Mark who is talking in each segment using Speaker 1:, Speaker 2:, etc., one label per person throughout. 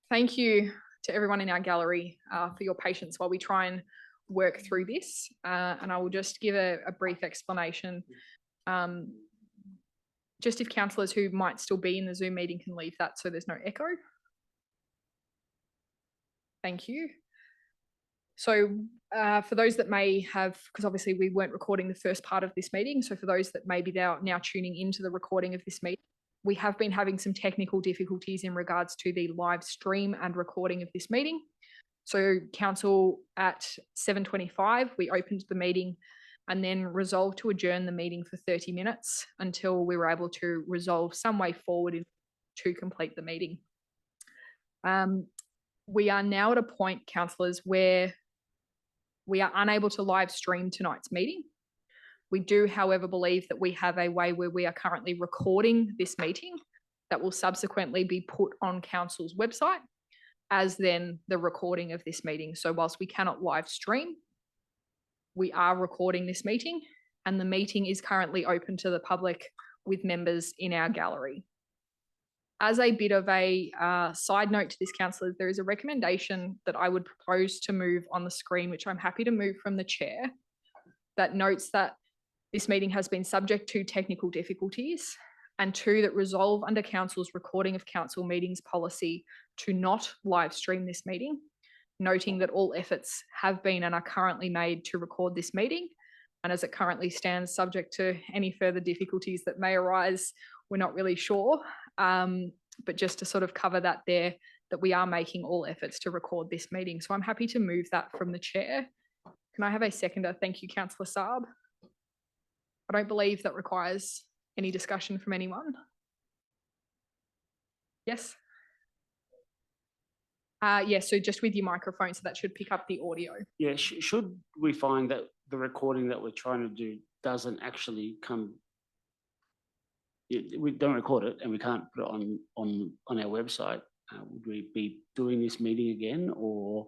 Speaker 1: Thank you to everyone in our gallery for your patience while we try and work through this. And I will just give a brief explanation. Just if councillors who might still be in the Zoom meeting can leave that so there's no echo. Thank you. So for those that may have, because obviously we weren't recording the first part of this meeting, so for those that may be now tuning into the recording of this meeting, we have been having some technical difficulties in regards to the live stream and recording of this meeting. So council at 7:25, we opened the meeting and then resolved to adjourn the meeting for 30 minutes until we were able to resolve some way forward to complete the meeting. We are now at a point, councillors, where we are unable to live stream tonight's meeting. We do, however, believe that we have a way where we are currently recording this meeting that will subsequently be put on council's website as then the recording of this meeting. So whilst we cannot live stream, we are recording this meeting and the meeting is currently open to the public with members in our gallery. As a bit of a side note to this, councillors, there is a recommendation that I would propose to move on the screen, which I'm happy to move from the chair, that notes that this meeting has been subject to technical difficulties, and 2, that resolve under council's recording of council meetings policy to not live stream this meeting, noting that all efforts have been and are currently made to record this meeting. And as it currently stands, subject to any further difficulties that may arise, we're not really sure. But just to sort of cover that there, that we are making all efforts to record this meeting. So I'm happy to move that from the chair. Can I have a seconder? Thank you, Councillor Saab. I don't believe that requires any discussion from anyone. Yes? Yes, so just with your microphone, so that should pick up the audio.
Speaker 2: Yeah, should we find that the recording that we're trying to do doesn't actually come, we don't record it and we can't put it on our website, would we be doing this meeting again, or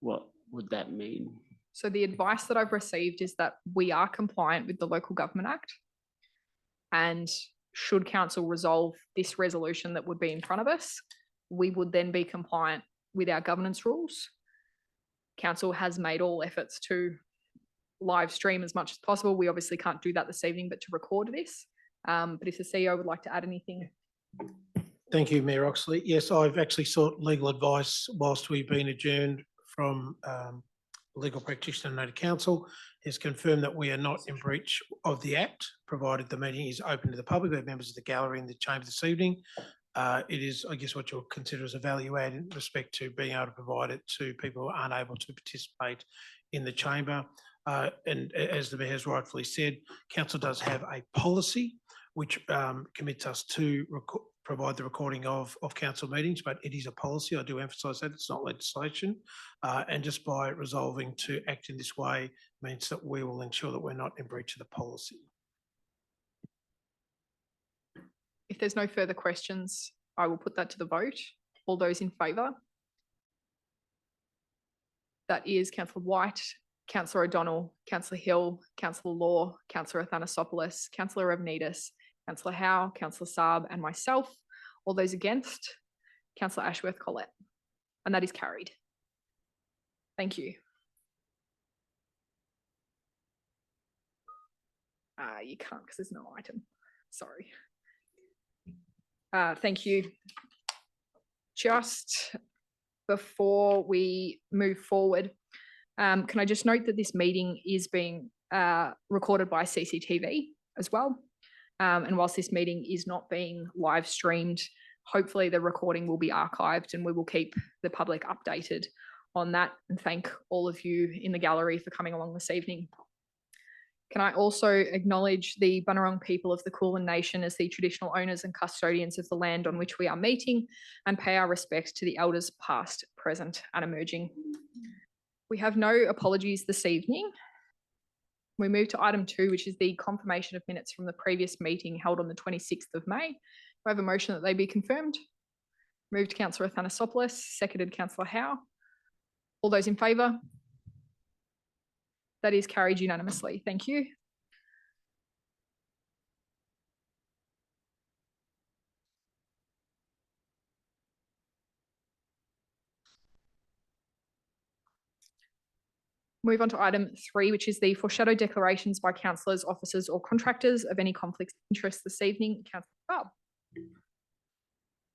Speaker 2: what would that mean?
Speaker 1: So the advice that I've received is that we are compliant with the Local Government Act, and should council resolve this resolution that would be in front of us, we would then be compliant with our governance rules. Council has made all efforts to live stream as much as possible. We obviously can't do that this evening, but to record this. But if the CEO would like to add anything.
Speaker 3: Thank you, Mayor Oxley. Yes, I've actually sought legal advice whilst we've been adjourned from legal practitioner noted council. Has confirmed that we are not in breach of the Act, provided the meeting is open to the public. We have members of the gallery in the chamber this evening. It is, I guess, what you'll consider as a value add in respect to being able to provide it to people who are unable to participate in the chamber. And as the Mayor has rightfully said, council does have a policy which commits us to provide the recording of council meetings, but it is a policy. I do emphasise that it's not legislation. And just by resolving to act in this way means that we will ensure that we're not in breach of the policy.
Speaker 1: If there's no further questions, I will put that to the vote. All those in favour? That is Councillor White, Councillor O'Donnell, Councillor Hill, Councillor Law, Councillor Athanasopoulos, Councillor Avnidis, Councillor Howe, Councillor Saab and myself. All those against? Councillor Ashworth-Collett. And that is carried. Thank you. You can't because there's no item. Sorry. Thank you. Just before we move forward, can I just note that this meeting is being recorded by CCTV as well. And whilst this meeting is not being live streamed, hopefully the recording will be archived and we will keep the public updated on that. And thank all of you in the gallery for coming along this evening. Can I also acknowledge the Bunurong people of the Kulin Nation as the traditional owners and custodians of the land on which we are meeting, and pay our respects to the elders past, present and emerging. We have no apologies this evening. We move to item 2, which is the confirmation of minutes from the previous meeting held on the 26th of May. Do I have a motion that they be confirmed? Moved Councillor Athanasopoulos, seconded Councillor Howe. All those in favour? That is carried unanimously. Thank you. Move on to item 3, which is the foreshadow declarations by councillors, officers or contractors of any conflicts of interest this evening. Councillor Barb.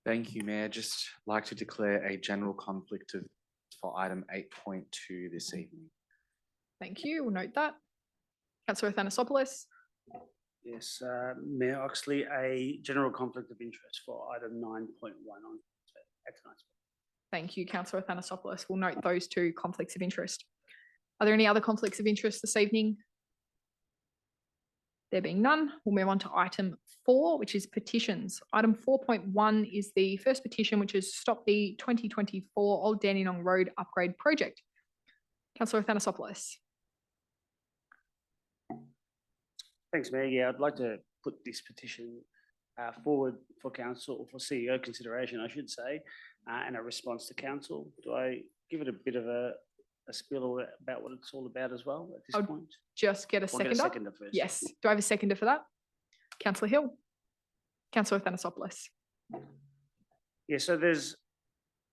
Speaker 4: Thank you, Mayor. Just like to declare a general conflict of for item 8.2 this evening.
Speaker 1: Thank you. We'll note that. Councillor Athanasopoulos.
Speaker 2: Yes, Mayor Oxley, a general conflict of interest for item 9.1 on tonight's.
Speaker 1: Thank you, Councillor Athanasopoulos. We'll note those 2 conflicts of interest. Are there any other conflicts of interest this evening? There being none, we'll move on to item 4, which is petitions. Item 4.1 is the first petition, which is Stop the 2024 Old Dandenong Road Upgrade Project. Councillor Athanasopoulos.
Speaker 2: Thanks, Mayor. Yeah, I'd like to put this petition forward for council, or for CEO consideration, I should say, and a response to council. Do I give it a bit of a spiel about what it's all about as well at this point?
Speaker 1: Just get a seconder.
Speaker 2: Seconder first.
Speaker 1: Yes. Do I have a seconder for that? Councillor Hill. Councillor Athanasopoulos.
Speaker 2: Yeah, so there's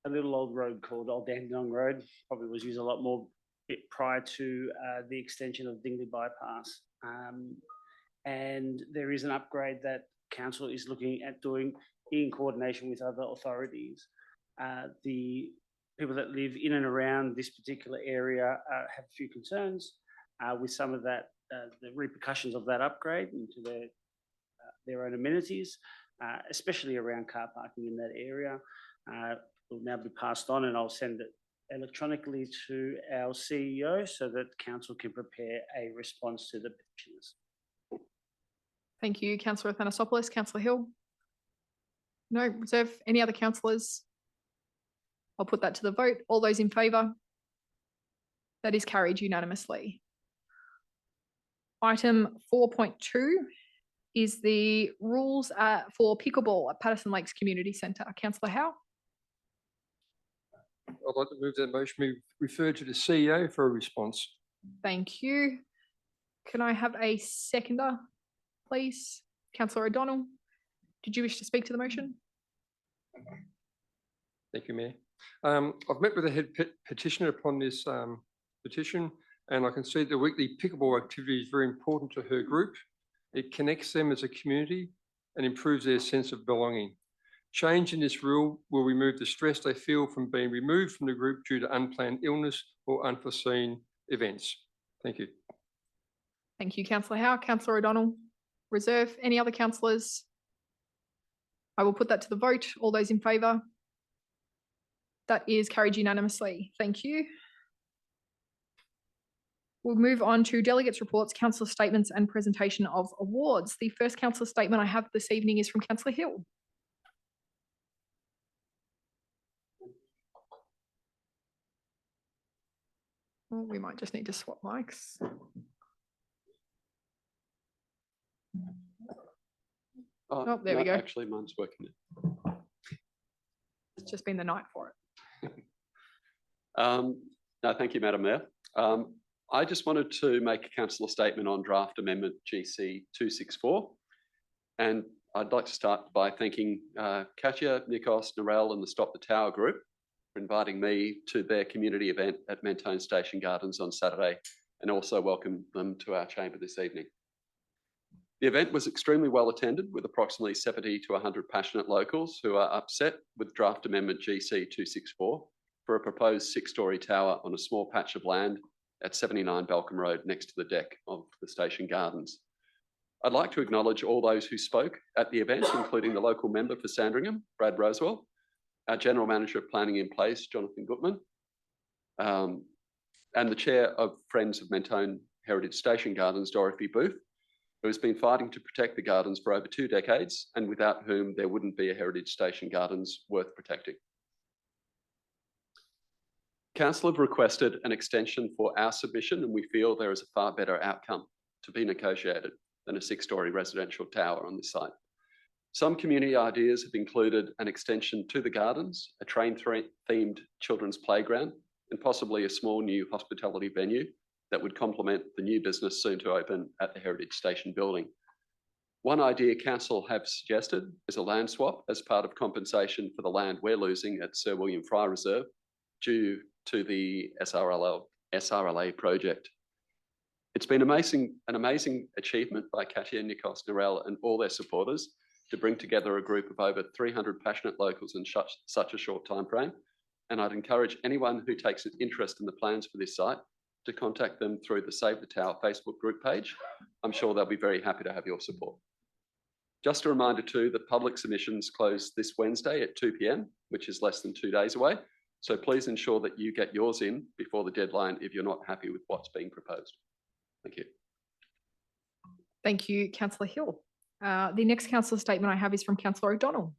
Speaker 2: a little old road called Old Dandenong Road. Probably was used a lot more bit prior to the extension of Dingley Bypass. And there is an upgrade that council is looking at doing in coordination with other authorities. The people that live in and around this particular area have a few concerns with some of that, the repercussions of that upgrade into their own amenities, especially around car parking in that area. Will now be passed on, and I'll send it electronically to our CEO so that council can prepare a response to the petitioners.
Speaker 1: Thank you, Councillor Athanasopoulos. Councillor Hill. No reserve. Any other councillors? I'll put that to the vote. All those in favour? That is carried unanimously. Item 4.2 is the rules for pickleball at Patterson Lakes Community Centre. Councillor Howe.
Speaker 5: I'd like to move that motion be referred to the CEO for a response.
Speaker 1: Thank you. Can I have a seconder, please? Councillor O'Donnell, did you wish to speak to the motion?
Speaker 5: Thank you, Mayor. I've met with the head petitioner upon this petition, and I can see the weekly pickleball activity is very important to her group. It connects them as a community and improves their sense of belonging. Change in this rule will remove the stress they feel from being removed from the group due to unplanned illness or unforeseen events. Thank you.
Speaker 1: Thank you, Councillor Howe. Councillor O'Donnell, reserve. Any other councillors? I will put that to the vote. All those in favour? That is carried unanimously. Thank you. We'll move on to delegates' reports, councillor statements and presentation of awards. The first councillor statement I have this evening is from Councillor Hill. Oh, we might just need to swap mics. Oh, there we go.
Speaker 6: Actually, mine's working.
Speaker 1: It's just been the night for it.
Speaker 6: No, thank you, Madam Mayor. I just wanted to make a councillor statement on draft amendment GC 264. And I'd like to start by thanking Katya, Nikos, Narelle and the Stop the Tower group for inviting me to their community event at Mentone Station Gardens on Saturday, and also welcome them to our chamber this evening. The event was extremely well attended, with approximately 70 to 100 passionate locals who are upset with draft amendment GC 264 for a proposed 6-storey tower on a small patch of land at 79 Balcombe Road next to the deck of the station gardens. I'd like to acknowledge all those who spoke at the event, including the local member for Sandringham, Brad Rosewell, our General Manager of Planning in Place, Jonathan Gutman, and the Chair of Friends of Mentone Heritage Station Gardens, Dorothy Booth, who has been fighting to protect the gardens for over 2 decades and without whom there wouldn't be a Heritage Station Gardens worth protecting. Council have requested an extension for our submission, and we feel there is a far better outcome to be negotiated than a 6-storey residential tower on this site. Some community ideas have included an extension to the gardens, a train-themed children's playground, and possibly a small new hospitality venue that would complement the new business soon to open at the Heritage Station building. One idea Council have suggested is a land swap as part of compensation for the land we're losing at Sir William Fry Reserve due to the SRLL SRLA project. It's been an amazing achievement by Katia, Nikos, Narelle and all their supporters to bring together a group of over 300 passionate locals in such a short time frame. And I'd encourage anyone who takes an interest in the plans for this site to contact them through the Save the Tower Facebook group page. I'm sure they'll be very happy to have your support. Just a reminder too, that public submissions close this Wednesday at 2 p.m, which is less than 2 days away. So please ensure that you get yours in before the deadline if you're not happy with what's being proposed. Thank you.
Speaker 1: Thank you, Councillor Hill. The next councillor statement I have is from Councillor O'Donnell.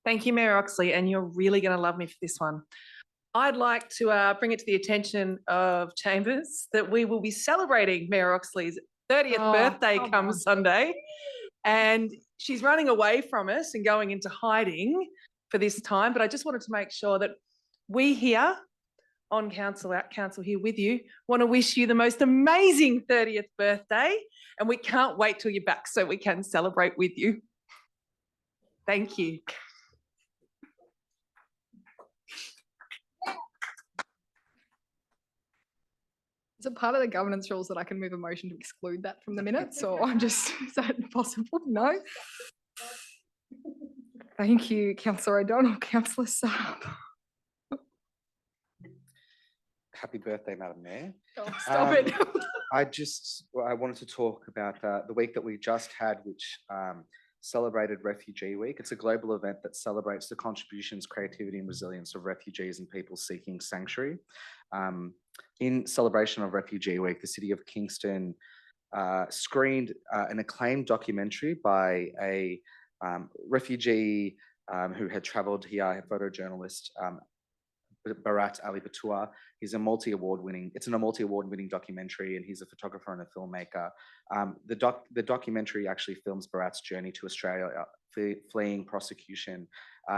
Speaker 7: Thank you, Mayor Oxley, and you're really going to love me for this one. I'd like to bring it to the attention of Chambers that we will be celebrating Mayor Oxley's 30th birthday come Sunday, and she's running away from us and going into hiding for this time. But I just wanted to make sure that we here on council, at council here with you, want to wish you the most amazing 30th birthday, and we can't wait till you're back so we can celebrate with you. Thank you.
Speaker 1: Is it part of the governance rules that I can move a motion to exclude that from the minutes, or I'm just, is that possible? No? Thank you, Councillor O'Donnell. Councillor Saab.
Speaker 4: Happy birthday, Madam Mayor.
Speaker 1: Oh, stop it.
Speaker 4: I wanted to talk about the week that we just had, which celebrated Refugee Week. It's a global event that celebrates the contributions, creativity and resilience of refugees and people seeking sanctuary. In celebration of Refugee Week, the City of Kingston screened an acclaimed documentary by a refugee who had travelled here, a photojournalist, Bharat Ali Batua. He's a multi-award winning documentary, and he's a photographer and a filmmaker. The documentary actually films Bharat's journey to Australia, fleeing prosecution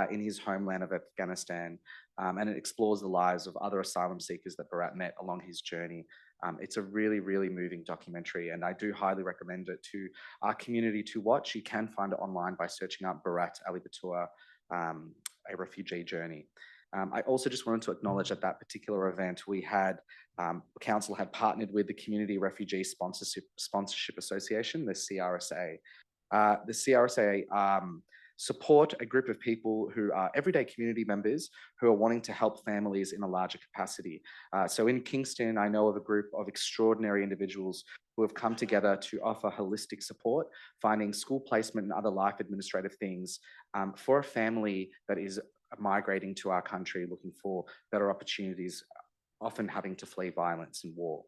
Speaker 4: in his homeland of Afghanistan, and it explores the lives of other asylum seekers that Bharat met along his journey. It's a really, really moving documentary, and I do highly recommend it to our community to watch. You can find it online by searching up Bharat Ali Batua, a refugee journey. I also just wanted to acknowledge at that particular event, we had, council had partnered with the Community Refugee Sponsorship Association, the CRSA. The CRSA support a group of people who are everyday community members who are wanting to help families in a larger capacity. So in Kingston, I know of a group of extraordinary individuals who have come together to offer holistic support, finding school placement and other life administrative things for a family that is migrating to our country, looking for better opportunities, often having to flee violence and war.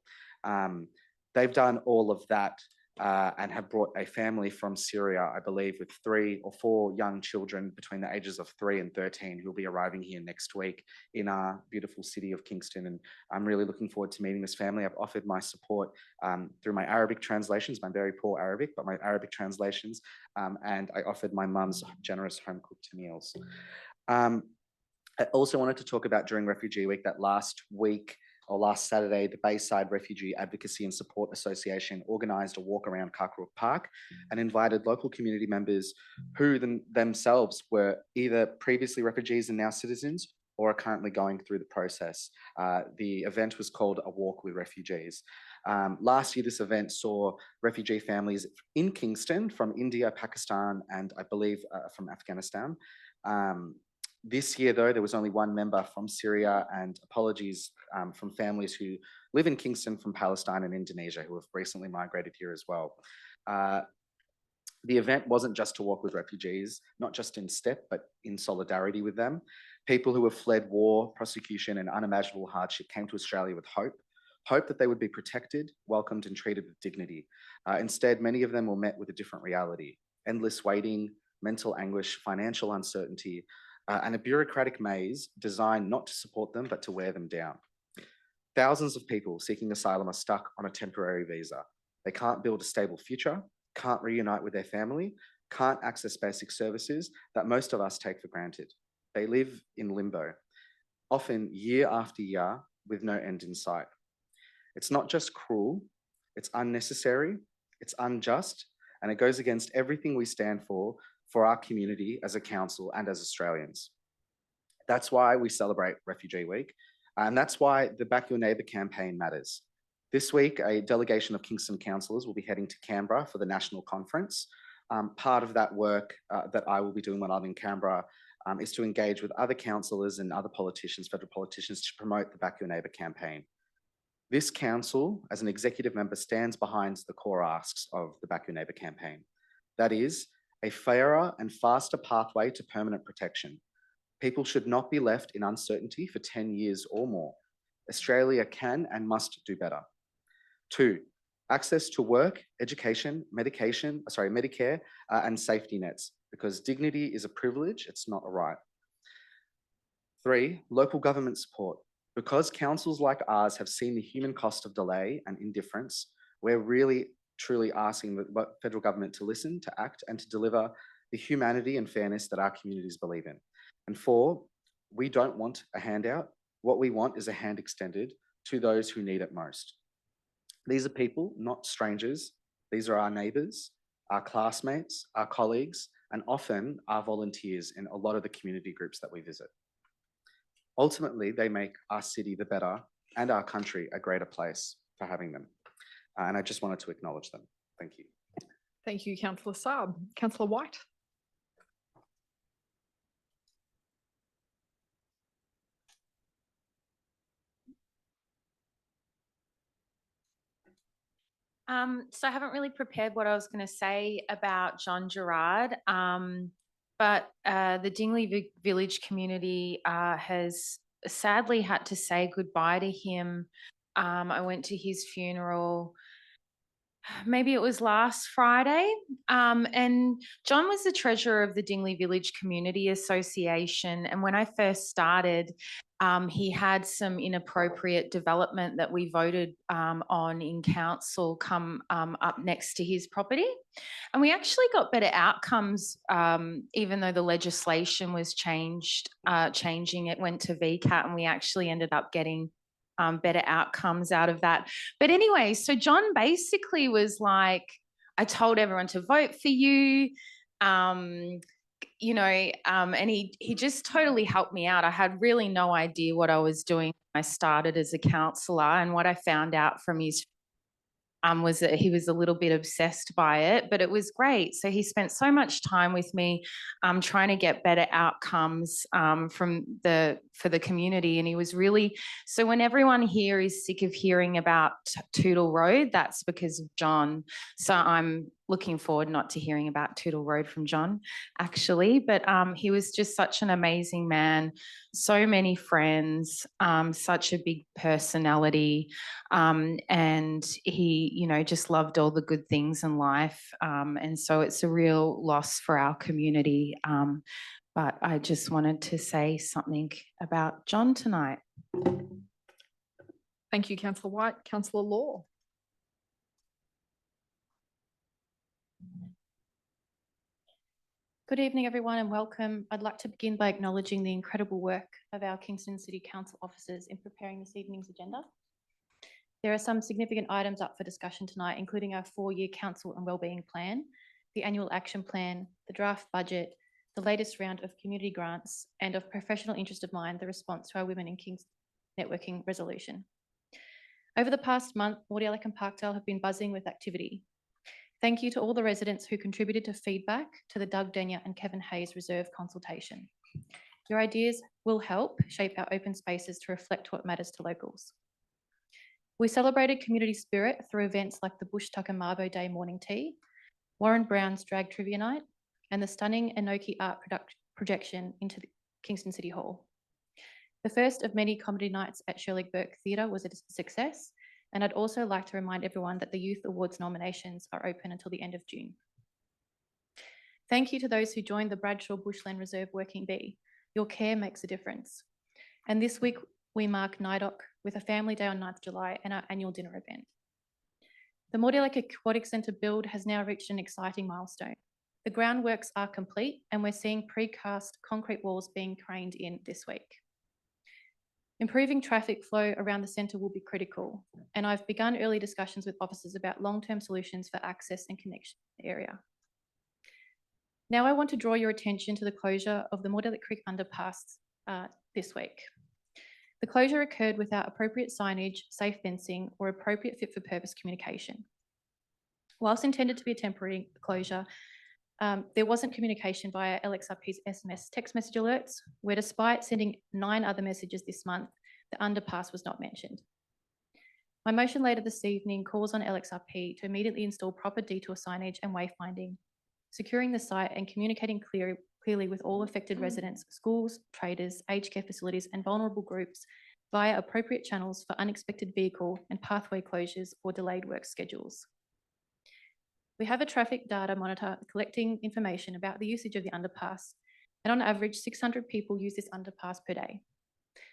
Speaker 4: They've done all of that and have brought a family from Syria, I believe, with 3 or 4 young children between the ages of 3 and 13 who will be arriving here next week in our beautiful city of Kingston. And I'm really looking forward to meeting this family. I've offered my support through my Arabic translations, my very poor Arabic, but my Arabic translations, and I offered my mum's generous home-cooked meals. I also wanted to talk about during Refugee Week that last Saturday, the Bayside Refugee Advocacy and Support Association organised a walk around Karkarook Park and invited local community members who themselves were either previously refugees and now citizens or are currently going through the process. The event was called A Walk with Refugees. Last year, this event saw refugee families in Kingston from India, Pakistan, and I believe from Afghanistan. This year, though, there was only one member from Syria, and apologies from families who live in Kingston from Palestine and Indonesia who have recently migrated here as well. The event wasn't just to walk with refugees, not just in step, but in solidarity with them. People who have fled war, prosecution, and unimaginable hardship came to Australia with hope that they would be protected, welcomed, and treated with dignity. Instead, many of them were met with a different reality: endless waiting, mental anguish, financial uncertainty, and a bureaucratic maze designed not to support them, but to wear them down. Thousands of people seeking asylum are stuck on a temporary visa. They can't build a stable future, can't reunite with their family, can't access basic services that most of us take for granted. They live in limbo, often year after year, with no end in sight. It's not just cruel, it's unnecessary, it's unjust, and it goes against everything we stand for our community as a council and as Australians. That's why we celebrate Refugee Week. And that's why the Back Your Neighbour campaign matters. This week, a delegation of Kingston councillors will be heading to Canberra for the national conference. Part of that work that I will be doing when I'm in Canberra is to engage with other councillors and other politicians, federal politicians, to promote the Back Your Neighbour campaign. This council, as an executive member, stands behind the core asks of the Back Your Neighbour campaign. That is, a fairer and faster pathway to permanent protection. People should not be left in uncertainty for 10 years or more. Australia can and must do better. 2, access to work, education, Medicare, and safety nets, because dignity is a privilege, it's not a right. 3, local government support. Because councils like ours have seen the human cost of delay and indifference, we're really truly asking the federal government to listen, to act, and to deliver the humanity and fairness that our communities believe in. And 4, we don't want a handout. What we want is a hand extended to those who need it most. These are people, not strangers. These are our neighbours, our classmates, our colleagues, and often our volunteers in a lot of the community groups that we visit. Ultimately, they make our city the better and our country a greater place for having them. And I just wanted to acknowledge them. Thank you.
Speaker 1: Thank you, Councillor Saab. Councillor White.
Speaker 8: So I haven't really prepared what I was going to say about John Gerard, but the Dingley Village community has sadly had to say goodbye to him. I went to his funeral, maybe it was last Friday, and John was the treasurer of the Dingley Village Community Association, and when I first started, he had some inappropriate development that we voted on in council come up next to his property. And we actually got better outcomes, even though the legislation was changing. It went to VCAT, and we actually ended up getting better outcomes out of that. But anyway, so John basically was like, I told everyone to vote for you. And he just totally helped me out. I had really no idea what I was doing when I started as a councillor, and what I found out from his was that he was a little bit obsessed by it, but it was great. So he spent so much time with me trying to get better outcomes for the community. And he was really, so when everyone here is sick of hearing about Tootle Road, that's because of John. So I'm looking forward not to hearing about Tootle Road from John, actually. But he was just such an amazing man, so many friends, such a big personality, and he, just loved all the good things in life. And so it's a real loss for our community. But I just wanted to say something about John tonight.
Speaker 1: Thank you, Councillor White. Councillor Law.
Speaker 9: Good evening, everyone, and welcome. I'd like to begin by acknowledging the incredible work of our Kingston City Council officers in preparing this evening's agenda. There are some significant items up for discussion tonight, including our 4-year council and wellbeing plan, the annual action plan, the draft budget, the latest round of community grants, and of professional interest of mine, the response to our Women in Kingston networking resolution. Over the past month, Mordialloc and Parkdale have been buzzing with activity. Thank you to all the residents who contributed to feedback to the Doug Denyer and Kevin Hayes Reserve consultation. Your ideas will help shape our open spaces to reflect what matters to locals. We celebrated community spirit through events like the Bush Tucker Marbo Day morning tea, Warren Brown's drag trivia night, and the stunning Enoki art projection into the Kingston City Hall. The first of many comedy nights at Shirley Burke Theatre was a success, and I'd also like to remind everyone that the Youth Awards nominations are open until the end of June. Thank you to those who joined the Bradshaw Bushland Reserve Working Bee. Your care makes a difference. And this week we mark NIDOC with a family day on 9th July and our annual dinner event. The Mordialloc Aquatic Centre build has now reached an exciting milestone. The groundworks are complete, and we're seeing precast concrete walls being craned in this week. Improving traffic flow around the centre will be critical, and I've begun early discussions with officers about long-term solutions for access and connection to the area. Now I want to draw your attention to the closure of the Mordialloc Creek underpass this week. The closure occurred without appropriate signage, safe fencing, or appropriate fit for purpose communication. Whilst intended to be a temporary closure, there wasn't communication via LXRP's SMS text message alerts, where despite sending 9 other messages this month, the underpass was not mentioned. My motion later this evening calls on LXRP to immediately install proper detour signage and wayfinding, securing the site and communicating clearly with all affected residents, schools, traders, aged care facilities and vulnerable groups via appropriate channels for unexpected vehicle and pathway closures or delayed work schedules. We have a traffic data monitor collecting information about the usage of the underpass, and on average, 600 people use this underpass per day.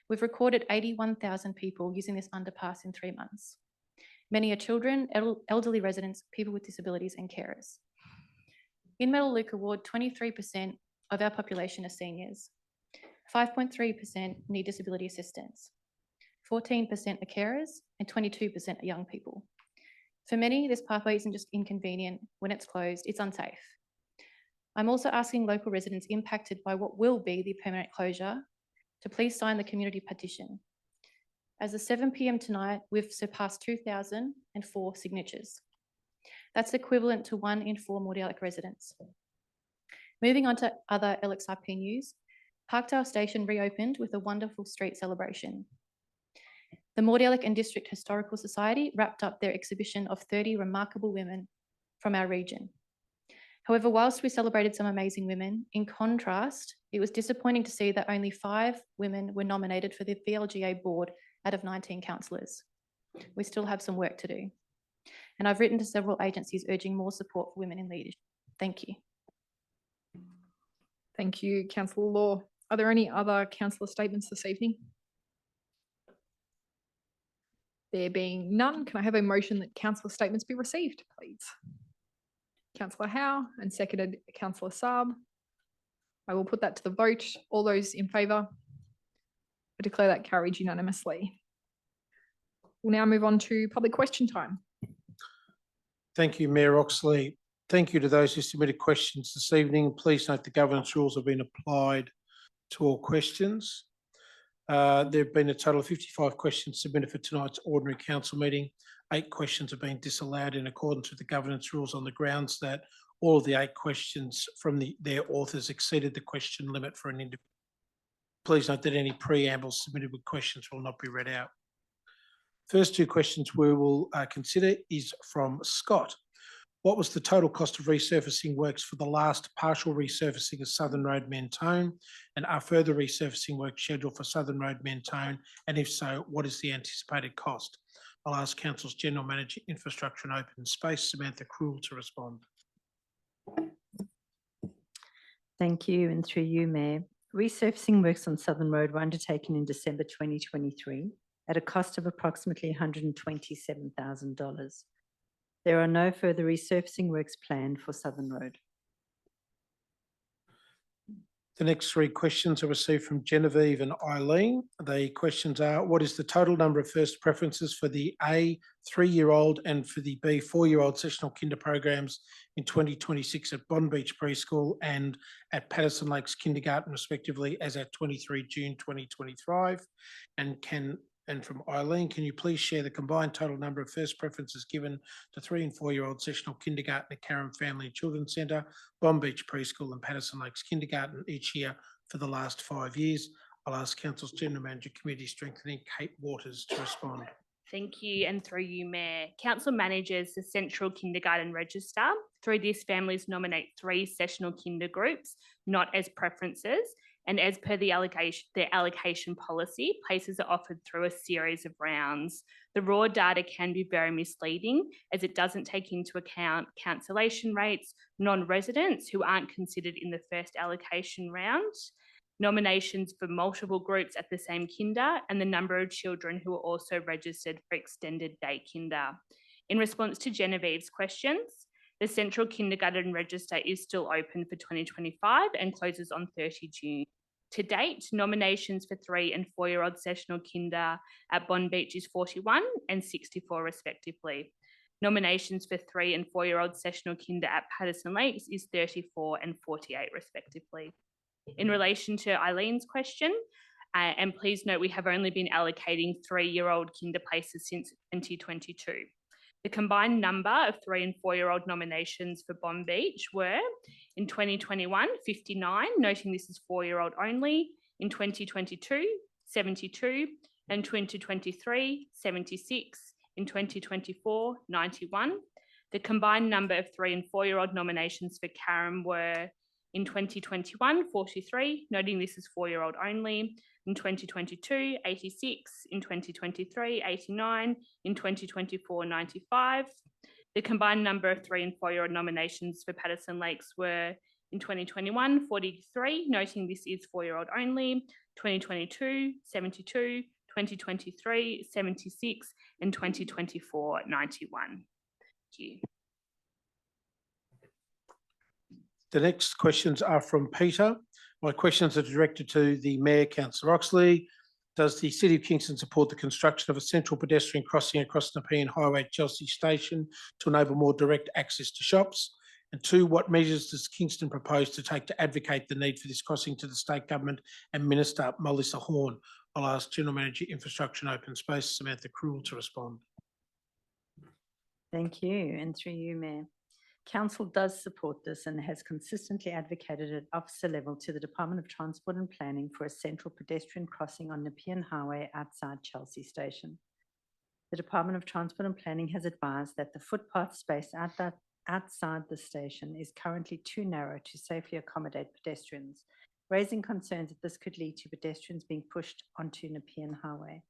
Speaker 9: We've recorded 81,000 people using this underpass in 3 months. Many are children, elderly residents, people with disabilities and carers. In Melaleuca Ward, 23% of our population are seniors. 5.3% need disability assistance. 14% are carers and 22% are young people. For many, this pathway isn't just inconvenient. When it's closed, it's unsafe. I'm also asking local residents impacted by what will be the permanent closure to please sign the community petition. As of 7 p.m. tonight, we've surpassed 2,004 signatures. That's equivalent to 1 in 4 Mordialloc residents. Moving on to other LXRP news, Parkdale Station reopened with a wonderful street celebration. The Mordialloc and District Historical Society wrapped up their exhibition of 30 remarkable women from our region. However, whilst we celebrated some amazing women, in contrast, it was disappointing to see that only 5 women were nominated for the VLGA board out of 19 councillors. We still have some work to do. And I've written to several agencies urging more support for women in leadership. Thank you.
Speaker 1: Thank you, Councillor Law. Are there any other councillor statements this evening? There being none, can I have a motion that councillor statements be received, please? Councillor Howe and seconded Councillor Saab. I will put that to the vote. All those in favour? I declare that carried unanimously. We'll now move on to public question time.
Speaker 3: Thank you, Mayor Oxley. Thank you to those who submitted questions this evening. Please note the governance rules have been applied to all questions. There have been a total of 55 questions submitted for tonight's ordinary council meeting. 8 questions have been disallowed in accordance with the governance rules on the grounds that all of the 8 questions from their authors exceeded the question limit for an individual. Please note that any preambles submitted with questions will not be read out. First 2 questions we will consider is from Scott. What was the total cost of resurfacing works for the last partial resurfacing of Southern Road Mentone? And are further resurfacing work scheduled for Southern Road Mentone? And if so, what is the anticipated cost? I'll ask Council's General Manager, Infrastructure and Open Space, Samantha Krewell, to respond.
Speaker 10: Thank you, and through you, Mayor. Resurfacing works on Southern Road were undertaken in December 2023 at a cost of approximately $127,000. There are no further resurfacing works planned for Southern Road.
Speaker 3: The next 3 questions are received from Genevieve and Eileen. The questions are, what is the total number of first preferences for the A, 3-year-old and for the B, 4-year-old sessional kinder programs in 2026 at Bond Beach Preschool and at Patterson Lakes Kindergarten, respectively, as at 23 June 2025? And from Eileen, can you please share the combined total number of first preferences given to 3 and 4-year-old sessional kindergarten at Carrum Family and Children's Centre, Bond Beach Preschool and Patterson Lakes Kindergarten each year for the last 5 years? I'll ask Council's General Manager, Community Strengthening, Kate Waters, to respond.
Speaker 11: Thank you, and through you, Mayor. Council manages the Central Kindergarten Register. Through this, families nominate 3 sessional kinder groups, not as preferences. And as per their allocation policy, places are offered through a series of rounds. The raw data can be very misleading as it doesn't take into account cancellation rates, non-residents who aren't considered in the first allocation round, nominations for multiple groups at the same kinder, and the number of children who are also registered for extended day kinder. In response to Genevieve's questions, the Central Kindergarten Register is still open for 2025 and closes on 30 June. To date, nominations for 3 and 4-year-old sessional kinder at Bond Beach is 41 and 64 respectively. Nominations for 3 and 4-year-old sessional kinder at Patterson Lakes is 34 and 48 respectively. In relation to Eileen's question, And please note, we have only been allocating 3-year-old kinder places since 2022. The combined number of 3 and 4-year-old nominations for Bomb Beach were in 2021, 59, noting this is 4-year-old only, in 2022, 72, and 2023, 76, in 2024, 91. The combined number of 3 and 4-year-old nominations for Carrum were in 2021, 43, noting this is 4-year-old only, in 2022, 86, in 2023, 89, in 2024, 95. The combined number of 3 and 4-year-old nominations for Patterson Lakes were in 2021, 43, noting this is 4-year-old only, 2022, 72, 2023, 76, and 2024, 91. Thank you.
Speaker 3: The next questions are from Peter. My questions are directed to the Mayor, Councillor Oxley. Does the City of Kingston support the construction of a central pedestrian crossing across the Nepean Highway at Chelsea Station to enable more direct access to shops? And 2, what measures does Kingston propose to take to advocate the need for this crossing to the State Government and Minister Melissa Horne? I'll ask General Manager Infrastructure and Open Space, Samantha Krewell, to respond.
Speaker 10: Thank you, and through you, Mayor. Council does support this and has consistently advocated at officer level to the Department of Transport and Planning for a central pedestrian crossing on Nepean Highway outside Chelsea Station. The Department of Transport and Planning has advised that the footpath space outside the station is currently too narrow to safely accommodate pedestrians, raising concerns that this could lead to pedestrians being pushed onto Nepean Highway.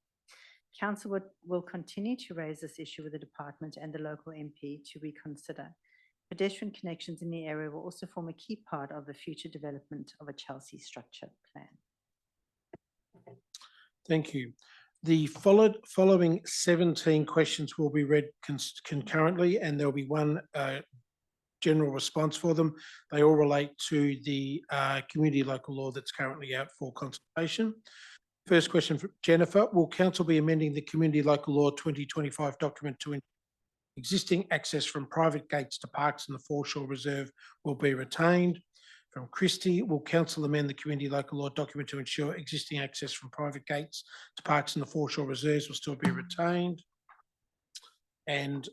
Speaker 10: Council will continue to raise this issue with the department and the local MP to reconsider. Pedestrian connections in the area will also form a key part of the future development of a Chelsea structure plan.
Speaker 3: Thank you. The following 17 questions will be read concurrently, and there'll be one general response for them. They all relate to the community local law that's currently out for consultation. First question from Jennifer. Will Council be amending the Community Local Law 2025 document to existing access from private gates to parks in the Foreshore Reserve will be retained? From Christie, will Council amend the Community Local Law document to ensure existing access from private gates to parks in the Foreshore Reserves will still be retained? And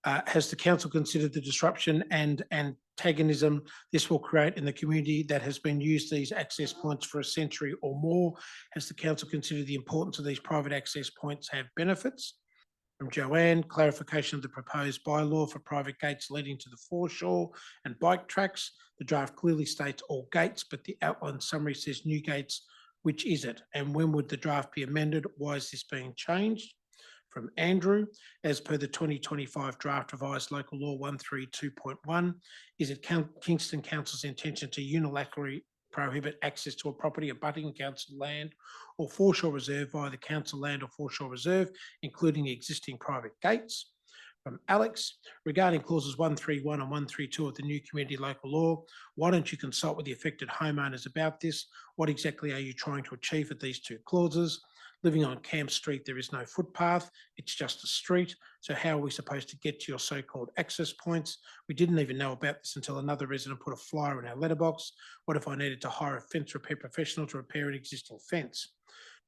Speaker 3: has the Council considered the disruption and antagonism this will create in the community that has been used these access points for a century or more? Has the Council considered the importance of these private access points have benefits? From Joanne, clarification of the proposed bylaw for private gates leading to the foreshore and bike tracks. The draft clearly states all gates, but the outline summary says new gates. Which is it? And when would the draft be amended? Why is this being changed? From Andrew, as per the 2025 draft revised local law 132.1, is it Kingston Council's intention to unilaterally prohibit access to a property abutting council land or foreshore reserve via the council land or foreshore reserve, including the existing private gates? From Alex, regarding clauses 131 and 132 of the new community local law, why don't you consult with the affected homeowners about this? What exactly are you trying to achieve with these 2 clauses? Living on Camp Street, there is no footpath, it's just a street. So how are we supposed to get to your so-called access points? We didn't even know about this until another resident put a flyer in our letterbox. What if I needed to hire a fence repair professional to repair an existing fence?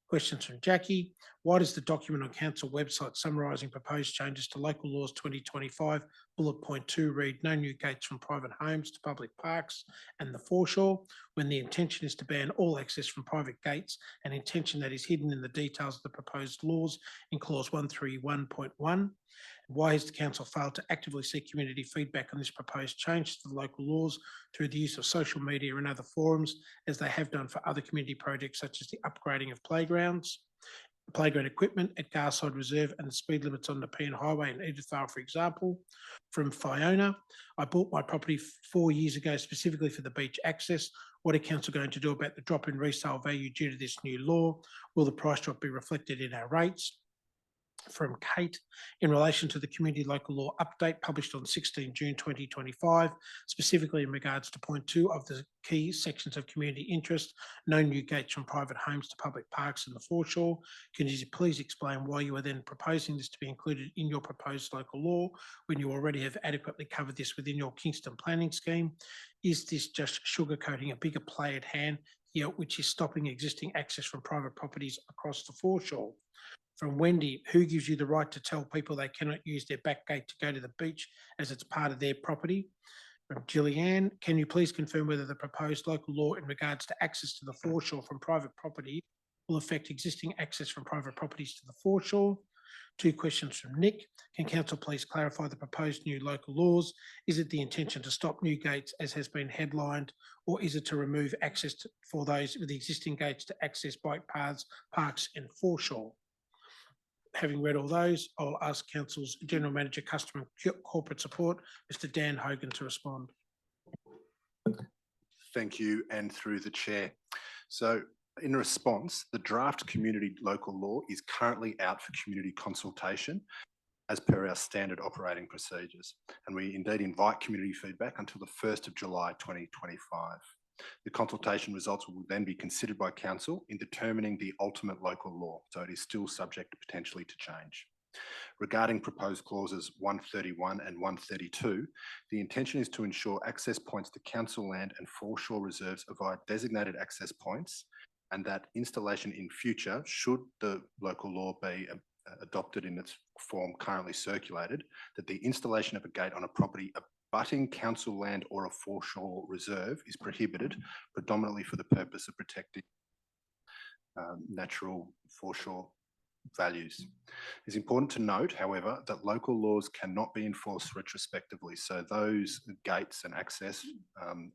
Speaker 3: Questions from Jackie. Why does the document on council website summarising proposed changes to local laws 2025 bullet point 2 read no new gates from private homes to public parks and the foreshore, when the intention is to ban all access from private gates, an intention that is hidden in the details of the proposed laws in clause 131.1? Why has the council failed to actively seek community feedback on this proposed change to the local laws through the use of social media and other forums, as they have done for other community projects such as the upgrading of playgrounds, playground equipment at Garside Reserve and the speed limits on the Nepean Highway in Edithvale, for example? From Fiona, I bought my property 4 years ago specifically for the beach access. What are council going to do about the drop in resale value due to this new law? Will the price drop be reflected in our rates? from Kate in relation to the community local law update published on 16 June 2025, specifically in regards to point 2 of the key sections of community interest, no new gates from private homes to public parks in the foreshore. Can you please explain why you are then proposing this to be included in your proposed local law when you already have adequately covered this within your Kingston planning scheme? Is this just sugarcoating a bigger play at hand here, which is stopping existing access from private properties across the foreshore? From Wendy, who gives you the right to tell people they cannot use their back gate to go to the beach as it's part of their property? From Gillianne, can you please confirm whether the proposed local law in regards to access to the foreshore from private property will affect existing access from private properties to the foreshore? 2 questions from Nick. Can council please clarify the proposed new local laws? Is it the intention to stop new gates as has been headlined, or is it to remove access for those with existing gates to access bike paths, parks and foreshore? Having read all those, I'll ask Council's General Manager, Customer and Corporate Support, Mr. Dan Hogan, to respond.
Speaker 12: Thank you, and through the chair. So in response, the draft community local law is currently out for community consultation as per our standard operating procedures. And we indeed invite community feedback until the 1st of July 2025. The consultation results will then be considered by council in determining the ultimate local law, so it is still subject potentially to change. Regarding proposed clauses 131 and 132, the intention is to ensure access points to council land and foreshore reserves via designated access points, and that installation in future, should the local law be adopted in its form currently circulated, that the installation of a gate on a property abutting council land or a foreshore reserve is prohibited, predominantly for the purpose of protecting natural foreshore values. It's important to note, however, that local laws cannot be enforced retrospectively, so those gates and access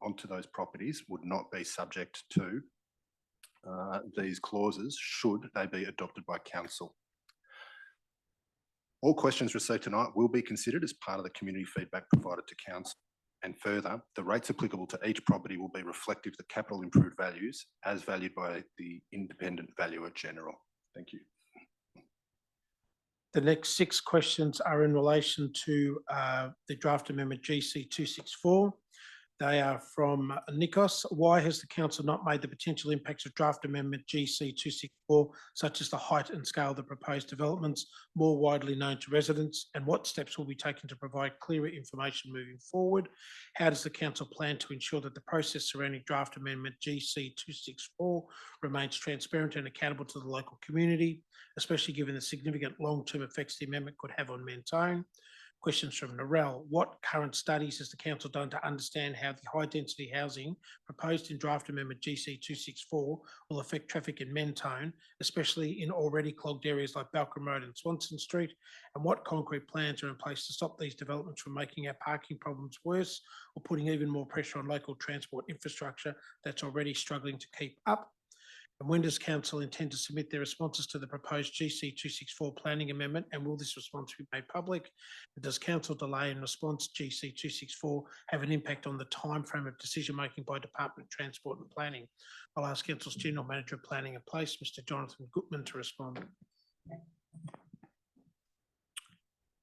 Speaker 12: onto those properties would not be subject to these clauses should they be adopted by council. All questions received tonight will be considered as part of the community feedback provided to council. And further, the rates applicable to each property will be reflective of the capital improved values as valued by the independent valuer general. Thank you.
Speaker 3: The next 6 questions are in relation to the draft amendment GC 264. They are from Nikos. Why has the council not made the potential impacts of draft amendment GC 264, such as the height and scale of the proposed developments, more widely known to residents? And what steps will be taken to provide clearer information moving forward? How does the council plan to ensure that the process surrounding draft amendment GC 264 remains transparent and accountable to the local community, especially given the significant long-term effects the amendment could have on Mentone? Questions from Narelle. What current studies has the council done to understand how the high density housing proposed in draft amendment GC 264 will affect traffic in Mentone, especially in already clogged areas like Balcombe Road and Swanson Street? And what concrete plans are in place to stop these developments from making our parking problems worse or putting even more pressure on local transport infrastructure that's already struggling to keep up? And when does council intend to submit their responses to the proposed GC 264 planning amendment, and will this response be made public? And does council delay in response GC 264 have an impact on the timeframe of decision making by Department of Transport and Planning? I'll ask Council's General Manager of Planning and Place, Mr. Jonathan Gutman, to respond.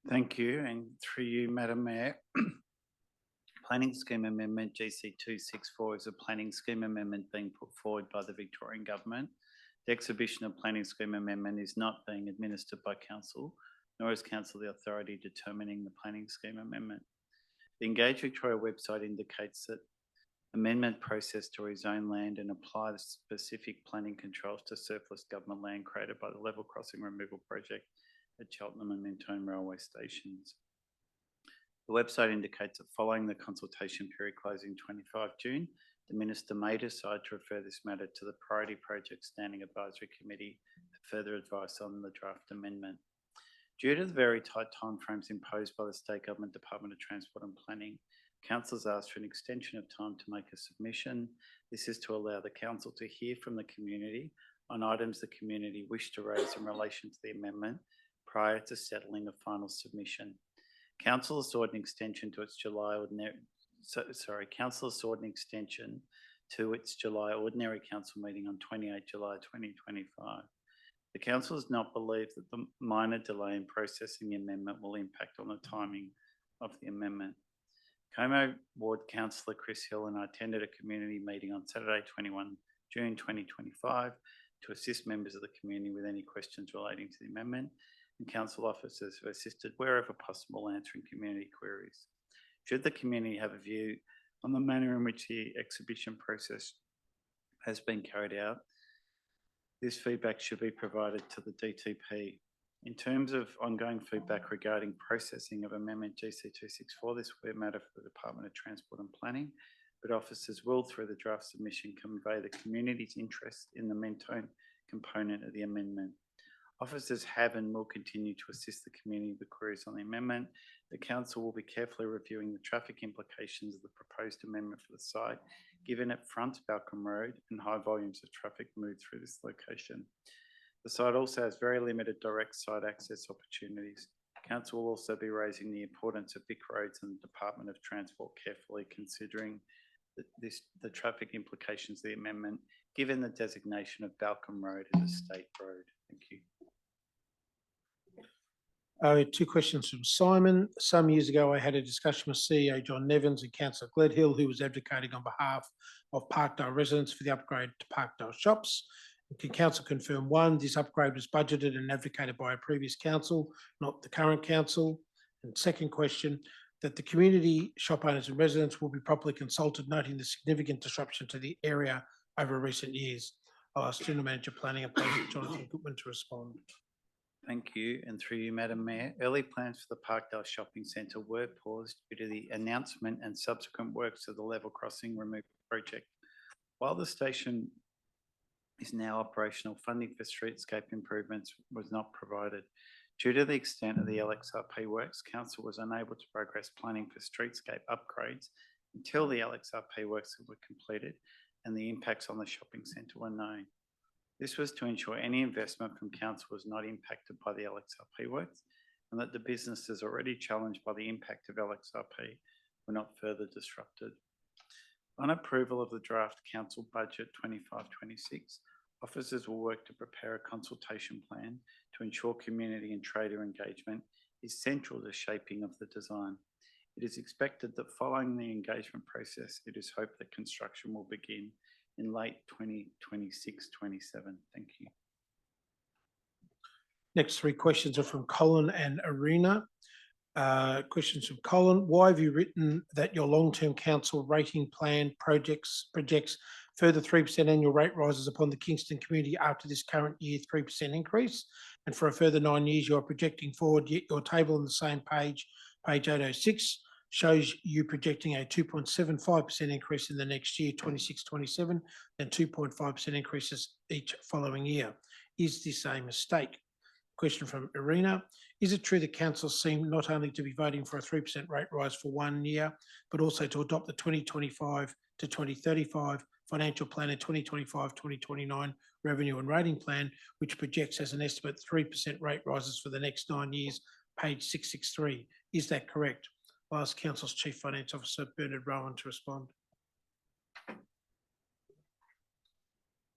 Speaker 13: Thank you, and through you, Madam Mayor. Planning Scheme Amendment GC 264 is a planning scheme amendment being put forward by the Victorian Government. The exhibition of Planning Scheme Amendment is not being administered by Council, nor is Council the authority determining the Planning Scheme Amendment. The Engage Victoria website indicates that amendment process to rezone land and apply the specific planning controls to surplus government land created by the level crossing removal project at Cheltenham and Mentone railway stations. The website indicates that following the consultation period closing 25 June, the Minister may decide to refer this matter to the Priority Project Standing Advisory Committee for further advice on the draft amendment. Due to the very tight timeframes imposed by the State Government Department of Transport and Planning, Council has asked for an extension of time to make a submission. This is to allow the Council to hear from the community on items the community wish to raise in relation to the amendment prior to settling a final submission. Council has sought an extension to its July ordinary Council meeting on 28 July 2025. The council does not believe that the minor delay in processing the amendment will impact on the timing of the amendment. Como Ward Councillor Chris Hill and I attended a community meeting on Saturday, 21 June 2025 to assist members of the community with any questions relating to the amendment, and council officers who assisted wherever possible answering community queries. Should the community have a view on the manner in which the exhibition process has been carried out, this feedback should be provided to the DTP. In terms of ongoing feedback regarding processing of Amendment GC 264, this will be a matter for the Department of Transport and Planning, but officers will, through the draft submission, convey the community's interest in the Mentone component of the amendment. Officers have and will continue to assist the community with queries on the amendment. The council will be carefully reviewing the traffic implications of the proposed amendment for the site, given it fronts Balcombe Road and high volumes of traffic move through this location. The site also has very limited direct site access opportunities. Council will also be raising the importance of Vic roads and the Department of Transport carefully considering the traffic implications of the amendment, given the designation of Balcombe Road as a state road. Thank you.
Speaker 3: Two questions from Simon. Some years ago, I had a discussion with CEO John Nevins and Councillor Gledhill, who was advocating on behalf of Parkdale residents for the upgrade to Parkdale shops. Can council confirm, one, this upgrade was budgeted and advocated by a previous council, not the current council? And second question, that the community, shop owners and residents will be properly consulted, noting the significant disruption to the area over recent years. I'll ask General Manager Planning and Planning Jonathan Goodman to respond.
Speaker 13: Thank you. And through you, Madam Mayor, early plans for the Parkdale Shopping Centre were paused due to the announcement and subsequent works of the level crossing removal project. While the station is now operational, funding for streetscape improvements was not provided. Due to the extent of the LXRP works, council was unable to progress planning for streetscape upgrades until the LXRP works were completed and the impacts on the shopping centre were known. This was to ensure any investment from council was not impacted by the LXRP works and that the businesses already challenged by the impact of LXRP were not further disrupted. On approval of the draft council budget 25-26, officers will work to prepare a consultation plan to ensure community and trader engagement is central to shaping of the design. It is expected that following the engagement process, it is hoped that construction will begin in late 2026-27. Thank you.
Speaker 3: Next three questions are from Colin and Arena. Questions from Colin. Why have you written that your long-term council rating plan projects further 3% annual rate rises upon the Kingston community after this current year 3% increase? And for a further 9 years, you are projecting forward, yet your table on the same page, page 806, shows you projecting a 2.75% increase in the next year, 26-27, and 2.5% increases each following year. Is this a mistake? Question from Irina. Is it true that councils seem not only to be voting for a 3% rate rise for 1 year, but also to adopt the 2025 to 2035 financial plan and 2025-2029 revenue and rating plan, which projects as an estimate 3% rate rises for the next 9 years, page 663. Is that correct? I'll ask Council's Chief Finance Officer, Bernard Rowan, to respond.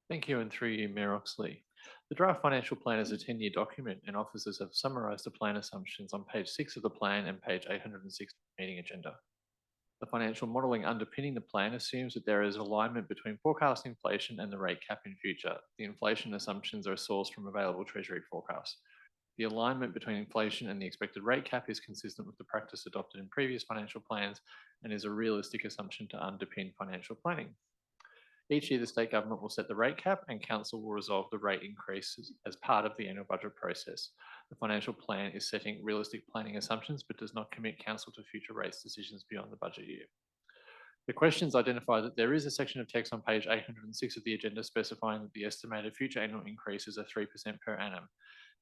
Speaker 14: Thank you, and through you, Mayor Oxley. The draft financial plan is a 10-year document, and officers have summarised the plan assumptions on page 6 of the plan and page 806 of the meeting agenda. The financial modelling underpinning the plan assumes that there is alignment between forecast inflation and the rate cap in future. The inflation assumptions are sourced from available Treasury forecasts. The alignment between inflation and the expected rate cap is consistent with the practice adopted in previous financial plans and is a realistic assumption to underpin financial planning. Each year, the state government will set the rate cap and council will resolve the rate increases as part of the annual budget process. The financial plan is setting realistic planning assumptions but does not commit council to future rates decisions beyond the budget year. The questions identify that there is a section of text on page 806 of the agenda specifying that the estimated future annual increases are 3% per annum.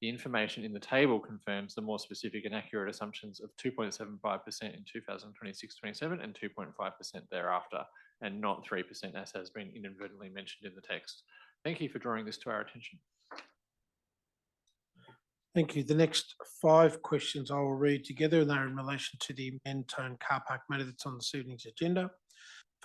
Speaker 14: The information in the table confirms the more specific and accurate assumptions of 2.75% in 2026-27 and 2.5% thereafter, and not 3% as has been inadvertently mentioned in the text. Thank you for drawing this to our attention.
Speaker 3: Thank you. The next 5 questions I will read together, and they're in relation to the Mentone car park matter that's on this evening's agenda.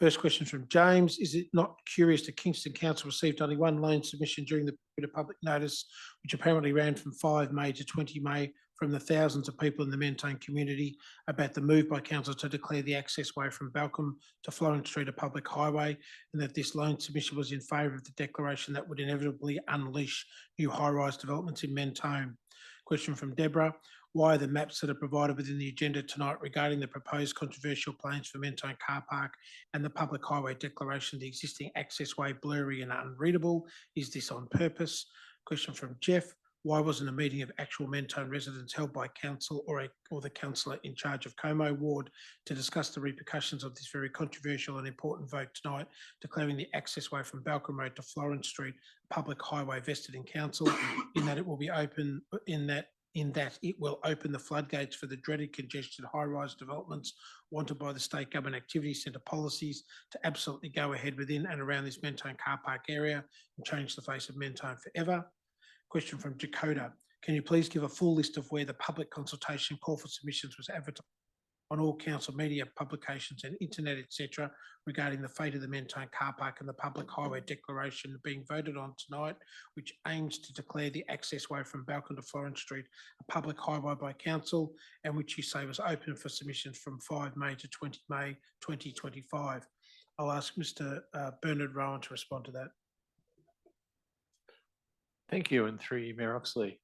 Speaker 3: First question from James. Is it not curious that Kingston Council received only one loan submission during the period of public notice, which apparently ran from 5 May to 20 May from the thousands of people in the Mentone community about the move by council to declare the access way from Balcombe to Florence Street a public highway, and that this loan submission was in favour of the declaration that would inevitably unleash new high-rise developments in Mentone? Question from Deborah. Why are the maps that are provided within the agenda tonight regarding the proposed controversial plans for Mentone car park and the public highway declaration of the existing access way blurry and unreadable? Is this on purpose? Question from Jeff. Why wasn't a meeting of actual Mentone residents held by council or the councillor in charge of Como Ward to discuss the repercussions of this very controversial and important vote tonight, declaring the access way from Balcombe Road to Florence Street a public highway vested in council, in that it will be open, in that it will open the floodgates for the dreaded congested high-rise developments wanted by the state government activity centre policies to absolutely go ahead within and around this Mentone car park area and change the face of Mentone forever? Question from Dakota. Can you please give a full list of where the public consultation call for submissions was advertised on all council media publications and internet, etc., regarding the fate of the Mentone car park and the public highway declaration being voted on tonight, which aims to declare the access way from Balcombe to Florence Street a public highway by council, and which you say was open for submissions from 5 May to 20 May 2025. I'll ask Mr. Bernard Rowan to respond to that.
Speaker 14: Thank you, and through you, Mayor Oxley.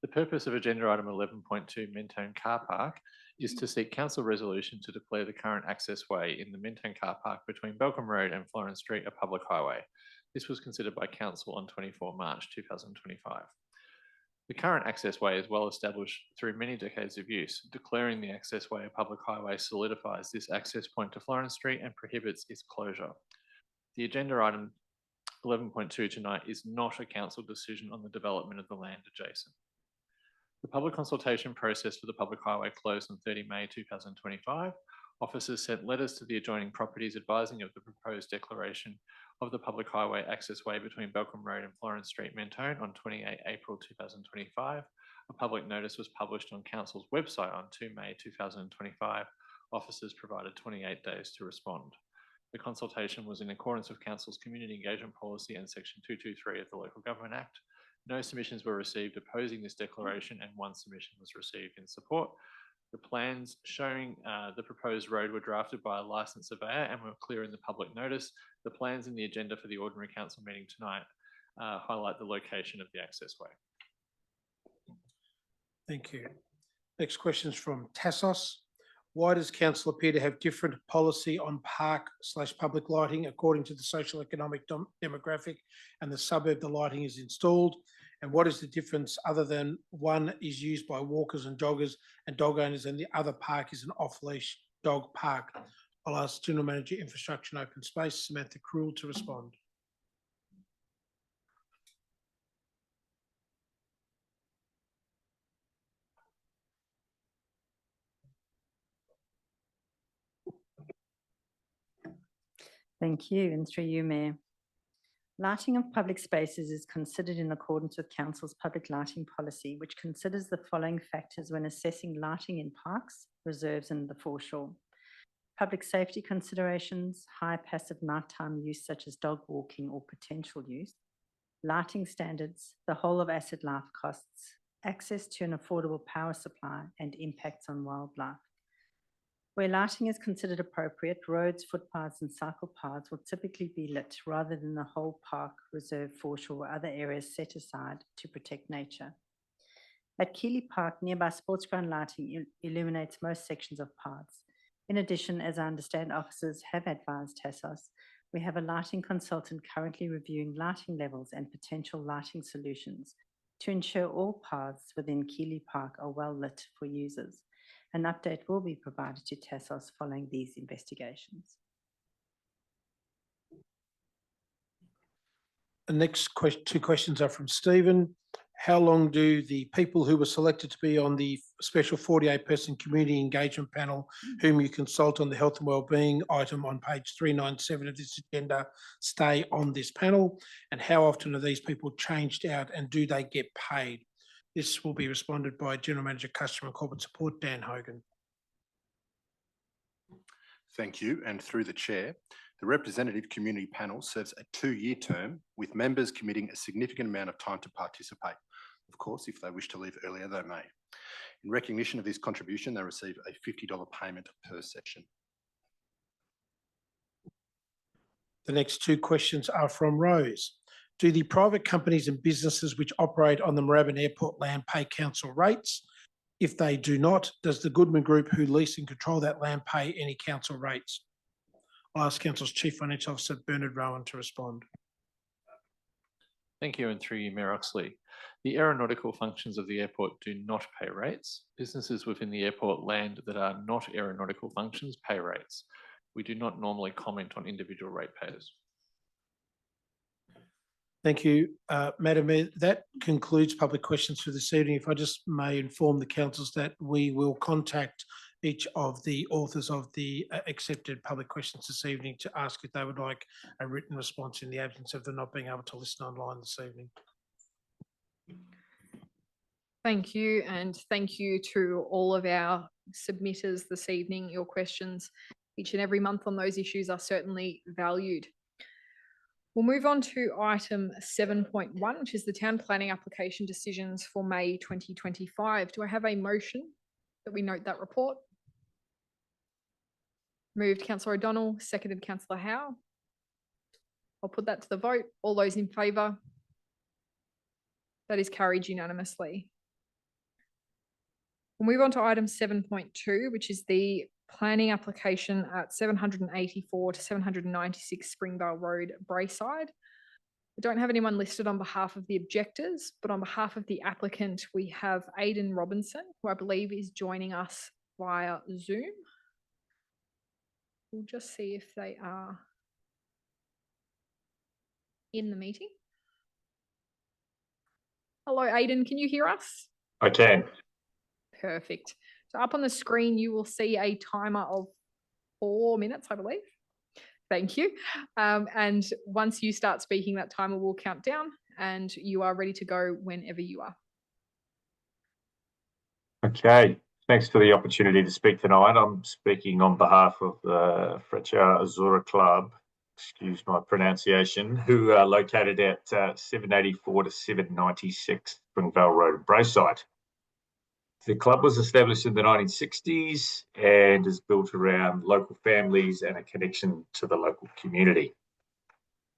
Speaker 14: The purpose of agenda item 11.2 Mentone Car Park is to seek council resolution to declare the current access way in the Mentone Car Park between Balcombe Road and Florence Street a public highway. This was considered by council on 24 March 2025. The current access way is well established through many decades of use. Declaring the access way a public highway solidifies this access point to Florence Street and prohibits its closure. The agenda item 11.2 tonight is not a council decision on the development of the land adjacent. The public consultation process for the public highway closed on 30 May 2025. Officers sent letters to the adjoining properties advising of the proposed declaration of the public highway access way between Balcombe Road and Florence Street, Mentone on 28 April 2025. A public notice was published on council's website on 2 May 2025. Officers provided 28 days to respond. The consultation was in accordance with council's community engagement policy and section 223 of the Local Government Act. No submissions were received opposing this declaration, and one submission was received in support. The plans showing the proposed road were drafted by a licensed surveyor and were clear in the public notice. The plans in the agenda for the ordinary council meeting tonight highlight the location of the access way.
Speaker 3: Thank you. Next question is from Tassos. Why does council appear to have different policy on park/public lighting according to the social economic demographic and the suburb the lighting is installed? And what is the difference other than one is used by walkers and joggers and dog owners and the other park is an off-leash dog park? I'll ask General Manager Infrastructure and Open Space, Samantha Krewell, to respond.
Speaker 10: Thank you, and through you, Mayor. Lighting of public spaces is considered in accordance with Council's public lighting policy, which considers the following factors when assessing lighting in parks, reserves and the foreshore. Public safety considerations, high passive nighttime use such as dog walking or potential use, lighting standards, the whole of asset life costs, access to an affordable power supply and impacts on wildlife. Where lighting is considered appropriate, roads, footpaths and cycle paths will typically be lit rather than the whole park, reserve, foreshore or other areas set aside to protect nature. At Keeley Park, nearby sports ground lighting illuminates most sections of paths. In addition, as I understand officers have advised Tassos, we have a lighting consultant currently reviewing lighting levels and potential lighting solutions to ensure all paths within Keeley Park are well lit for users. An update will be provided to Tassos following these investigations.
Speaker 3: The next two questions are from Stephen. How long do the people who were selected to be on the special 48-person community engagement panel, whom you consult on the health and wellbeing item on page 397 of this agenda, stay on this panel? And how often are these people changed out and do they get paid? This will be responded by General Manager, Customer and Corporate Support, Dan Hogan.
Speaker 12: Thank you. And through the chair, The representative community panel serves a 2-year term with members committing a significant amount of time to participate. Of course, if they wish to leave earlier, they may. In recognition of this contribution, they receive a $50 payment per session.
Speaker 3: The next 2 questions are from Rose. Do the private companies and businesses which operate on the Moorabbin Airport land pay council rates? If they do not, does the Goodman Group, who lease and control that land, pay any council rates? I'll ask Council's Chief Financial Officer, Bernard Rowan, to respond.
Speaker 14: Thank you, and through you, Mayor Oxley. The aeronautical functions of the airport do not pay rates. Businesses within the airport land that are not aeronautical functions pay rates. We do not normally comment on individual ratepayers.
Speaker 3: Thank you, Madam Mayor. That concludes public questions for this evening. If I just may inform the councils that we will contact each of the authors of the accepted public questions this evening to ask if they would like a written response in the absence of them not being able to listen online this evening.
Speaker 1: Thank you, and thank you to all of our submitters this evening. Your questions each and every month on those issues are certainly valued. We'll move on to item 7.1, which is the town planning application decisions for May 2025. Do I have a motion that we note that report? Moved Councillor O'Donnell, seconded Councillor Howe. I'll put that to the vote. All those in favour? That is carried unanimously. We'll move on to item 7.2, which is the planning application at 784 to 796 Springvale Road, Brayside. I don't have anyone listed on behalf of the objectors, but on behalf of the applicant, we have Aidan Robinson, who I believe is joining us via Zoom. We'll just see if they are in the meeting. Hello, Aidan, can you hear us?
Speaker 15: I can.
Speaker 1: Perfect. So up on the screen, you will see a timer of 4 minutes, I believe. Thank you. And once you start speaking, that timer will count down and you are ready to go whenever you are.
Speaker 15: Okay. Thanks for the opportunity to speak tonight. I'm speaking on behalf of the Freccia Azzurra Club, excuse my pronunciation, who are located at 784 to 796 Springvale Road, Brayside. The club was established in the 1960s and is built around local families and a connection to the local community.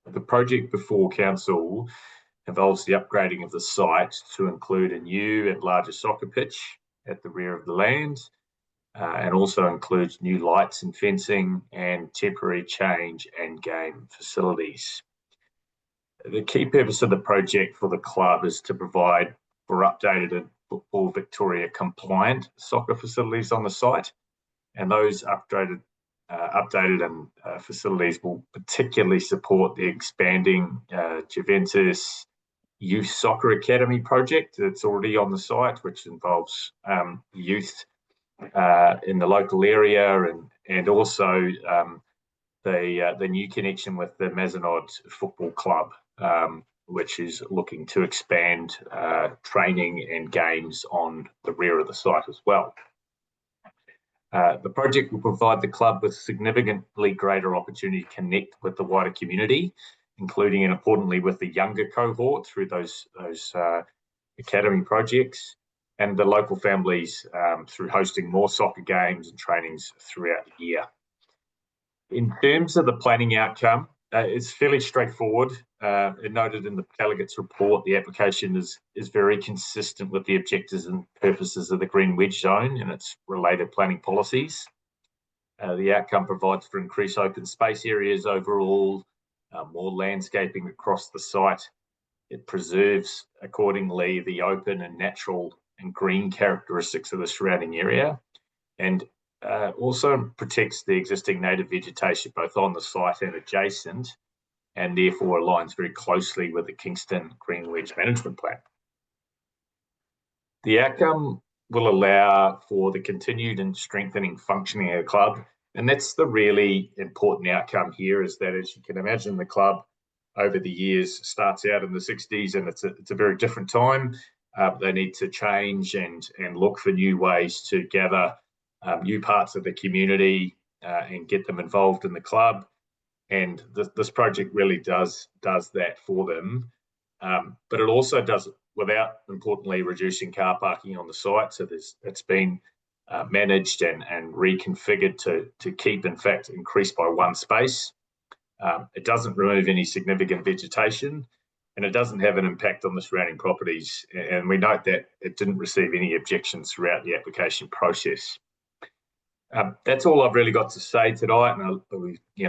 Speaker 15: The project before council involves the upgrading of the site to include a new and larger soccer pitch at the rear of the land, and also includes new lights and fencing and temporary change and game facilities. The key purpose of the project for the club is to provide for updated and Football Victoria compliant soccer facilities on the site, and those updated facilities will particularly support the expanding Juventus Youth Soccer Academy project that's already on the site, which involves youth in the local area and also the new connection with the Mazenod Football Club, which is looking to expand training and games on the rear of the site as well. The project will provide the club with significantly greater opportunity to connect with the wider community, including and importantly with the younger cohort through those academy projects, and the local families through hosting more soccer games and trainings throughout the year. In terms of the planning outcome, it's fairly straightforward. Noted in the delegates' report, the application is very consistent with the objectives and purposes of the Green Wedge Zone and its related planning policies. The outcome provides for increased open space areas overall, more landscaping across the site. It preserves, accordingly, the open and natural and green characteristics of the surrounding area, and also protects the existing native vegetation both on the site and adjacent, and therefore aligns very closely with the Kingston Green Wedge Management Plan. The outcome will allow for the continued and strengthening functioning of the club, and that's the really important outcome here, is that, as you can imagine, the club over the years starts out in the 60s and it's a very different time. They need to change and look for new ways to gather new parts of the community and get them involved in the club. And this project really does that for them. But it also does it without, importantly, reducing car parking on the site. So it's been managed and reconfigured to keep, in fact, increased by one space. It doesn't remove any significant vegetation, and it doesn't have an impact on the surrounding properties. And we note that it didn't receive any objections throughout the application process. That's all I've really got to say tonight, and I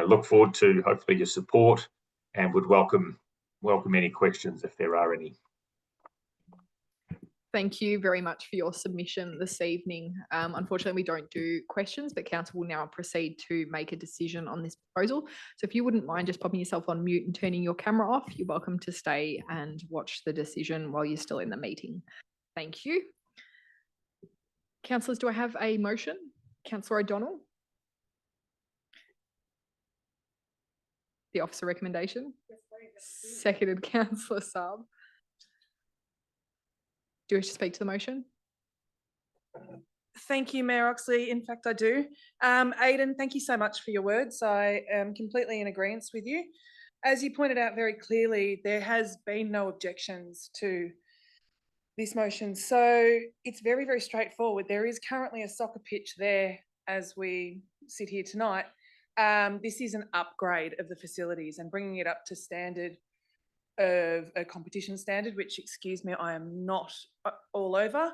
Speaker 15: look forward to hopefully your support, and would welcome any questions if there are any.
Speaker 1: Thank you very much for your submission this evening. Unfortunately, we don't do questions, but council will now proceed to make a decision on this proposal. So if you wouldn't mind just popping yourself on mute and turning your camera off, you're welcome to stay and watch the decision while you're still in the meeting. Thank you. Councillors, do I have a motion? Councillor O'Donnell? The officer recommendation? Seconded, Councillor Saab. Do you wish to speak to the motion?
Speaker 7: Thank you, Mayor Oxley. In fact, I do. Aidan, thank you so much for your words. I am completely in agreement with you. As you pointed out very clearly, there has been no objections to this motion. So it's very, very straightforward. There is currently a soccer pitch there as we sit here tonight. This is an upgrade of the facilities and bringing it up to standard of a competition standard, which, excuse me, I am not all over.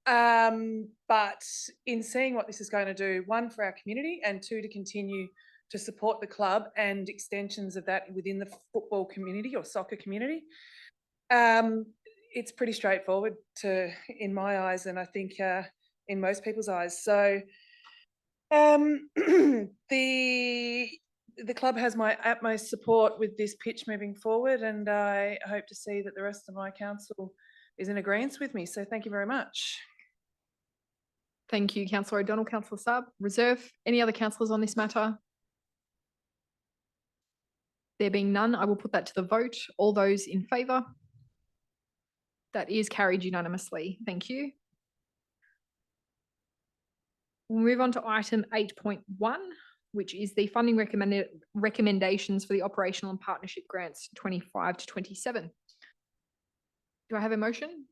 Speaker 7: But in seeing what this is going to do, one, for our community, and two, to continue to support the club and extensions of that within the football community or soccer community, it's pretty straightforward in my eyes, and I think in most people's eyes. So the club has my utmost support with this pitch moving forward, and I hope to see that the rest of my council is in agreement with me. So thank you very much.
Speaker 1: Thank you, Councillor O'Donnell. Councillor Saab. Reserve. Any other councillors on this matter? There being none, I will put that to the vote. All those in favour? That is carried unanimously. Thank you. We'll move on to item 8.1, which is the funding recommendations for the operational and partnership grants 25 to 27. Do I have a motion?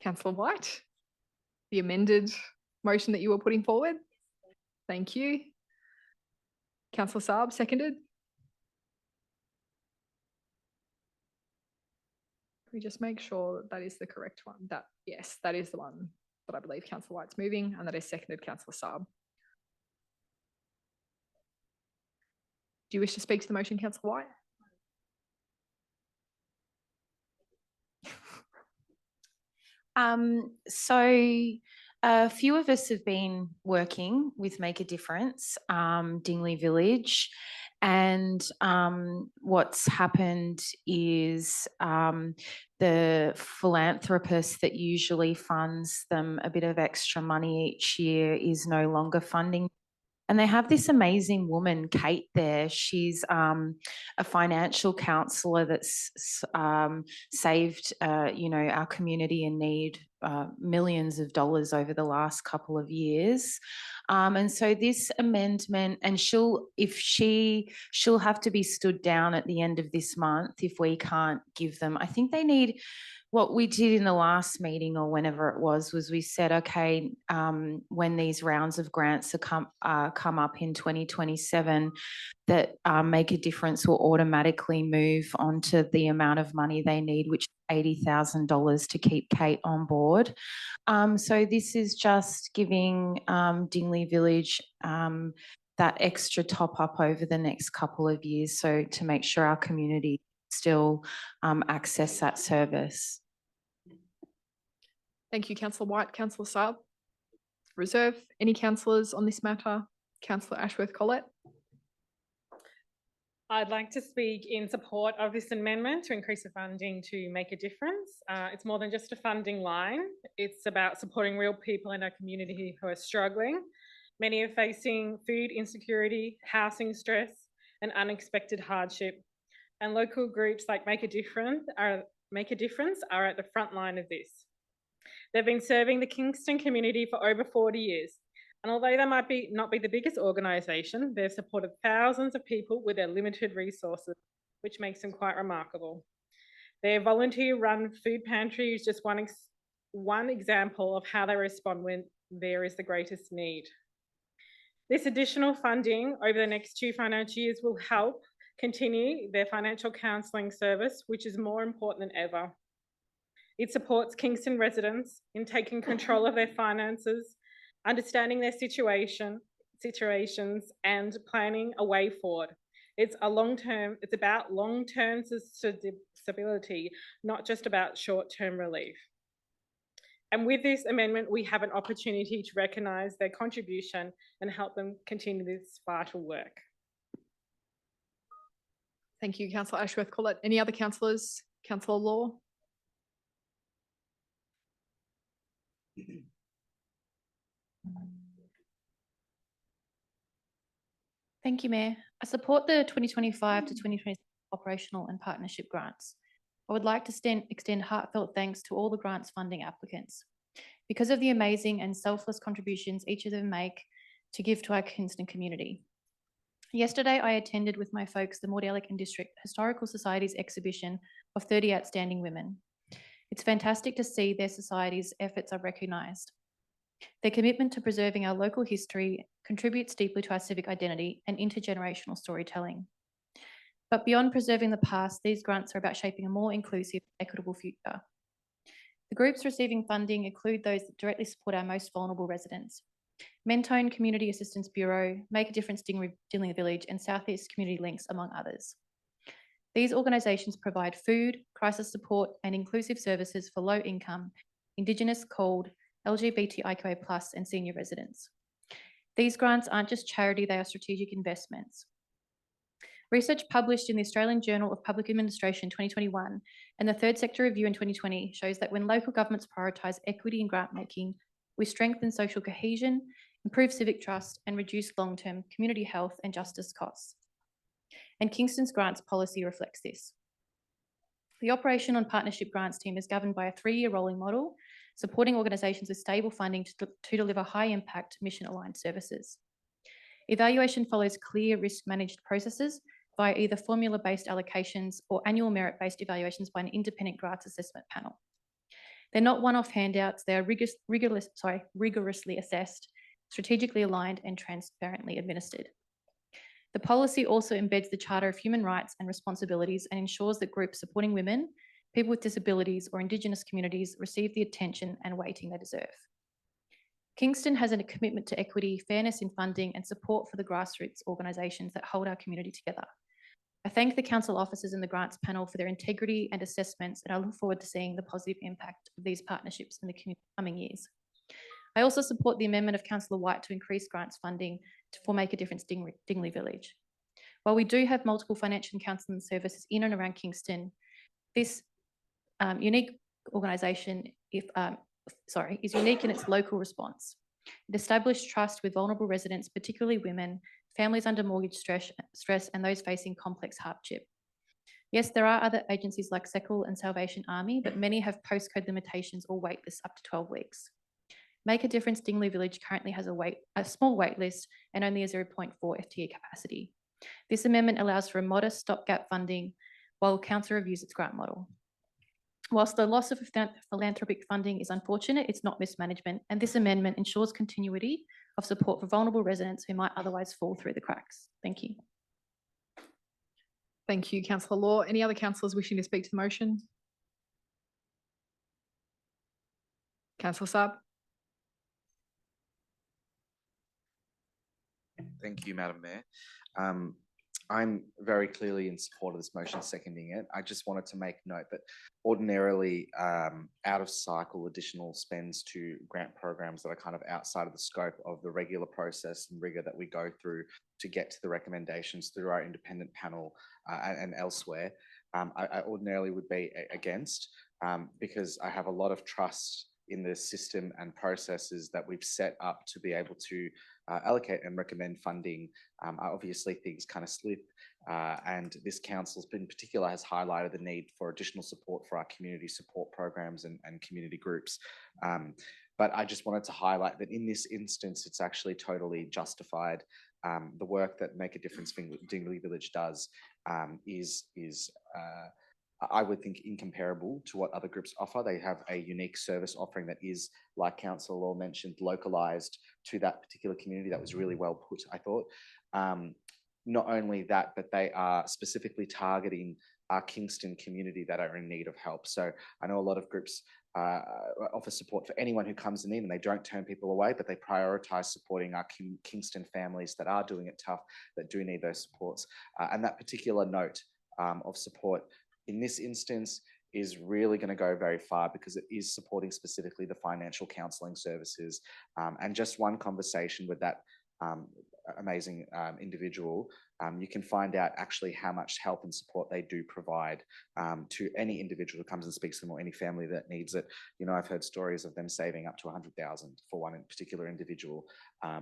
Speaker 1: Councillor White, the amended motion that you were putting forward. Thank you. Councillor Saab, seconded. Can we just make sure that is the correct one? Yes, that is the one that I believe Councillor White's moving, and that is seconded, Councillor Saab. Do you wish to speak to the motion, Councillor White?
Speaker 8: So a few of us have been working with Make a Difference, Dingley Village, and what's happened is the philanthropist that usually funds them a bit of extra money each year is no longer funding. And they have this amazing woman, Kate, there. She's a financial counsellor that's saved, our community in need millions of dollars over the last couple of years. And so this amendment, and she'll have to be stood down at the end of this month if we can't give them. I think they need. What we did in the last meeting or whenever it was we said, okay, when these rounds of grants come up in 2027, that Make a Difference will automatically move onto the amount of money they need, which is $80,000 to keep Kate on board. So this is just giving Dingley Village that extra top up over the next couple of years, so to make sure our community still access that service.
Speaker 1: Thank you, Councillor White. Councillor Saab. Reserve. Any councillors on this matter? Councillor Ashworth-Collett.
Speaker 16: I'd like to speak in support of this amendment to increase the funding to Make a Difference. It's more than just a funding line. It's about supporting real people in our community who are struggling. Many are facing food insecurity, housing stress, and unexpected hardship. And local groups like Make a Difference are at the front line of this. They've been serving the Kingston community for over 40 years, And although they might not be the biggest organisation, they've supported thousands of people with their limited resources, which makes them quite remarkable. Their volunteer-run food pantry is just one example of how they respond when there is the greatest need. This additional funding over the next 2 financial years will help continue their financial counselling service, which is more important than ever. It supports Kingston residents in taking control of their finances, understanding their situations and planning a way forward. It's about long-term stability, not just about short-term relief. And with this amendment, we have an opportunity to recognise their contribution and help them continue this vital work.
Speaker 1: Thank you, Councillor Ashworth-Collett. Any other councillors? Councillor Law?
Speaker 9: Thank you, Mayor. I support the 2025 to 2026 operational and partnership grants. I would like to extend heartfelt thanks to all the grants funding applicants because of the amazing and selfless contributions each of them make to give to our Kingston community. Yesterday, I attended with my folks the Mordialloc District Historical Society's exhibition of 30 outstanding women. It's fantastic to see their society's efforts are recognised. Their commitment to preserving our local history contributes deeply to our civic identity and intergenerational storytelling. But beyond preserving the past, these grants are about shaping a more inclusive, equitable future. The groups receiving funding include those that directly support our most vulnerable residents. Mentone Community Assistance Bureau, Make a Difference Dingley Village and Southeast Community Links, among others. These organisations provide food, crisis support and inclusive services for low-income, Indigenous, CALD, LGBTIQA+ and senior residents. These grants aren't just charity, they are strategic investments. Research published in the Australian Journal of Public Administration 2021 and the Third Sector Review in 2020 shows that when local governments prioritise equity in grant making, we strengthen social cohesion, improve civic trust and reduce long-term community health and justice costs. And Kingston's grants policy reflects this. The Operation and Partnership Grants team is governed by a 3-year rolling model, supporting organisations with stable funding to deliver high-impact mission-aligned services. Evaluation follows clear risk-managed processes via either formula-based allocations or annual merit-based evaluations by an independent grants assessment panel. They're not one-off handouts, they are rigorously assessed, strategically aligned and transparently administered. The policy also embeds the Charter of Human Rights and Responsibilities and ensures that groups supporting women, people with disabilities or Indigenous communities receive the attention and weighting they deserve. Kingston has a commitment to equity, fairness in funding and support for the grassroots organisations that hold our community together. I thank the council officers and the grants panel for their integrity and assessments, and I look forward to seeing the positive impact of these partnerships in the coming years. I also support the amendment of Councillor White to increase grants funding for Make a Difference Dingley Village. While we do have multiple financial and counselling services in and around Kingston, this unique organisation is unique in its local response. It established trust with vulnerable residents, particularly women, families under mortgage stress and those facing complex hardship. Yes, there are other agencies like SECL and Salvation Army, but many have postcode limitations or wait lists up to 12 weeks. Make a Difference Dingley Village currently has a small wait list and only a 0.4 FTE capacity. This amendment allows for a modest stopgap funding while council reviews its grant model. Whilst the loss of philanthropic funding is unfortunate, it's not mismanagement, and this amendment ensures continuity of support for vulnerable residents who might otherwise fall through the cracks. Thank you.
Speaker 1: Thank you, Councillor Law. Any other councillors wishing to speak to the motion? Councillor Saab.
Speaker 4: Thank you, Madam Mayor. I'm very clearly in support of this motion, seconding it. I just wanted to make note that ordinarily out of cycle additional spends to grant programs that are kind of outside of the scope of the regular process and rigor that we go through to get to the recommendations through our independent panel and elsewhere, I ordinarily would be against because I have a lot of trust in the system and processes that we've set up to be able to allocate and recommend funding. Obviously things kind of slip and this council in particular has highlighted the need for additional support for our community support programs and community groups. But I just wanted to highlight that in this instance, it's actually totally justified. The work that Make a Difference Dingley Village does is I would think incomparable to what other groups offer. They have a unique service offering that is, like Councillor Law mentioned, localised to that particular community. That was really well put, I thought. Not only that, but they are specifically targeting our Kingston community that are in need of help. So I know a lot of groups offer support for anyone who comes in and they don't turn people away, but they prioritise supporting our Kingston families that are doing it tough, that do need those supports. And that particular note of support in this instance is really going to go very far because it is supporting specifically the financial counselling services. And just one conversation with that amazing individual, you can find out actually how much help and support they do provide to any individual who comes and speaks to them or any family that needs it. You know, I've heard stories of them saving up to 100,000 for one particular individual,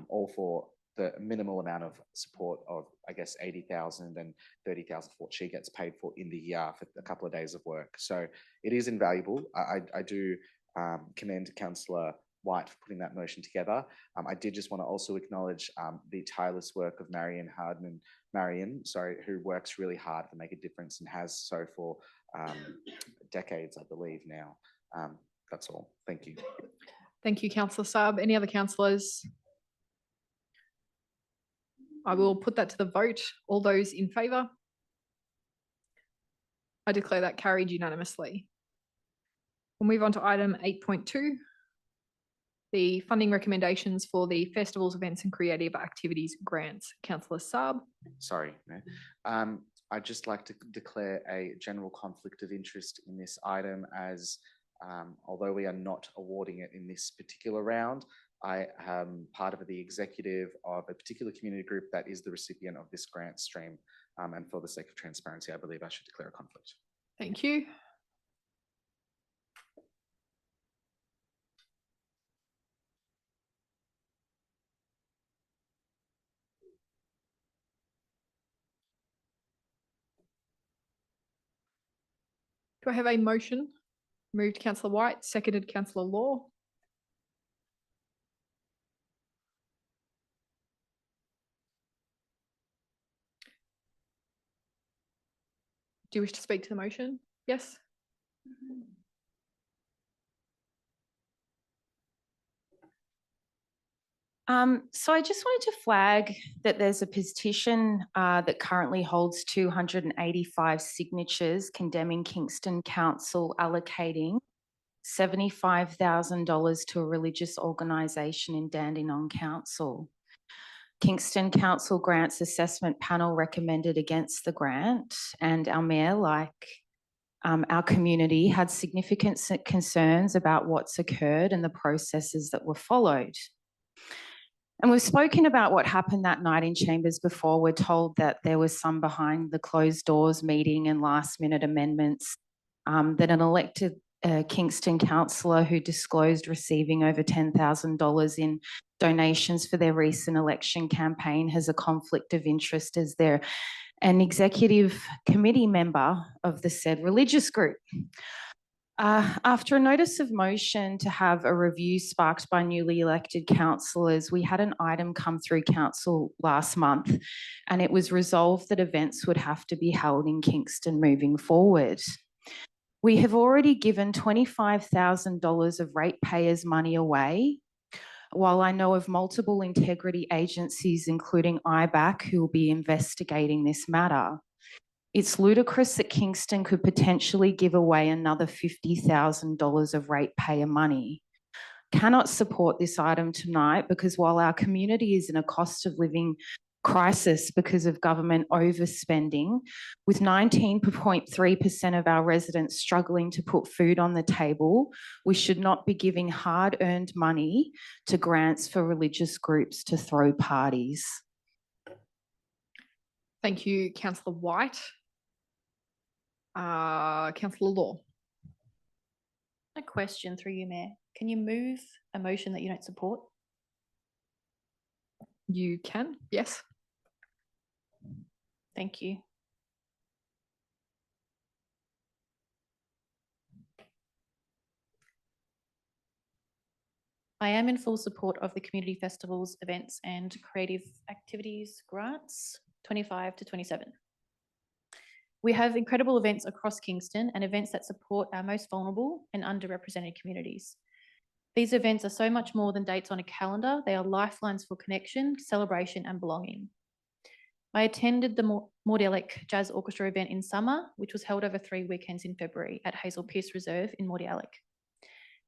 Speaker 4: all for the minimal amount of support of, I guess, 80,000 and 30,000 for what she gets paid for in the year for a couple of days of work. So it is invaluable. I do commend Councillor White for putting that motion together. I did just want to also acknowledge the tireless work of Marion, who works really hard to make a difference and has so for decades, I believe now. That's all. Thank you.
Speaker 1: Thank you, Councillor Saab. Any other councillors? I will put that to the vote. All those in favour? I declare that carried unanimously. We'll move on to item 8.2, the funding recommendations for the festivals, events and creative activities grants. Councillor Saab.
Speaker 4: Sorry, Mayor. I'd just like to declare a general conflict of interest in this item as although we are not awarding it in this particular round, I am part of the executive of a particular community group that is the recipient of this grant stream. And for the sake of transparency, I believe I should declare a conflict.
Speaker 1: Thank you. Do I have a motion? Moved Councillor White, seconded Councillor Law. Do you wish to speak to the motion? Yes.
Speaker 8: So I just wanted to flag that there's a petition that currently holds 285 signatures condemning Kingston Council allocating $75,000 to a religious organisation in Dandenong Council. Kingston Council Grants Assessment Panel recommended against the grant, and our Mayor, like our community, had significant concerns about what's occurred and the processes that were followed. And we've spoken about what happened that night in Chambers before. We're told that there was some behind the closed doors meeting and last minute amendments, that an elected Kingston councillor who disclosed receiving over $10,000 in donations for their recent election campaign has a conflict of interest as they're an executive committee member of the said religious group. After a notice of motion to have a review sparked by newly elected councillors, we had an item come through council last month, and it was resolved that events would have to be held in Kingston moving forward. We have already given $25,000 of ratepayers' money away, while I know of multiple integrity agencies, including IBAC, who will be investigating this matter. It's ludicrous that Kingston could potentially give away another $50,000 of ratepayer money. Cannot support this item tonight because while our community is in a cost of living crisis because of government overspending, with 19.3% of our residents struggling to put food on the table, we should not be giving hard-earned money to grants for religious groups to throw parties.
Speaker 1: Thank you, Councillor White. Councillor Law.
Speaker 9: A question through you, Mayor. Can you move a motion that you don't support?
Speaker 1: You can, yes.
Speaker 9: Thank you. I am in full support of the community festivals, events and creative activities grants 25 to 27. We have incredible events across Kingston and events that support our most vulnerable and underrepresented communities. These events are so much more than dates on a calendar. They are lifelines for connection, celebration and belonging. I attended the Multicultural Jazz Orchestra event in summer, which was held over 3 weekends in February at Hazel Pierce Reserve in Multicultural.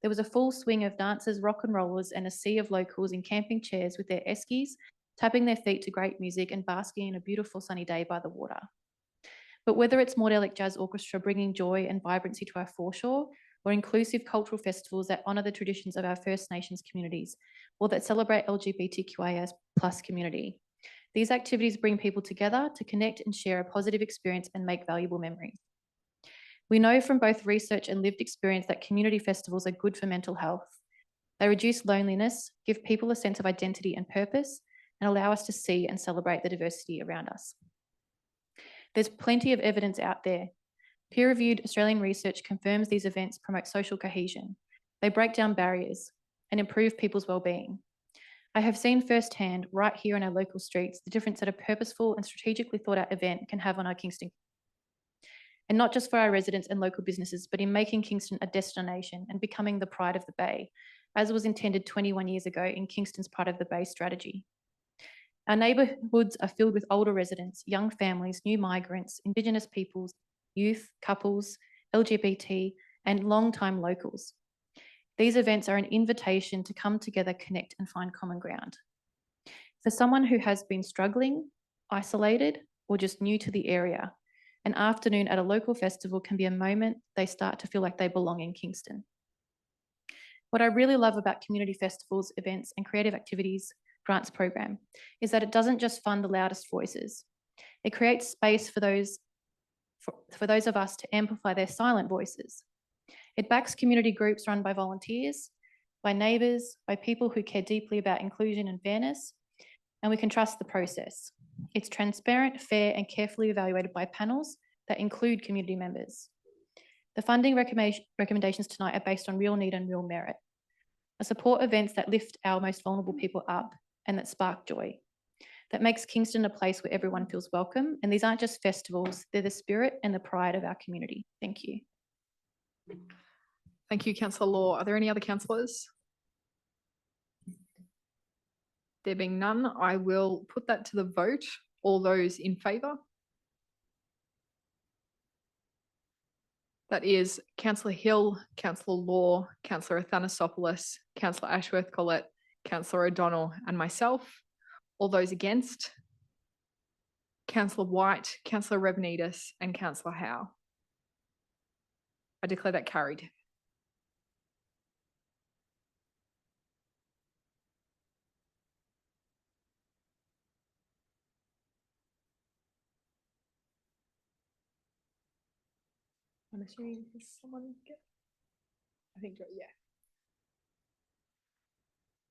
Speaker 9: There was a full swing of dancers, rock and rollers and a sea of locals in camping chairs with their eskies, tapping their feet to great music and basking in a beautiful sunny day by the water. But whether it's Multicultural Jazz Orchestra bringing joy and vibrancy to our foreshore, or inclusive cultural festivals that honour the traditions of our First Nations communities, or that celebrate LGBTQIA+ community, these activities bring people together to connect and share a positive experience and make valuable memories. We know from both research and lived experience that community festivals are good for mental health. They reduce loneliness, give people a sense of identity and purpose, and allow us to see and celebrate the diversity around us. There's plenty of evidence out there. Peer-reviewed Australian research confirms these events promote social cohesion. They break down barriers and improve people's well-being. I have seen firsthand, right here in our local streets, the difference that a purposeful and strategically thought out event can have on our Kingston. And not just for our residents and local businesses, but in making Kingston a destination and becoming the pride of the Bay, as was intended 21 years ago in Kingston's Pride of the Bay strategy. Our neighbourhoods are filled with older residents, young families, new migrants, Indigenous peoples, youth, couples, LGBT, and long-time locals. These events are an invitation to come together, connect, and find common ground. For someone who has been struggling, isolated, or just new to the area, an afternoon at a local festival can be a moment they start to feel like they belong in Kingston. What I really love about community festivals, events, and creative activities grants program is that it doesn't just fund the loudest voices. It creates space for those of us to amplify their silent voices. It backs community groups run by volunteers, by neighbours, by people who care deeply about inclusion and fairness, and we can trust the process. It's transparent, fair, and carefully evaluated by panels that include community members. The funding recommendations tonight are based on real need and real merit. I support events that lift our most vulnerable people up and that spark joy, that makes Kingston a place where everyone feels welcome. And these aren't just festivals, they're the spirit and the pride of our community. Thank you.
Speaker 1: Thank you, Councillor Law. Are there any other councillors? There being none, I will put that to the vote. All those in favour? That is Councillor Hill, Councillor Law, Councillor Athanasopoulos, Councillor Ashworth-Collett, Councillor O'Donnell and myself. All those against? Councillor White, Councillor Revenidis and Councillor Howe. I declare that carried. I'm assuming does someone get? I think, yeah.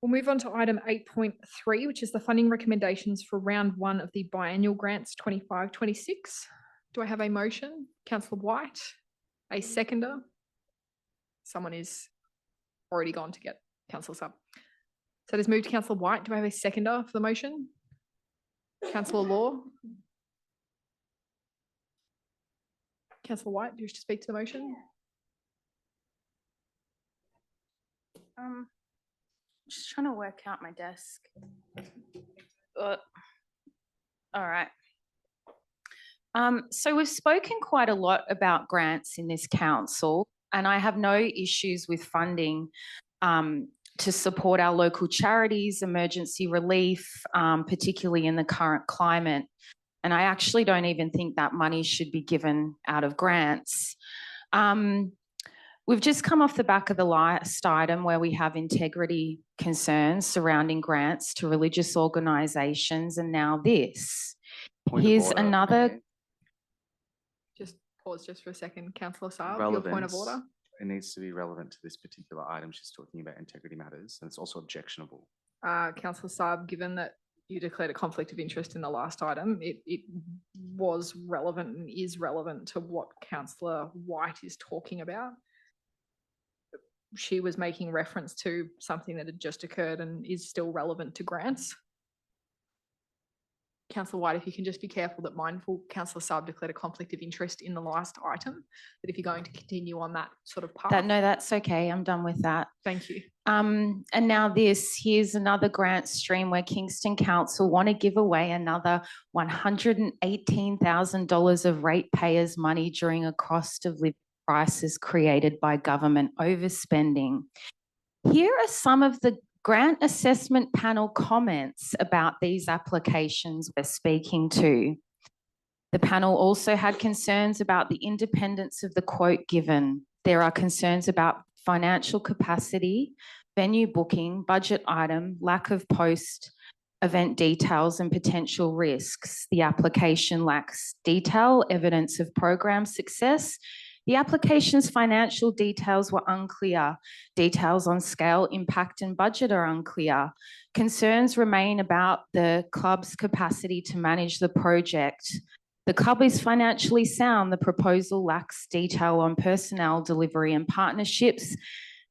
Speaker 1: We'll move on to item 8.3, which is the funding recommendations for round 1 of the biannual grants 25-26. Do I have a motion? Councillor White, a seconder. Someone is already gone to get Councillor Sub. So it is moved to Councillor White. Do I have a seconder for the motion? Councillor Law. Councillor White, do you wish to speak to the motion?
Speaker 8: Just trying to work out my desk. All right. So we've spoken quite a lot about grants in this council, and I have no issues with funding to support our local charities, emergency relief, particularly in the current climate. And I actually don't even think that money should be given out of grants. We've just come off the back of the last item where we have integrity concerns surrounding grants to religious organisations, and now this. Here's another.
Speaker 1: Just pause just for a second. Councillor Saab, your point of order.
Speaker 4: It needs to be relevant to this particular item. She's talking about integrity matters, and it's also objectionable.
Speaker 1: Councillor Saab, given that you declared a conflict of interest in the last item, it was relevant and is relevant to what Councillor White is talking about. she was making reference to something that had just occurred and is still relevant to grants. Councillor White, if you can just be careful that mindful, Councillor Saab declared a conflict of interest in the last item, that if you're going to continue on that sort of path.
Speaker 8: No, that's okay. I'm done with that.
Speaker 1: Thank you.
Speaker 8: And now here's another grant stream where Kingston Council want to give away another $118,000 of ratepayers' money during a cost of living crisis created by government overspending. Here are some of the grant assessment panel comments about these applications we're speaking to. The panel also had concerns about the independence of the quote given. There are concerns about financial capacity, venue booking, budget item, lack of post-event details and potential risks. The application lacks detail, evidence of program success. The application's financial details were unclear. Details on scale, impact and budget are unclear. Concerns remain about the club's capacity to manage the project. The club is financially sound. The proposal lacks detail on personnel, delivery and partnerships.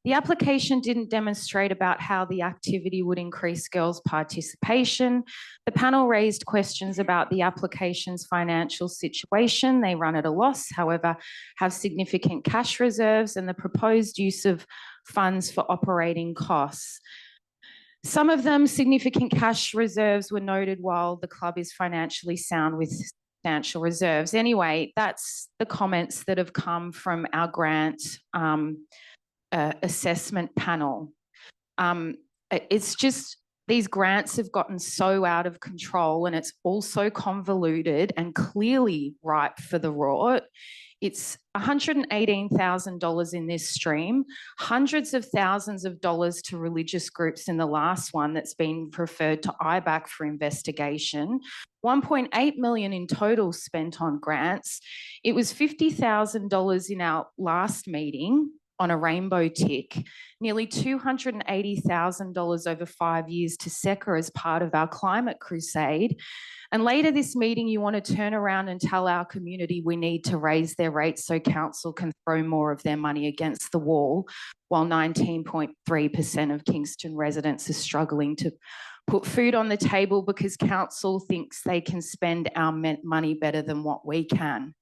Speaker 8: The application didn't demonstrate about how the activity would increase girls' participation. The panel raised questions about the application's financial situation. They run at a loss, however, have significant cash reserves and the proposed use of funds for operating costs. Some of them, significant cash reserves were noted while the club is financially sound with substantial reserves. Anyway, that's the comments that have come from our grant assessment panel. It's just these grants have gotten so out of control and it's also convoluted and clearly ripe for the rot. It's $118,000 in this stream, hundreds of thousands of dollars to religious groups in the last one that's been referred to IBAC for investigation, 1.8 million in total spent on grants. It was $50,000 in our last meeting on a rainbow tick, nearly $280,000 over 5 years to SECA as part of our climate crusade. And later this meeting, you want to turn around and tell our community we need to raise their rates so council can throw more of their money against the wall, while 19.3% of Kingston residents are struggling to put food on the table because council thinks they can spend our money better than what we can.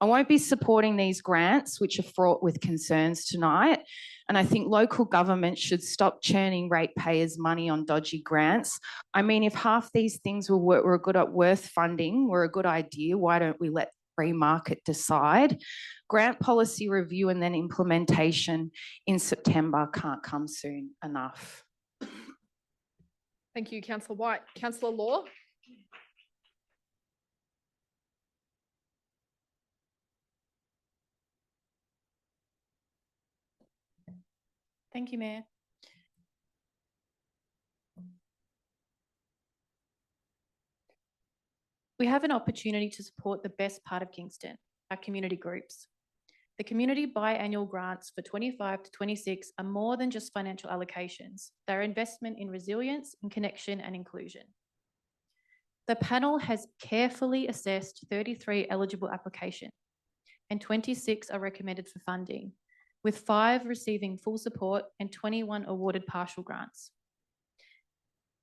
Speaker 8: I won't be supporting these grants, which are fraught with concerns tonight. And I think local government should stop churning ratepayers' money on dodgy grants. I mean, if half these things were worth funding, were a good idea, why don't we let free market decide? Grant policy review and then implementation in September can't come soon enough.
Speaker 1: Thank you, Councillor White. Councillor Law.
Speaker 9: Thank you, Mayor. We have an opportunity to support the best part of Kingston, our community groups. The community biannual grants for 25 to 26 are more than just financial allocations. They're investment in resilience, in connection and inclusion. The panel has carefully assessed 33 eligible applications and 26 are recommended for funding, with 5 receiving full support and 21 awarded partial grants.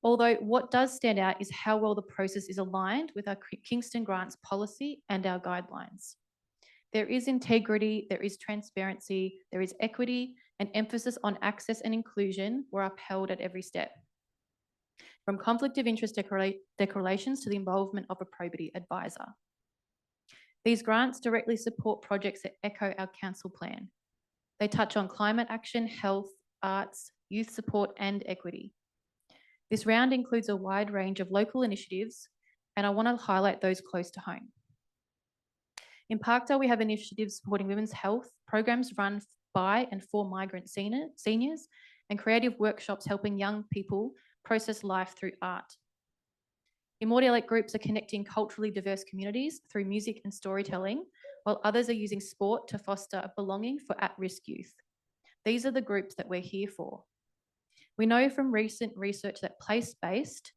Speaker 9: Although what does stand out is how well the process is aligned with our Kingston grants policy and our guidelines. There is integrity, there is transparency, there is equity, and emphasis on access and inclusion were upheld at every step. From conflict of interest declarations to the involvement of a probity advisor. These grants directly support projects that echo our council plan. They touch on climate action, health, arts, youth support and equity. This round includes a wide range of local initiatives and I want to highlight those close to home. In Parkdale, we have initiatives supporting women's health, programs run by and for migrant seniors and creative workshops helping young people process life through art. In Mordialite, groups are connecting culturally diverse communities through music and storytelling, while others are using sport to foster a belonging for at-risk youth. These are the groups that we're here for. We know from recent research that place-based,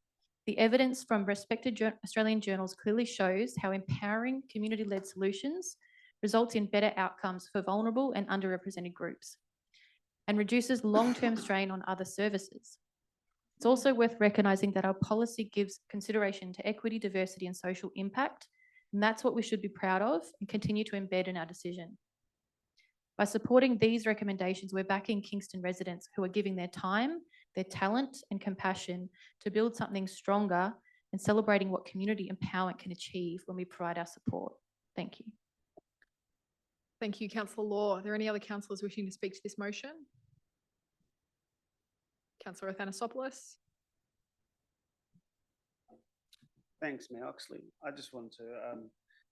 Speaker 9: the evidence from respected Australian journals clearly shows how empowering community-led solutions results in better outcomes for vulnerable and underrepresented groups. and reduces long-term strain on other services. It's also worth recognising that our policy gives consideration to equity, diversity and social impact, and that's what we should be proud of and continue to embed in our decision. By supporting these recommendations, we're backing Kingston residents who are giving their time, their talent and compassion to build something stronger and celebrating what community empowerment can achieve when we provide our support. Thank you.
Speaker 1: Thank you, Councillor Law. Are there any other councillors wishing to speak to this motion? Councillor Athanasopoulos.
Speaker 2: Thanks, Mayor Oxley. I just want to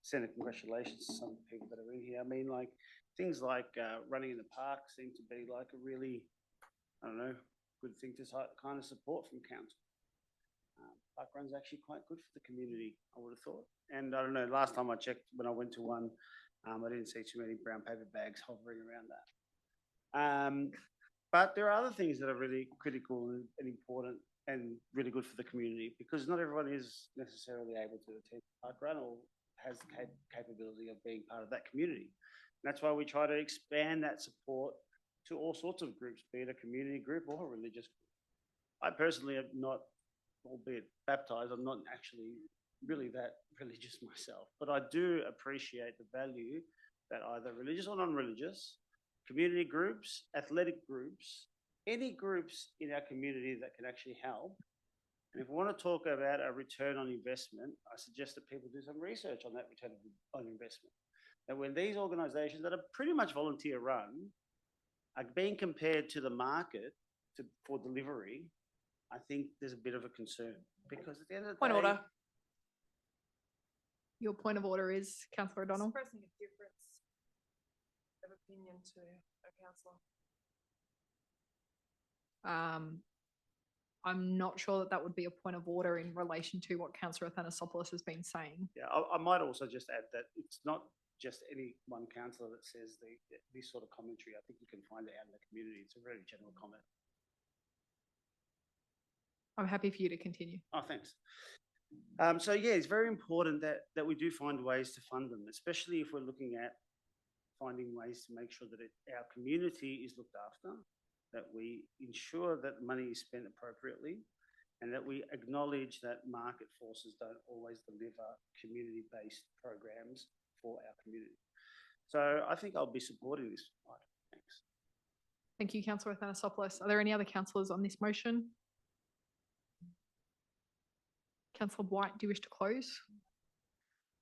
Speaker 2: send a congratulations to some people that are in here. I mean, like things like running in the park seem to be like a really, I don't know, good thing to kind of support from council. Park run's actually quite good for the community, I would have thought. And I don't know, last time I checked, when I went to one, I didn't see too many brown paper bags hovering around that. But there are other things that are really critical and important and really good for the community, because not everyone is necessarily able to attend park run or has the capability of being part of that community. And that's why we try to expand that support to all sorts of groups, be it a community group or a religious group. I personally am not, albeit baptized, I'm not actually really that religious myself, but I do appreciate the value that either religious or non-religious, community groups, athletic groups, any groups in our community that can actually help. And if we want to talk about a return on investment, I suggest that people do some research on that return on investment. And when these organisations that are pretty much volunteer run are being compared to the market for delivery, I think there's a bit of a concern, because at the end of the
Speaker 7: Point
Speaker 2: day...
Speaker 7: of order.
Speaker 1: Your point of order is, Councillor O'Donnell.
Speaker 7: Expressing a difference of opinion to a councillor.
Speaker 1: I'm not sure that that would be a point of order in relation to what Councillor Athanasopoulos has been saying.
Speaker 2: Yeah, I might also just add that it's not just any one councillor that says this sort of commentary. I think you can find it out in the community. It's a very general comment.
Speaker 1: I'm happy for you to continue.
Speaker 2: Oh, thanks. So yeah, it's very important that we do find ways to fund them, especially if we're looking at finding ways to make sure that our community is looked after, that we ensure that money is spent appropriately, and that we acknowledge that market forces don't always deliver community-based programs for our community. So I think I'll be supporting this. Thanks.
Speaker 1: Thank you, Councillor Athanasopoulos. Are there any other councillors on this motion? Councillor White, do you wish to close?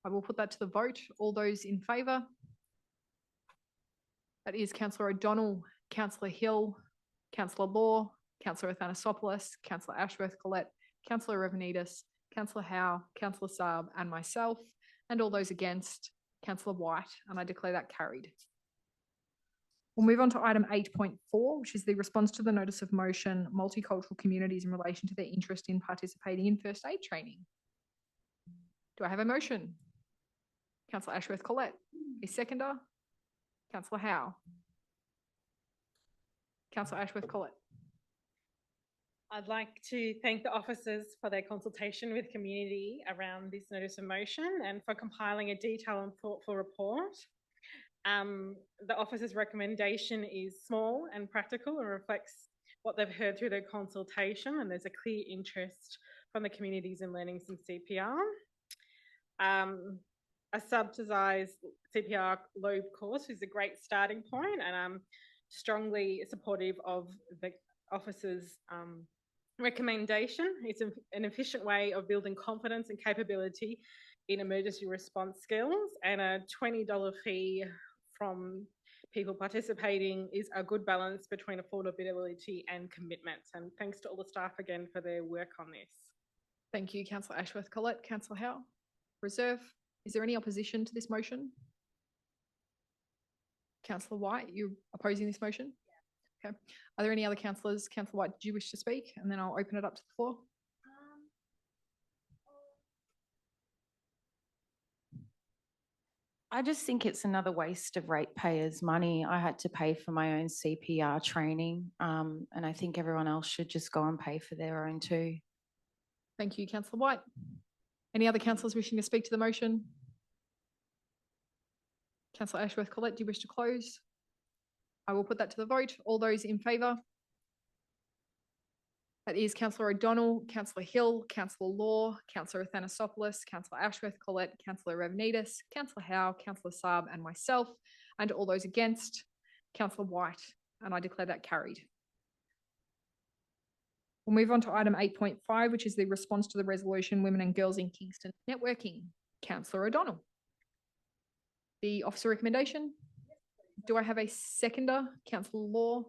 Speaker 1: I will put that to the vote. All those in favour? That is Councillor O'Donnell, Councillor Hill, Councillor Law, Councillor Athanasopoulos, Councillor Ashworth-Collette, Councillor Revenidis, Councillor Howe, Councillor Saab and myself, and all those against, Councillor White, and I declare that carried. We'll move on to item 8.4, which is the response to the notice of motion, multicultural communities in relation to their interest in participating in first aid training. Do I have a motion? Councillor Ashworth-Collette, a seconder. Councillor Howe. Councillor Ashworth-Collette.
Speaker 16: I'd like to thank the officers for their consultation with community around this notice of motion and for compiling a detailed and thoughtful report. The officers' recommendation is small and practical and reflects what they've heard through their consultation, and there's a clear interest from the communities in learning some CPR. A subsidised CPR lobe course is a great starting point, and I'm strongly supportive of the officers' recommendation. It's an efficient way of building confidence and capability in emergency response skills, and a $20 fee from people participating is a good balance between affordability and commitment. And thanks to all the staff again for their work on this.
Speaker 1: Thank you, Councillor Ashworth-Collette. Councillor Howe. Reserve. Is there any opposition to this motion? Councillor White, you opposing this motion? Yeah. Okay. Are there any other councillors? Councillor White, do you wish to speak? And then I'll open it up to the floor.
Speaker 8: I just think it's another waste of ratepayers' money. I had to pay for my own CPR training, and I think everyone else should just go and pay for their own too.
Speaker 1: Thank you, Councillor White. Any other councillors wishing to speak to the motion? Councillor Ashworth-Collette, do you wish to close? I will put that to the vote. All those in favour? That is Councillor O'Donnell, Councillor Hill, Councillor Law, Councillor Athanasopoulos, Councillor Ashworth, Collette, Councillor Ravnidis, Councillor Howe, Councillor Saab and myself, and all those against, Councillor White, and I declare that carried. We'll move on to item 8.5, which is the response to the resolution Women and Girls in Kingston Networking. Councillor O'Donnell. The officer recommendation. Do I have a seconder? Councillor Law.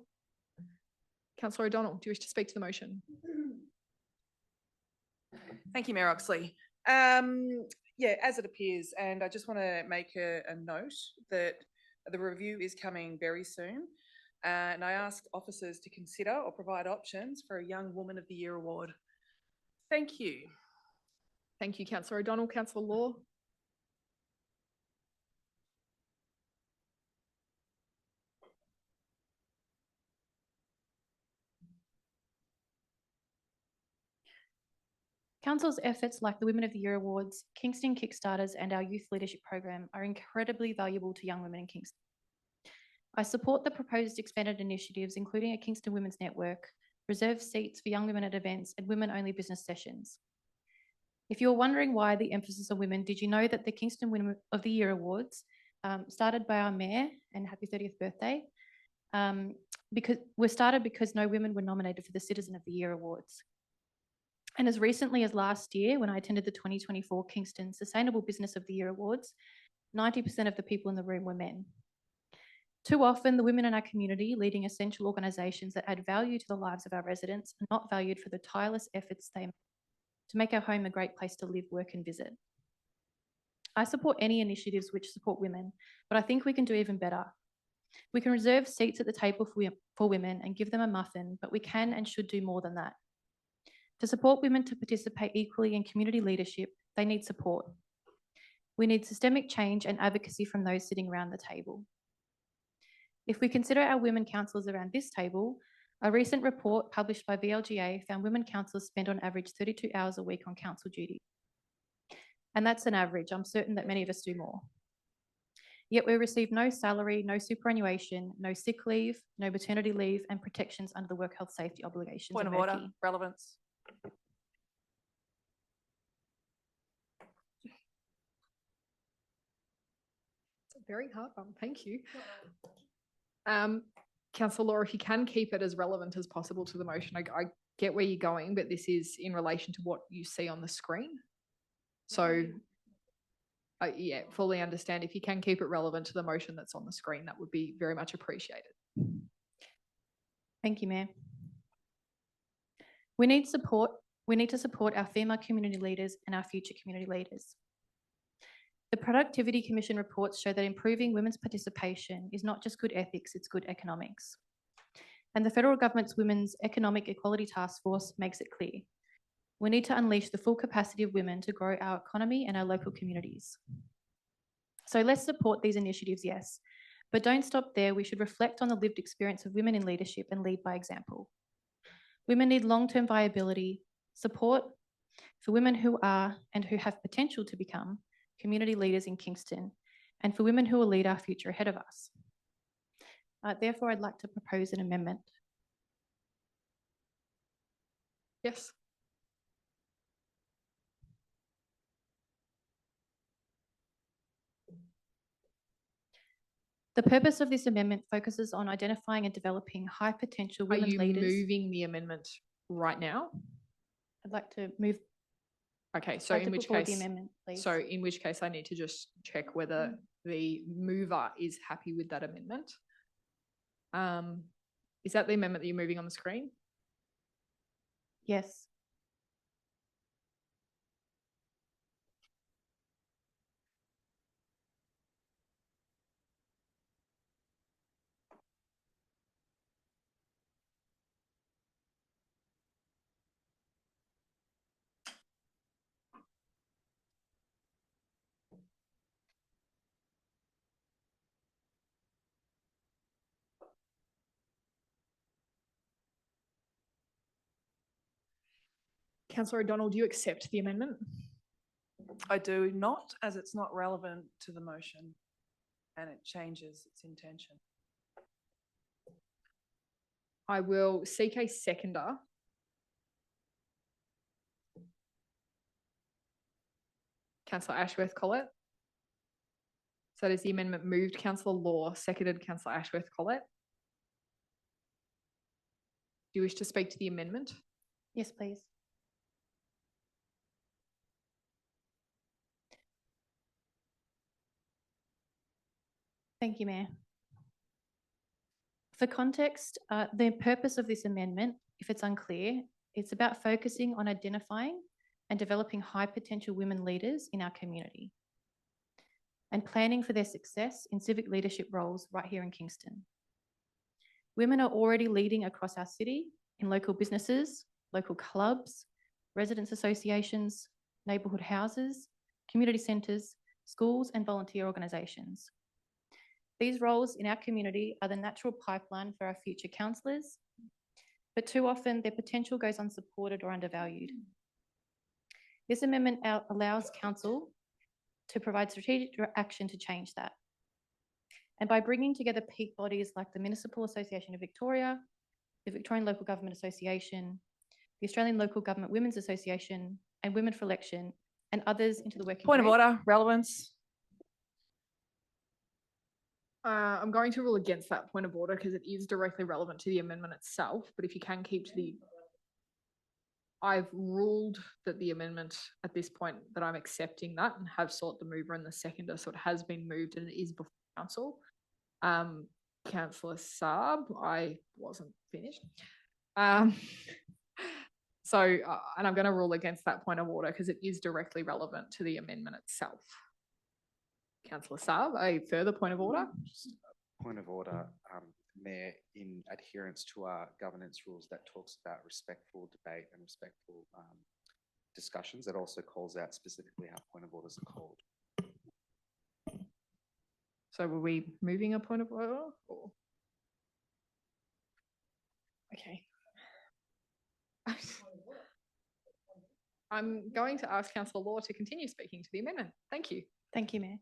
Speaker 1: Councillor O'Donnell, do you wish to speak to the motion?
Speaker 7: Thank you, Mayor Oxley. Yeah, as it appears, and I just want to make a note that the review is coming very soon. And I ask officers to consider or provide options for a Young Woman of the Year award. Thank you.
Speaker 1: Thank you, Councillor O'Donnell. Councillor Law.
Speaker 9: Council's efforts like the Women of the Year Awards, Kingston Kickstarters and our Youth Leadership Program are incredibly valuable to young women in Kingston. I support the proposed expanded initiatives, including a Kingston Women's Network, reserved seats for young women at events and women-only business sessions. If you're wondering why the emphasis on women, did you know that the Kingston Women of the Year Awards, started by our Mayor, and happy 30th birthday, were started because no women were nominated for the Citizen of the Year Awards. And as recently as last year, when I attended the 2024 Kingston Sustainable Business of the Year Awards, 90% of the people in the room were men. Too often, the women in our community leading essential organisations that add value to the lives of our residents are not valued for the tireless efforts they make to make our home a great place to live, work and visit. I support any initiatives which support women, but I think we can do even better. We can reserve seats at the table for women and give them a muffin, but we can and should do more than that. To support women to participate equally in community leadership, they need support. We need systemic change and advocacy from those sitting around the table. If we consider our women councillors around this table, a recent report published by VLGA found women councillors spend on average 32 hours a week on council duty. And that's an average. I'm certain that many of us do more. Yet we receive no salary, no superannuation, no sick leave, no maternity leave, and protections under the work health safety obligations.
Speaker 7: Point of order, relevance.
Speaker 1: It's a very hard one. Thank you. Councillor Law, if you can keep it as relevant as possible to the motion. I get where you're going, but this is in relation to what you see on the screen. So, yeah, fully understand. If you can keep it relevant to the motion that's on the screen, that would be very much appreciated.
Speaker 9: Thank you, Mayor. We need support. We need to support our female community leaders and our future community leaders. The Productivity Commission reports show that improving women's participation is not just good ethics, it's good economics. And the federal government's Women's Economic Equality Task Force makes it clear. We need to unleash the full capacity of women to grow our economy and our local communities. So let's support these initiatives, yes, but don't stop there. We should reflect on the lived experience of women in leadership and lead by example. Women need long-term viability, support for women who are and who have potential to become community leaders in Kingston, and for women who will lead our future ahead of us. Therefore, I'd like to propose an amendment.
Speaker 1: Yes.
Speaker 9: The purpose of this amendment focuses on identifying and developing high potential women leaders.
Speaker 1: Are you moving the amendment right now?
Speaker 9: I'd like to move.
Speaker 1: Okay, so in which case,
Speaker 9: the amendment, please.
Speaker 1: so in which case I need to just check whether the mover is happy with that amendment. Is that the amendment that you're moving on the screen?
Speaker 9: Yes.
Speaker 1: Councillor O'Donnell, do you accept the amendment?
Speaker 7: I do not, as it's not relevant to the motion and it changes its intention.
Speaker 1: I will seek a seconder. Councillor Ashworth Collett. So does the amendment moved Councillor Law, seconded Councillor Ashworth Collett? Do you wish to speak to the amendment?
Speaker 9: Yes, please. Thank you, Mayor. For context, the purpose of this amendment, if it's unclear, it's about focusing on identifying and developing high potential women leaders in our community and planning for their success in civic leadership roles right here in Kingston. Women are already leading across our city in local businesses, local clubs, residents associations, neighbourhood houses, community centres, schools and volunteer organisations. These roles in our community are the natural pipeline for our future councillors, but too often their potential goes unsupported or undervalued. This amendment allows council to provide strategic action to change that. And by bringing together peak bodies like the Municipal Association of Victoria, the Victorian Local Government Association, the Australian Local Government Women's Association, and Women for Election, and others into the working
Speaker 7: Point of
Speaker 9: group.
Speaker 7: order, relevance.
Speaker 1: I'm going to rule against that point of order because it is directly relevant to the amendment itself, but if you can keep to the... I've ruled that the amendment at this point that I'm accepting that and have sought the mover and the seconder, so it has been moved and it is before council. Councillor Saab, I wasn't finished. And I'm going to rule against that point of order because it is directly relevant to the amendment itself. Councillor Saab, a further point of order?
Speaker 4: Just a point of order, Mayor, in adherence to our governance rules that talks about respectful debate and respectful discussions, it also calls out specifically how point of orders are called.
Speaker 1: So were we moving a point of order? Or... Okay. I'm going to ask Councillor Law to continue speaking to the amendment. Thank you.
Speaker 9: Thank you, Mayor.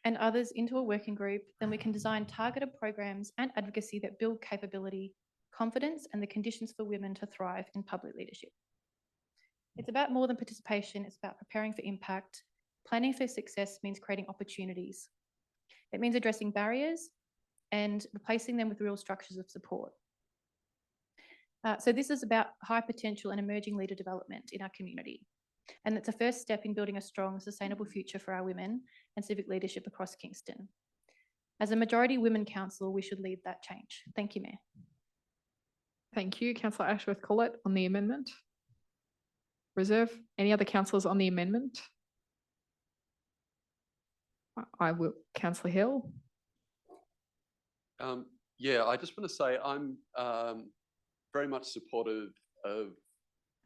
Speaker 9: And others into a working group, then we can design targeted programs and advocacy that build capability, confidence, and the conditions for women to thrive in public leadership. It's about more than participation, it's about preparing for impact. Planning for success means creating opportunities. It means addressing barriers and replacing them with real structures of support. So this is about high potential and emerging leader development in our community. And it's a first step in building a strong, sustainable future for our women and civic leadership across Kingston. As a majority women council, we should lead that change. Thank you, Mayor.
Speaker 1: Thank you. Councillor Ashworth Collett on the amendment. Reserve. Any other councillors on the amendment? I will. Councillor Hill.
Speaker 6: Yeah, I just want to say I'm very much supportive of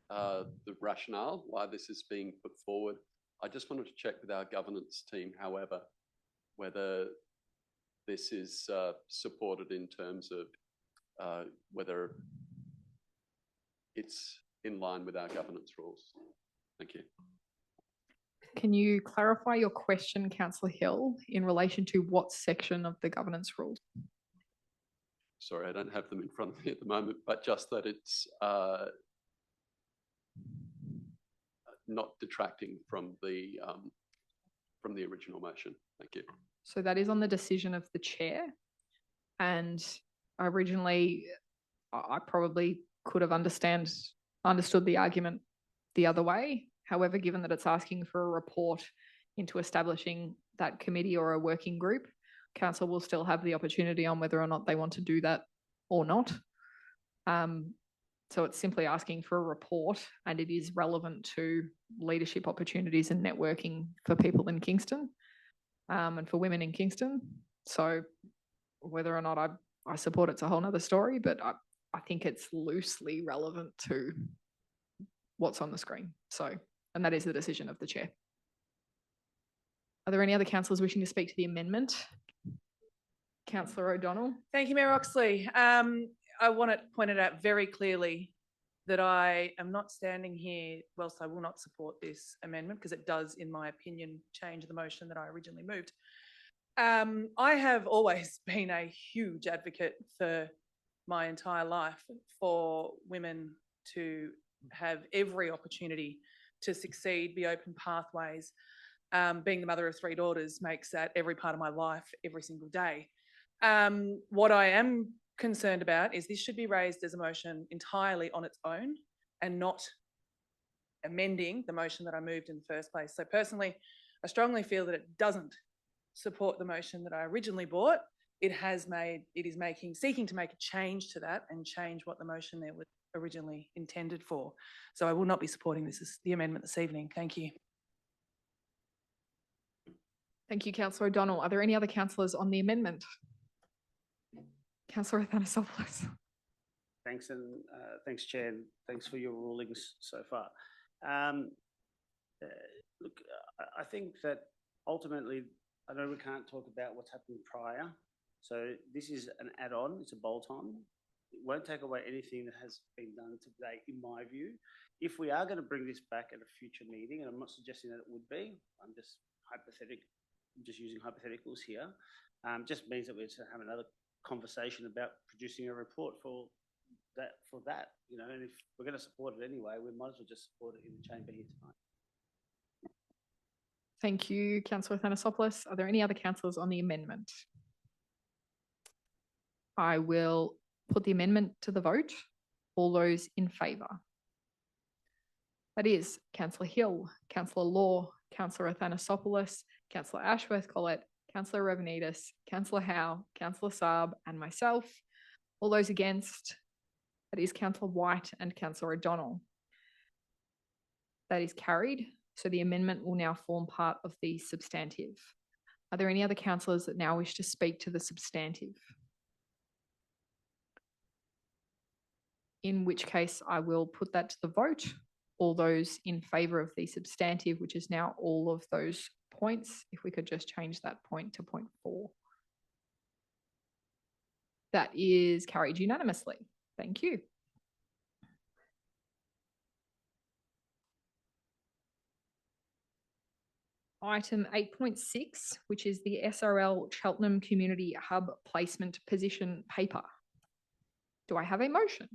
Speaker 6: the rationale why this is being put forward. I just wanted to check with our governance team, however, whether this is supported in terms of whether it's in line with our governance rules. Thank you.
Speaker 1: Can you clarify your question, Councillor Hill, in relation to what section of the governance rules?
Speaker 6: Sorry, I don't have them in front of me at the moment, but just that it's not detracting from the original motion. Thank you.
Speaker 1: So that is on the decision of the chair. And originally, I probably could have understood the argument the other way. However, given that it's asking for a report into establishing that committee or a working group, council will still have the opportunity on whether or not they want to do that or not. So it's simply asking for a report, and it is relevant to leadership opportunities and networking for people in Kingston and for women in Kingston. So whether or not I support it's a whole nother story, but I think it's loosely relevant to what's on the screen. So, and that is the decision of the chair. Are there any other councillors wishing to speak to the amendment? Councillor O'Donnell.
Speaker 7: Thank you, Mayor Oxley. I want to point it out very clearly that I am not standing here whilst I will not support this amendment because it does, in my opinion, change the motion that I originally moved. I have always been a huge advocate for my entire life for women to have every opportunity to succeed, be open pathways. Being the mother of 3 daughters makes that every part of my life, every single day. What I am concerned about is this should be raised as a motion entirely on its own and not amending the motion that I moved in the first place. So personally, I strongly feel that it doesn't support the motion that I originally brought. It is seeking to make a change to that and change what the motion there was originally intended for. So I will not be supporting the amendment this evening. Thank you.
Speaker 1: Thank you, Councillor O'Donnell. Are there any other councillors on the amendment? Councillor Athanasopoulos.
Speaker 2: Thanks, and thanks, Chair, and thanks for your rulings so far. Look, I think that ultimately, I know we can't talk about what's happened prior. So this is an add-on, it's a bolt-on. It won't take away anything that has been done today, in my view. If we are going to bring this back at a future meeting, and I'm not suggesting that it would be, I'm just using hypotheticals here, just means that we're to have another conversation about producing a report for that, you know, and if we're going to support it anyway, we might as well just support it in the chamber here tonight.
Speaker 1: Thank you, Councillor Athanasopoulos. Are there any other councillors on the amendment? I will put the amendment to the vote. All those in favour? That is Councillor Hill, Councillor Law, Councillor Athanasopoulos, Councillor Ashworth-Collett, Councillor Revenidis, Councillor Howe, Councillor Saab, and myself. All those against? That is Councillor White and Councillor O'Donnell. That is carried. So the amendment will now form part of the substantive. Are there any other councillors that now wish to speak to the substantive? In which case I will put that to the vote. All those in favour of the substantive, which is now all of those points, if we could just change that point to point 4. That is carried unanimously. Thank you. Item 8.6, which is the SRL Cheltenham Community Hub Placement Position Paper. Do I have a motion?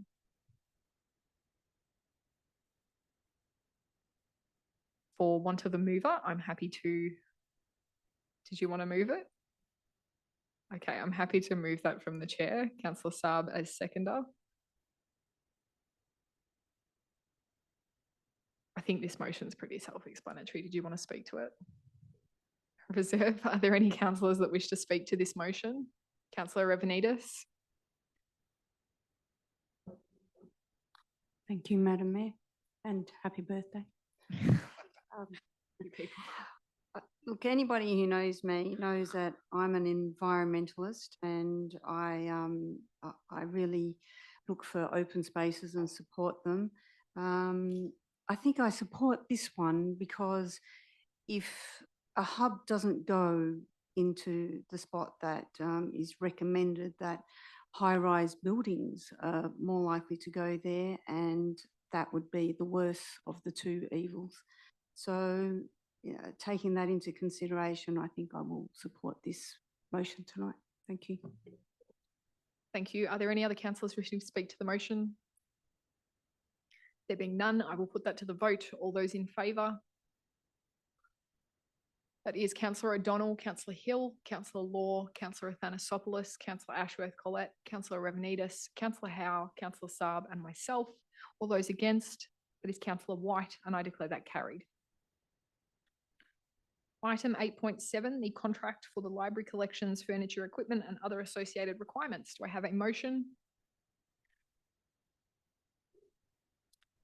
Speaker 1: For want of a mover, I'm happy to. Did you want to move it? Okay, I'm happy to move that from the chair. Councillor Saab as seconder. I think this motion is pretty self-explanatory. Did you want to speak to it? Reserve. Are there any councillors that wish to speak to this motion? Councillor Revenidis.
Speaker 17: Thank you, Madam Mayor, and happy birthday. Look, anybody who knows me knows that I'm an environmentalist, and I really look for open spaces and support them. I think I support this one because if a hub doesn't go into the spot that is recommended, that high-rise buildings are more likely to go there, and that would be the worst of the two evils. So, taking that into consideration, I think I will support this motion tonight. Thank you.
Speaker 1: Thank you. Are there any other councillors wishing to speak to the motion? There being none, I will put that to the vote. All those in favour? That is Councillor O'Donnell, Councillor Hill, Councillor Law, Councillor Athanasopoulos, Councillor Ashworth-Collett, Councillor Revenidis, Councillor Howe, Councillor Saab, and myself. All those against? That is Councillor White, and I declare that carried. Item 8.7, the contract for the library collections, furniture, equipment, and other associated requirements. Do I have a motion?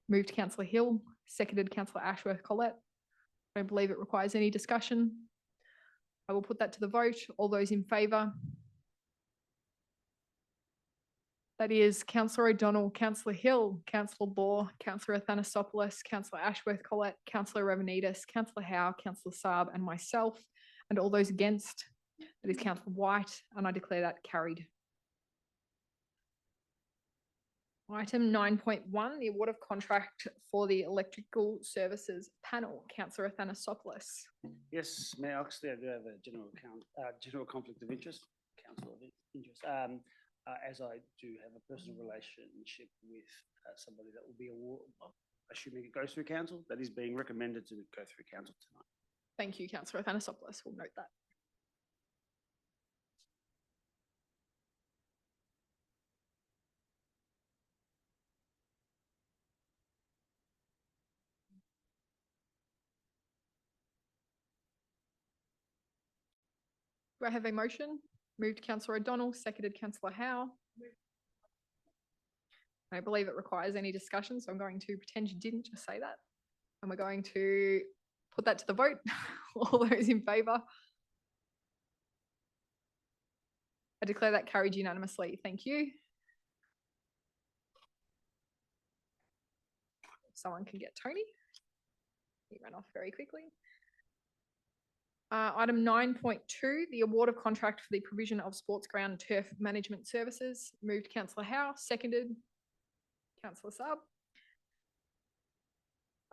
Speaker 1: Moved Councillor Hill, seconded Councillor Ashworth-Collett. I don't believe it requires any discussion. I will put that to the vote. All those in favour? That is Councillor O'Donnell, Councillor Hill, Councillor Law, Councillor Athanasopoulos, Councillor Ashworth-Collett, Councillor Revenidis, Councillor Howe, Councillor Saab, and myself. And all those against? That is Councillor White, and I declare that carried. Item 9.1, the award of contract for the electrical services panel. Councillor Athanasopoulos.
Speaker 2: Yes, Mayor Oxley, I do have a general conflict of interest, council of interest. as I do have a personal relationship with somebody that will be assuming it goes through council, that is being recommended to go through council tonight.
Speaker 1: Thank you, Councillor Athanasopoulos. We'll note that. Do I have a motion? Moved Councillor O'Donnell, seconded Councillor Howe. I don't believe it requires any discussion, so I'm going to pretend you didn't just say that. And we're going to put that to the vote. All those in favour? I declare that carried unanimously. Thank you. Someone can get Tony. He ran off very quickly. Item 9.2, the award of contract for the provision of sports ground turf management services. Moved Councillor Howe, seconded Councillor Saab.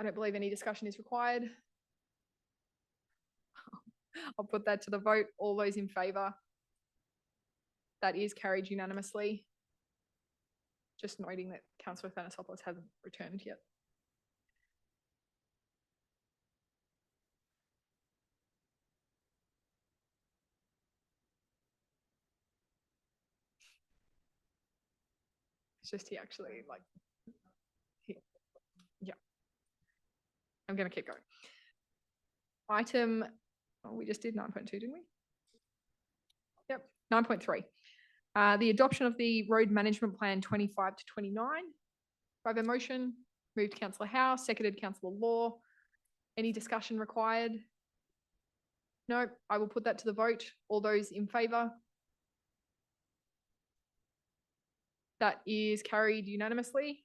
Speaker 1: I don't believe any discussion is required. I'll put that to the vote. All those in favour? That is carried unanimously. Just noting that Councillor Athanasopoulos hasn't returned yet. It's just he actually yeah. I'm going to keep going. Item, we just did 9.2, didn't we? Yep, 9.3. The adoption of the road management plan 25 to 29. Do I have a motion? Moved Councillor Howe, seconded Councillor Law. Any discussion required? No, I will put that to the vote. All those in favour? That is carried unanimously.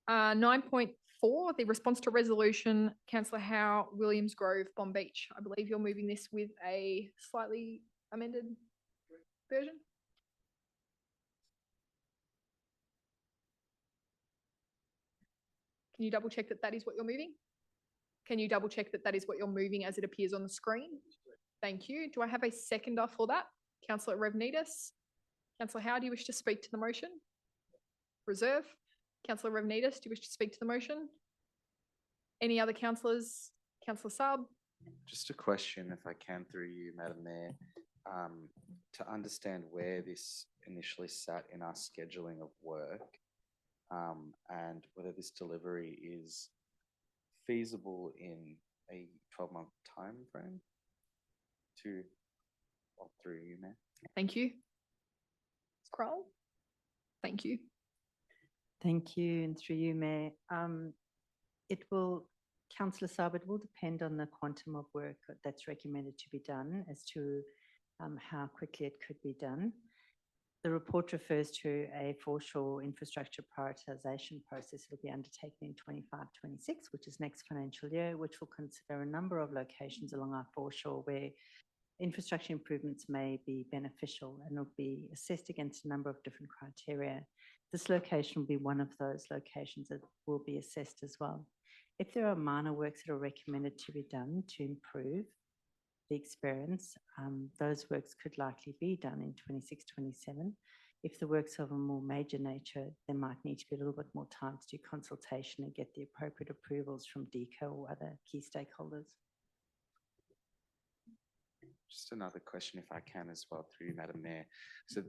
Speaker 1: 9.4, the response to resolution, Councillor Howe, Williams Grove, Bomb Beach. I believe you're moving this with a slightly amended version. Can you double check that that is what you're moving? Can you double check that that is what you're moving as it appears on the screen? Thank you. Do I have a seconder for that? Councillor Revnidis. Councillor Howe, do you wish to speak to the motion? Reserve. Councillor Revnidis, do you wish to speak to the motion? Any other councillors? Councillor Saab.
Speaker 4: Just a question, if I can, through you, Madam Mayor, to understand where this initially sat in our scheduling of work, and whether this delivery is feasible in a 12-month time frame. Through you, Mayor.
Speaker 1: Thank you. Scroll. Thank you.
Speaker 10: Thank you, and through you, Mayor. It will, Councillor Saab, it will depend on the quantum of work that's recommended to be done as to how quickly it could be done. The report refers to a foreshore infrastructure prioritisation process that will be undertaken in 25-26, which is next financial year, which will consider a number of locations along our foreshore where infrastructure improvements may be beneficial and will be assessed against a number of different criteria. This location will be one of those locations that will be assessed as well. If there are minor works that are recommended to be done to improve the experience, those works could likely be done in 26-27. If the works are of a more major nature, there might need to be a little bit more time to do consultation and get the appropriate approvals from DECO or other key stakeholders.
Speaker 4: Just another question, if I can, as well, through you, Madam Mayor. So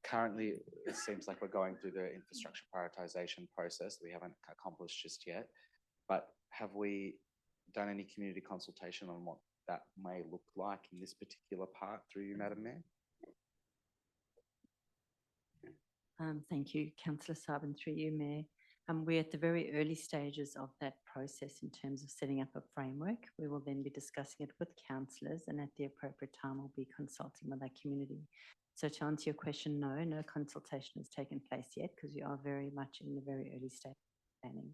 Speaker 4: currently, it seems like we're going through the infrastructure prioritisation process that we haven't accomplished just yet. But have we done any community consultation on what that may look like in this particular part, through you, Madam Mayor?
Speaker 10: Thank you, Councillor Saab, and through you, Mayor. We're at the very early stages of that process in terms of setting up a framework. We will then be discussing it with councillors, and at the appropriate time we'll be consulting with our community. So to answer your question, no consultation has taken place yet because we are very much in the very early stage of planning.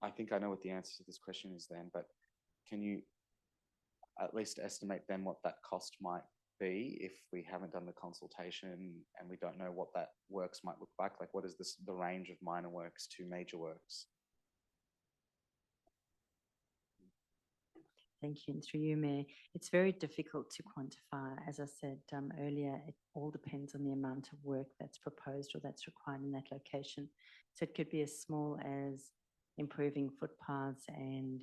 Speaker 4: I think I know what the answer to this question is then, but can you at least estimate then what that cost might be if we haven't done the consultation and we don't know what that works might look like? Like, what is the range of minor works to major works?
Speaker 10: Thank you. And through you, Mayor, it's very difficult to quantify. As I said earlier, it all depends on the amount of work that's proposed or that's required in that location. So it could be as small as improving footpaths and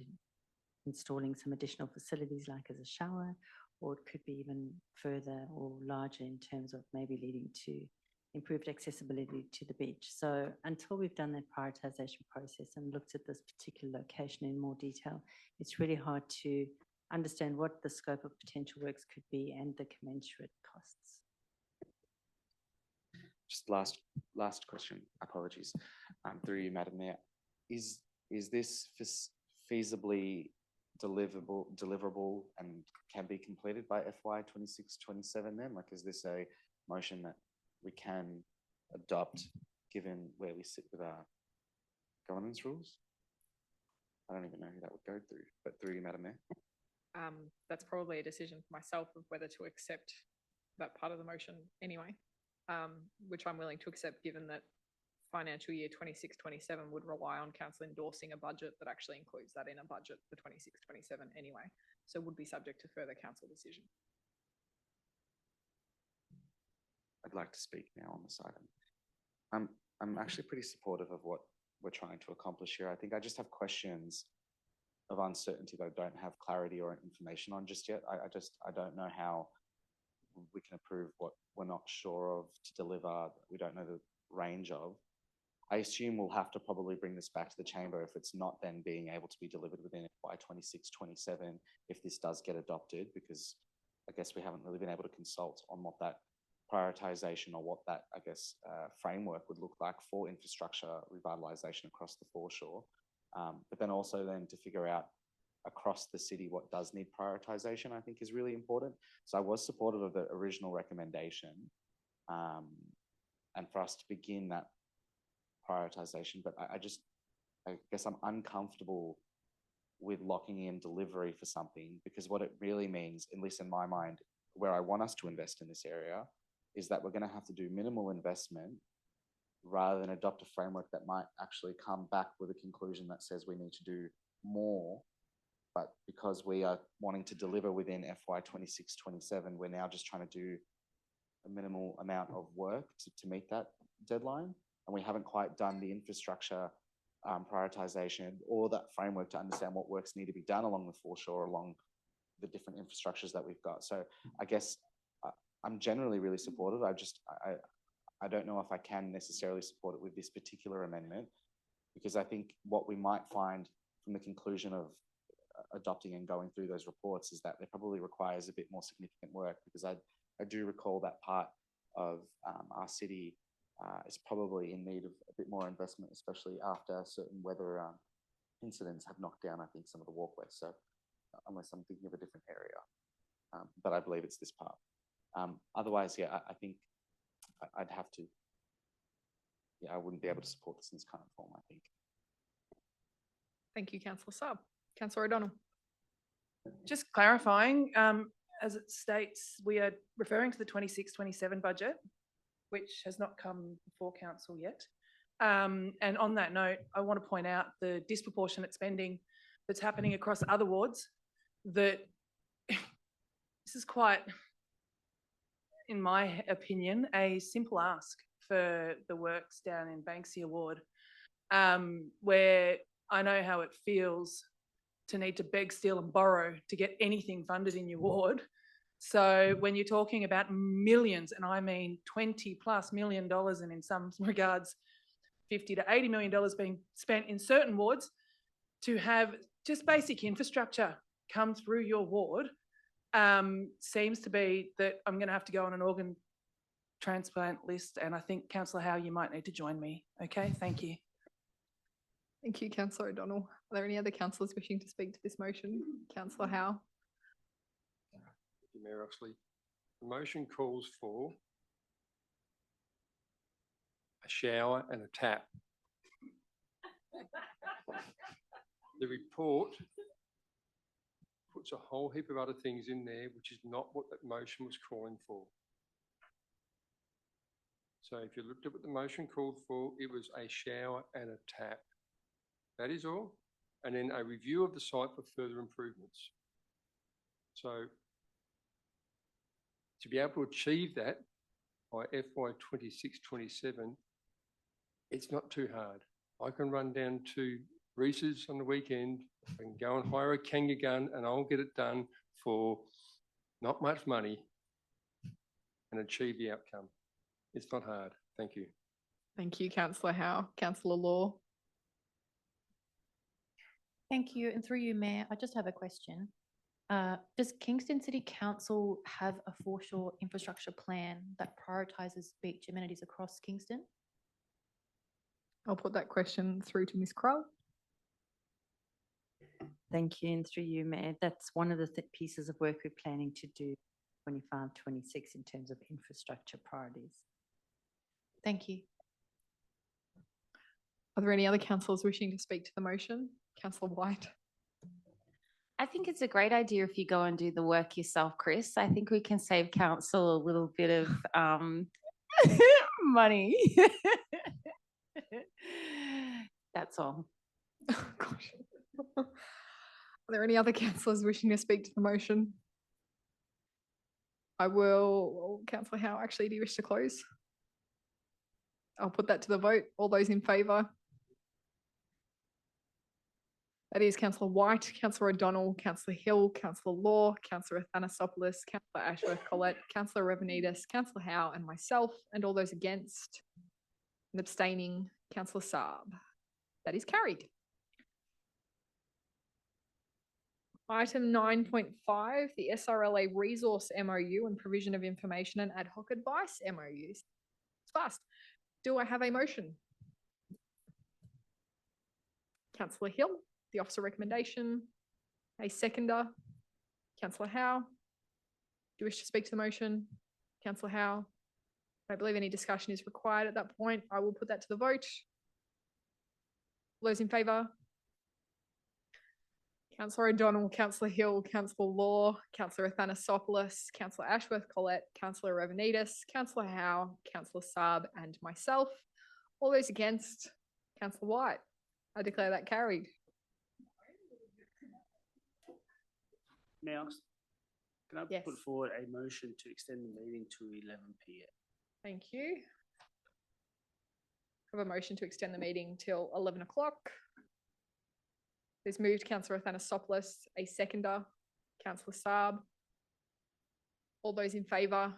Speaker 10: installing some additional facilities like as a shower, or it could be even further or larger in terms of maybe leading to improved accessibility to the beach. So until we've done that prioritisation process and looked at this particular location in more detail, it's really hard to understand what the scope of potential works could be and the commensurate costs.
Speaker 4: Just last question, apologies. Through you, Madam Mayor. Is this feasibly deliverable and can be completed by FY 26-27 then? Like, is this a motion that we can adopt given where we sit with our governance rules? I don't even know who that would go through, but through you, Madam Mayor.
Speaker 1: That's probably a decision for myself of whether to accept that part of the motion anyway, which I'm willing to accept given that financial year 26-27 would rely on council endorsing a budget that actually includes that in a budget for 26-27 anyway. So would be subject to further council decision.
Speaker 4: I'd like to speak now on this item. I'm actually pretty supportive of what we're trying to accomplish here. I think I just have questions of uncertainty that I don't have clarity or information on just yet. I don't know how we can approve what we're not sure of to deliver, we don't know the range of. I assume we'll have to probably bring this back to the chamber if it's not then being able to be delivered within FY 26-27 if this does get adopted, because I guess we haven't really been able to consult on what that prioritisation or what that, I guess, framework would look like for infrastructure revitalisation across the foreshore. But then also then to figure out across the city what does need prioritisation, I think is really important. So I was supportive of the original recommendation and for us to begin that prioritisation, but I guess I'm uncomfortable with locking in delivery for something, because what it really means, at least in my mind, where I want us to invest in this area, is that we're going to have to do minimal investment rather than adopt a framework that might actually come back with a conclusion that says we need to do more. But because we are wanting to deliver within FY 26-27, we're now just trying to do a minimal amount of work to meet that deadline. And we haven't quite done the infrastructure prioritisation or that framework to understand what works need to be done along the foreshore, along the different infrastructures that we've got. So I guess I'm generally really supportive. I don't know if I can necessarily support it with this particular amendment, because I think what we might find from the conclusion of adopting and going through those reports is that it probably requires a bit more significant work, because I do recall that part of our city is probably in need of a bit more investment, especially after certain weather incidents have knocked down, I think, some of the walkways. So unless I'm thinking of a different area, but I believe it's this part. Otherwise, yeah, I think I'd have to, I wouldn't be able to support this in this current form, I think.
Speaker 1: Thank you, Councillor Saab. Councillor O'Donnell.
Speaker 7: Just clarifying, as it states, we are referring to the 26-27 budget, which has not come before council yet. And on that note, I want to point out the disproportionate spending that's happening across other wards, that this is quite, in my opinion, a simple ask for the works down in Banksia Ward, where I know how it feels to need to beg, steal and borrow to get anything funded in your ward. So when you're talking about millions, and I mean $20+ million, and in some regards $50 to $80 million being spent in certain wards to have just basic infrastructure come through your ward, seems to be that I'm going to have to go on an organ transplant list. And I think, Councillor Howe, you might need to join me. Okay, thank you.
Speaker 1: Thank you, Councillor O'Donnell. Are there any other councillors wishing to speak to this motion? Councillor Howe.
Speaker 5: Thank you, Mayor Oxley. The motion calls for a shower and a tap. The report puts a whole heap of other things in there, which is not what that motion was calling for. So if you looked at what the motion called for, it was a shower and a tap. That is all. And then a review of the site for further improvements. So to be able to achieve that by FY 26-27, it's not too hard. I can run down to Reese's on the weekend, I can go and hire a Kanga gun and I'll get it done for not much money and achieve the outcome. It's not hard. Thank you.
Speaker 1: Thank you, Councillor Howe. Councillor Law.
Speaker 9: Thank you. And through you, Mayor, I just have a question. Does Kingston City Council have a foreshore infrastructure plan that prioritises beach amenities across Kingston?
Speaker 1: I'll put that question through to Ms. Krull.
Speaker 10: Thank you, and through you, Mayor. That's one of the pieces of work we're planning to do 25, 26 in terms of infrastructure priorities.
Speaker 9: Thank you.
Speaker 1: Are there any other councillors wishing to speak to the motion? Councillor White.
Speaker 8: I think it's a great idea if you go and do the work yourself, Chris. I think we can save council a little bit of money. That's all.
Speaker 1: Oh, gosh. Are there any other councillors wishing to speak to the motion? I will, Councillor Howe, actually, do you wish to close? I'll put that to the vote. All those in favour? That is Councillor White, Councillor O'Donnell, Councillor Hill, Councillor Law, Councillor Athanasopoulos, Councillor Ashworth Collette, Councillor Revenidis, Councillor Howe and myself, and all those against and abstaining, Councillor Saab. That is carried. Item 9.5, the SRLA Resource MOU and Provision of Information and Ad Hoc Advice MOUs. It's fast. Do I have a motion? Councillor Hill, the officer recommendation. A seconder. Councillor Howe. Do you wish to speak to the motion? Councillor Howe. I don't believe any discussion is required at that point. I will put that to the vote. All those in favour? Councillor O'Donnell, Councillor Hill, Councillor Law, Councillor Athanasopoulos, Councillor Ashworth Collette, Councillor Revenidis, Councillor Howe, Councillor Saab and myself. All those against, Councillor White. I declare that carried.
Speaker 2: Now, can I put forward a motion to extend the meeting to 11 p.m?
Speaker 1: Thank you. I have a motion to extend the meeting till 11 o'clock. There's moved Councillor Athanasopoulos, a seconder, Councillor Saab. All those in favour?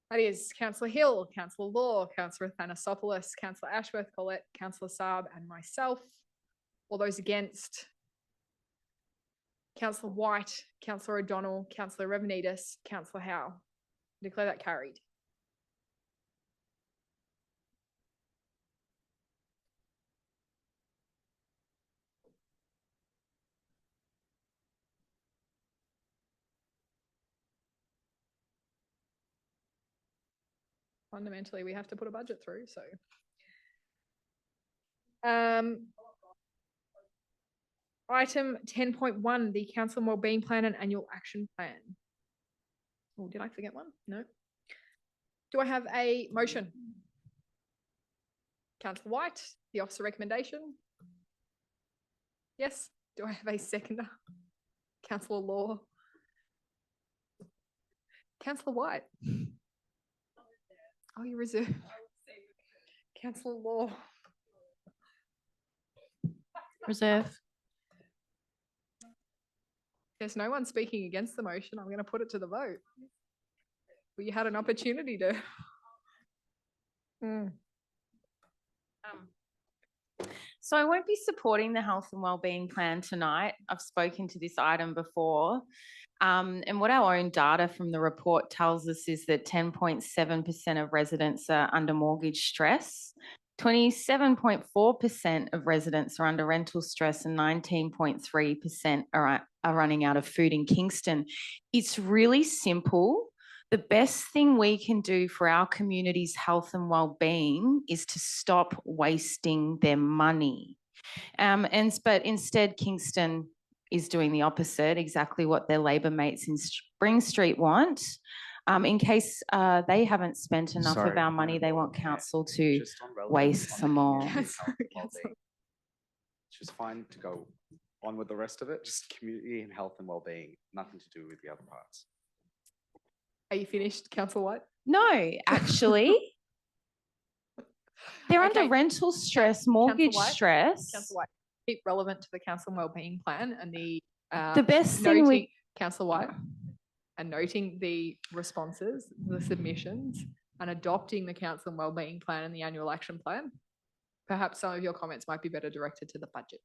Speaker 1: That is Councillor Hill, Councillor Law, Councillor Athanasopoulos, Councillor Ashworth Collette, Councillor Saab and myself. All those against? Councillor White, Councillor O'Donnell, Councillor Revenidis, Councillor Howe. Declare that carried. Fundamentally, we have to put a budget through, so. Item 10.1, the Council and Wellbeing Plan and Annual Action Plan. Oh, did I forget one? No. Do I have a motion? Councillor White, the officer recommendation. Yes. Do I have a seconder? Councillor Law. Councillor White. Oh, you reserve. Councillor Law.
Speaker 9: Reserve.
Speaker 1: There's no one speaking against the motion. I'm going to put it to the vote. Well, you had an opportunity to.
Speaker 8: So I won't be supporting the health and wellbeing plan tonight. I've spoken to this item before. And what our own data from the report tells us is that 10.7% of residents are under mortgage stress, 27.4% of residents are under rental stress, and 19.3% are running out of food in Kingston. It's really simple. The best thing we can do for our community's health and well-being is to stop wasting their money. But instead, Kingston is doing the opposite, exactly what their Labor mates in Spring Street want. In case they haven't spent enough of our money, they want council to waste some more.
Speaker 4: It's just fine to go on with the rest of it, just community and health and wellbeing, nothing to do with the other parts.
Speaker 1: Are you finished, Councillor White?
Speaker 8: No, actually. They're
Speaker 1: Okay.
Speaker 8: under rental stress, mortgage stress.
Speaker 1: Councillor White, keep relevant to the council and wellbeing plan and the
Speaker 8: best thing we-
Speaker 1: Councillor White, and noting the responses, the submissions, and adopting the council and wellbeing plan and the annual action plan. Perhaps some of your comments might be better directed to the budget.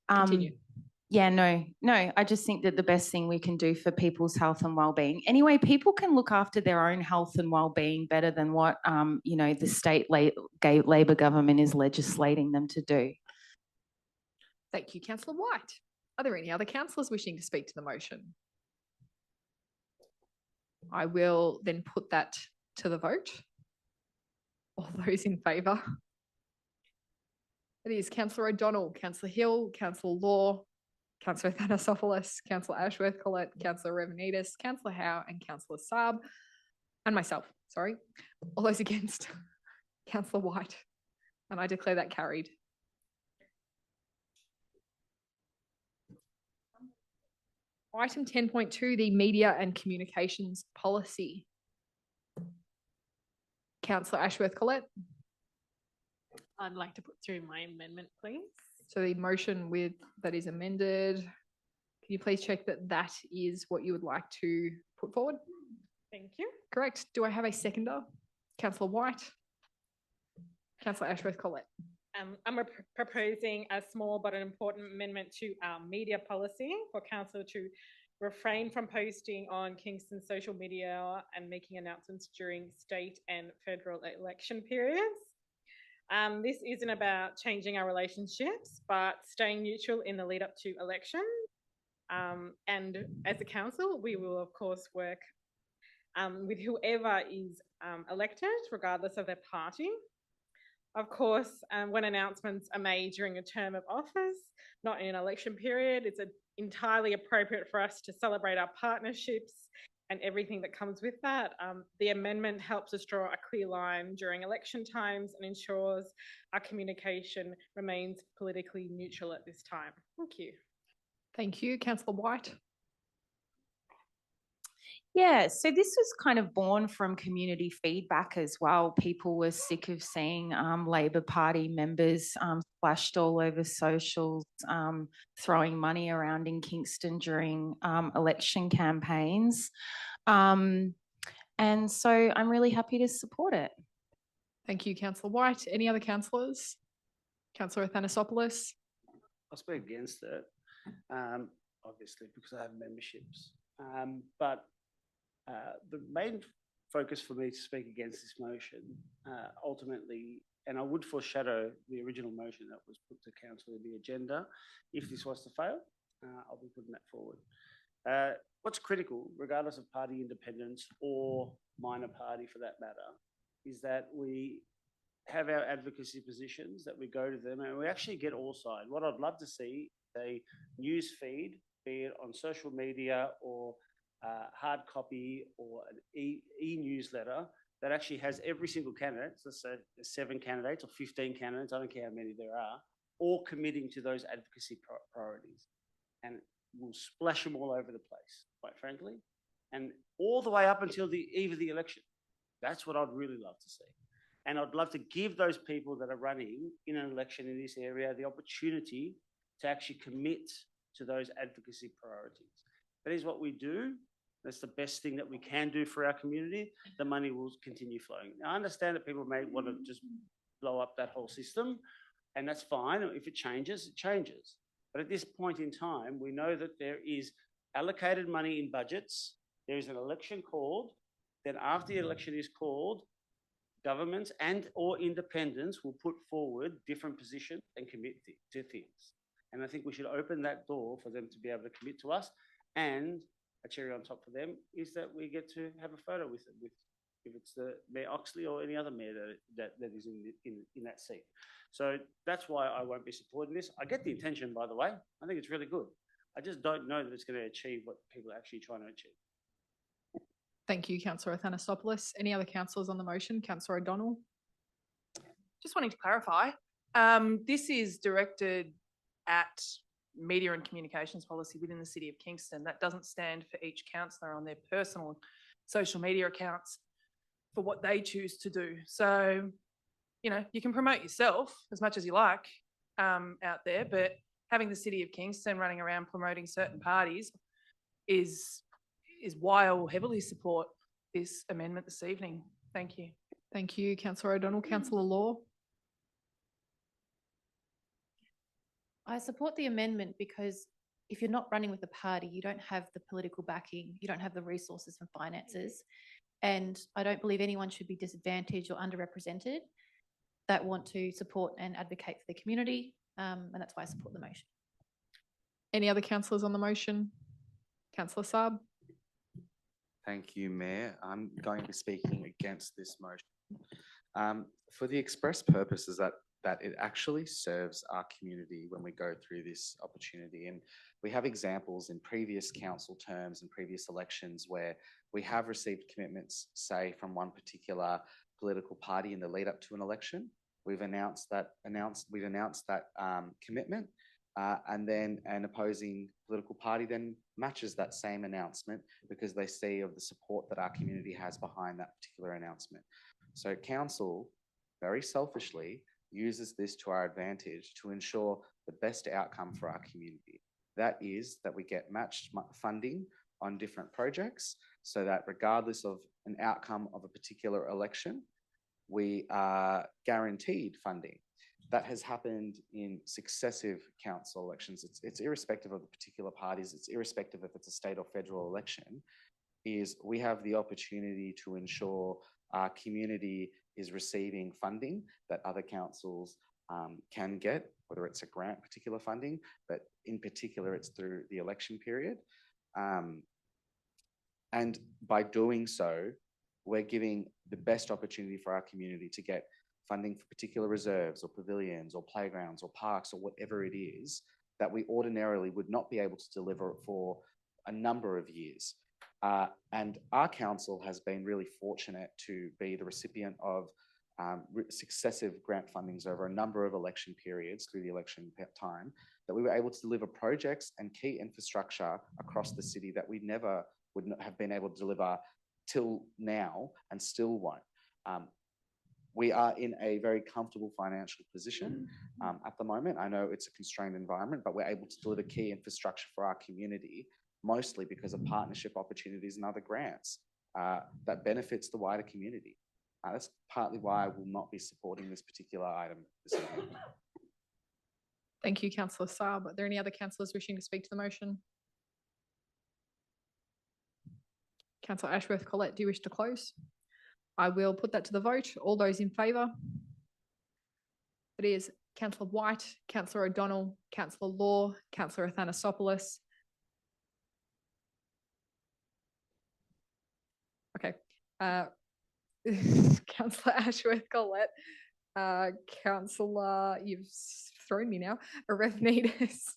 Speaker 1: Continue.
Speaker 8: Yeah, no, I just think that the best thing we can do for people's health and wellbeing, anyway, people can look after their own health and wellbeing better than what, the state Labor government is legislating them to do.
Speaker 1: Thank you, Councillor White. Are there any other councillors wishing to speak to the motion? I will then put that to the vote. All those in favour? It is Councillor O'Donnell, Councillor Hill, Councillor Law, Councillor Thanasopoulos, Councillor Ashworth Collette, Councillor Revenidis, Councillor Howe and Councillor Saab, and myself, sorry. All those against? Councillor White. And I declare that carried. Item 10.2, the Media and Communications Policy. Councillor Ashworth Collette.
Speaker 16: I'd like to put through my amendment, please.
Speaker 1: So the motion with that is amended. Can you please check that that is what you would like to put forward?
Speaker 16: Thank you.
Speaker 1: Correct. Do I have a seconder? Councillor White. Councillor Ashworth Collette.
Speaker 16: I'm proposing a small but an important amendment to our media policy for council to refrain from posting on Kingston's social media and making announcements during state and federal election periods. This isn't about changing our relationships, but staying neutral in the lead up to election. And as a council, we will of course work with whoever is elected, regardless of their party. Of course, when announcements are made during a term of office, not in an election period, it's entirely appropriate for us to celebrate our partnerships and everything that comes with that. The amendment helps us draw a clear line during election times and ensures our communication remains politically neutral at this time. Thank you.
Speaker 1: Thank you. Councillor White.
Speaker 8: Yeah, so this was kind of born from community feedback as well. People were sick of seeing Labor Party members splashed all over socials, throwing money around in Kingston during election campaigns. And so I'm really happy to support it.
Speaker 1: Thank you, Councillor White. Any other councillors? Councillor Thanasopoulos.
Speaker 2: I'll speak against it, obviously, because I have memberships. But the main focus for me to speak against this motion, ultimately, and I would foreshadow the original motion that was put to council in the agenda. If this was to fail, I'll be putting that forward. What's critical, regardless of party independence or minor party for that matter, is that we have our advocacy positions, that we go to them and we actually get all sides. What I'd love to see is a news feed, be it on social media or hard copy or an e-newsletter that actually has every single candidate, so let's say there's 7 candidates or 15 candidates, I don't care how many there are, all committing to those advocacy priorities. And we'll splash them all over the place, quite frankly, and all the way up until the eve of the election. That's what I'd really love to see. And I'd love to give those people that are running in an election in this area the opportunity to actually commit to those advocacy priorities. That is what we do. That's the best thing that we can do for our community. The money will continue flowing. Now, I understand that people may want to just blow up that whole system, and that's fine. If it changes, it changes. But at this point in time, we know that there is allocated money in budgets. There is an election called. Then after the election is called, governments and or independents will put forward different positions and commit to things. And I think we should open that door for them to be able to commit to us. And a cherry on top for them is that we get to have a photo with them, if it's the Mayor Oxley or any other mayor that is in that seat. So that's why I won't be supporting this. I get the intention, by the way. I think it's really good. I just don't know that it's going to achieve what people are actually trying to achieve.
Speaker 1: Thank you, Councillor Athanasopoulos. Any other councillors on the motion? Councillor O'Donnell.
Speaker 7: Just wanting to clarify, this is directed at media and communications policy within the City of Kingston. That doesn't stand for each councillor on their personal social media accounts for what they choose to do. So, you know, you can promote yourself as much as you like out there, but having the City of Kingston running around promoting certain parties is why I will heavily support this amendment this evening. Thank you.
Speaker 1: Thank you, Councillor O'Donnell. Councillor Law.
Speaker 9: I support the amendment because if you're not running with a party, you don't have the political backing, you don't have the resources and finances. And I don't believe anyone should be disadvantaged or underrepresented that want to support and advocate for the community. And that's why I support the motion.
Speaker 1: Any other councillors on the motion? Councillor Saab.
Speaker 4: Thank you, Mayor. I'm going to be speaking against this motion for the express purposes that it actually serves our community when we go through this opportunity. And we have examples in previous council terms and previous elections where we have received commitments, say, from one particular political party in the lead up to an election. We've announced that commitment, and then an opposing political party then matches that same announcement because they see of the support that our community has behind that particular announcement. So council, very selfishly, uses this to our advantage to ensure the best outcome for our community. That is that we get matched funding on different projects so that regardless of an outcome of a particular election, we are guaranteed funding. That has happened in successive council elections. It's irrespective of the particular parties, it's irrespective if it's a state or federal election, is we have the opportunity to ensure our community is receiving funding that other councils can get, whether it's a grant particular funding, but in particular it's through the election period. And by doing so, we're giving the best opportunity for our community to get funding for particular reserves or pavilions or playgrounds or parks or whatever it is that we ordinarily would not be able to deliver for a number of years. And our council has been really fortunate to be the recipient of successive grant fundings over a number of election periods through the election time, that we were able to deliver projects and key infrastructure across the city that we never would not have been able to deliver till now and still won't. We are in a very comfortable financial position at the moment. I know it's a constrained environment, but we're able to deliver key infrastructure for our community, mostly because of partnership opportunities and other grants that benefits the wider community. That's partly why I will not be supporting this particular item this evening.
Speaker 1: Thank you, Councillor Saab. Are there any other councillors wishing to speak to the motion? Councillor Ashworth-Collette, do you wish to close? I will put that to the vote. All those in favour? It is Councillor White, Councillor O'Donnell, Councillor Law, Councillor Athanasopoulos. Okay. Councillor Ashworth-Collette, Councillor, you've thrown me now, Arefnides,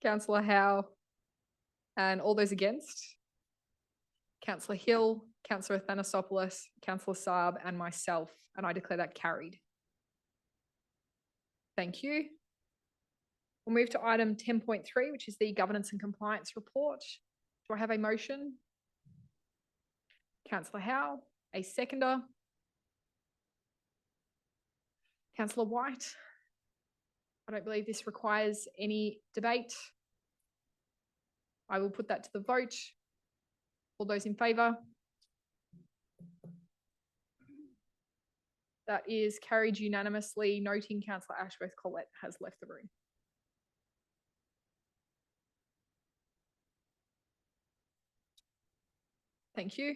Speaker 1: Councillor Howe, and all those against? Councillor Hill, Councillor Athanasopoulos, Councillor Saab, and myself, and I declare that carried. Thank you. We'll move to item 10.3, which is the Governance and Compliance Report. Do I have a motion? Councillor Howe, a seconder. Councillor White. I don't believe this requires any debate. I will put that to the vote. All those in favour? That is carried unanimously, noting Councillor Ashworth-Collette has left the room. Thank you.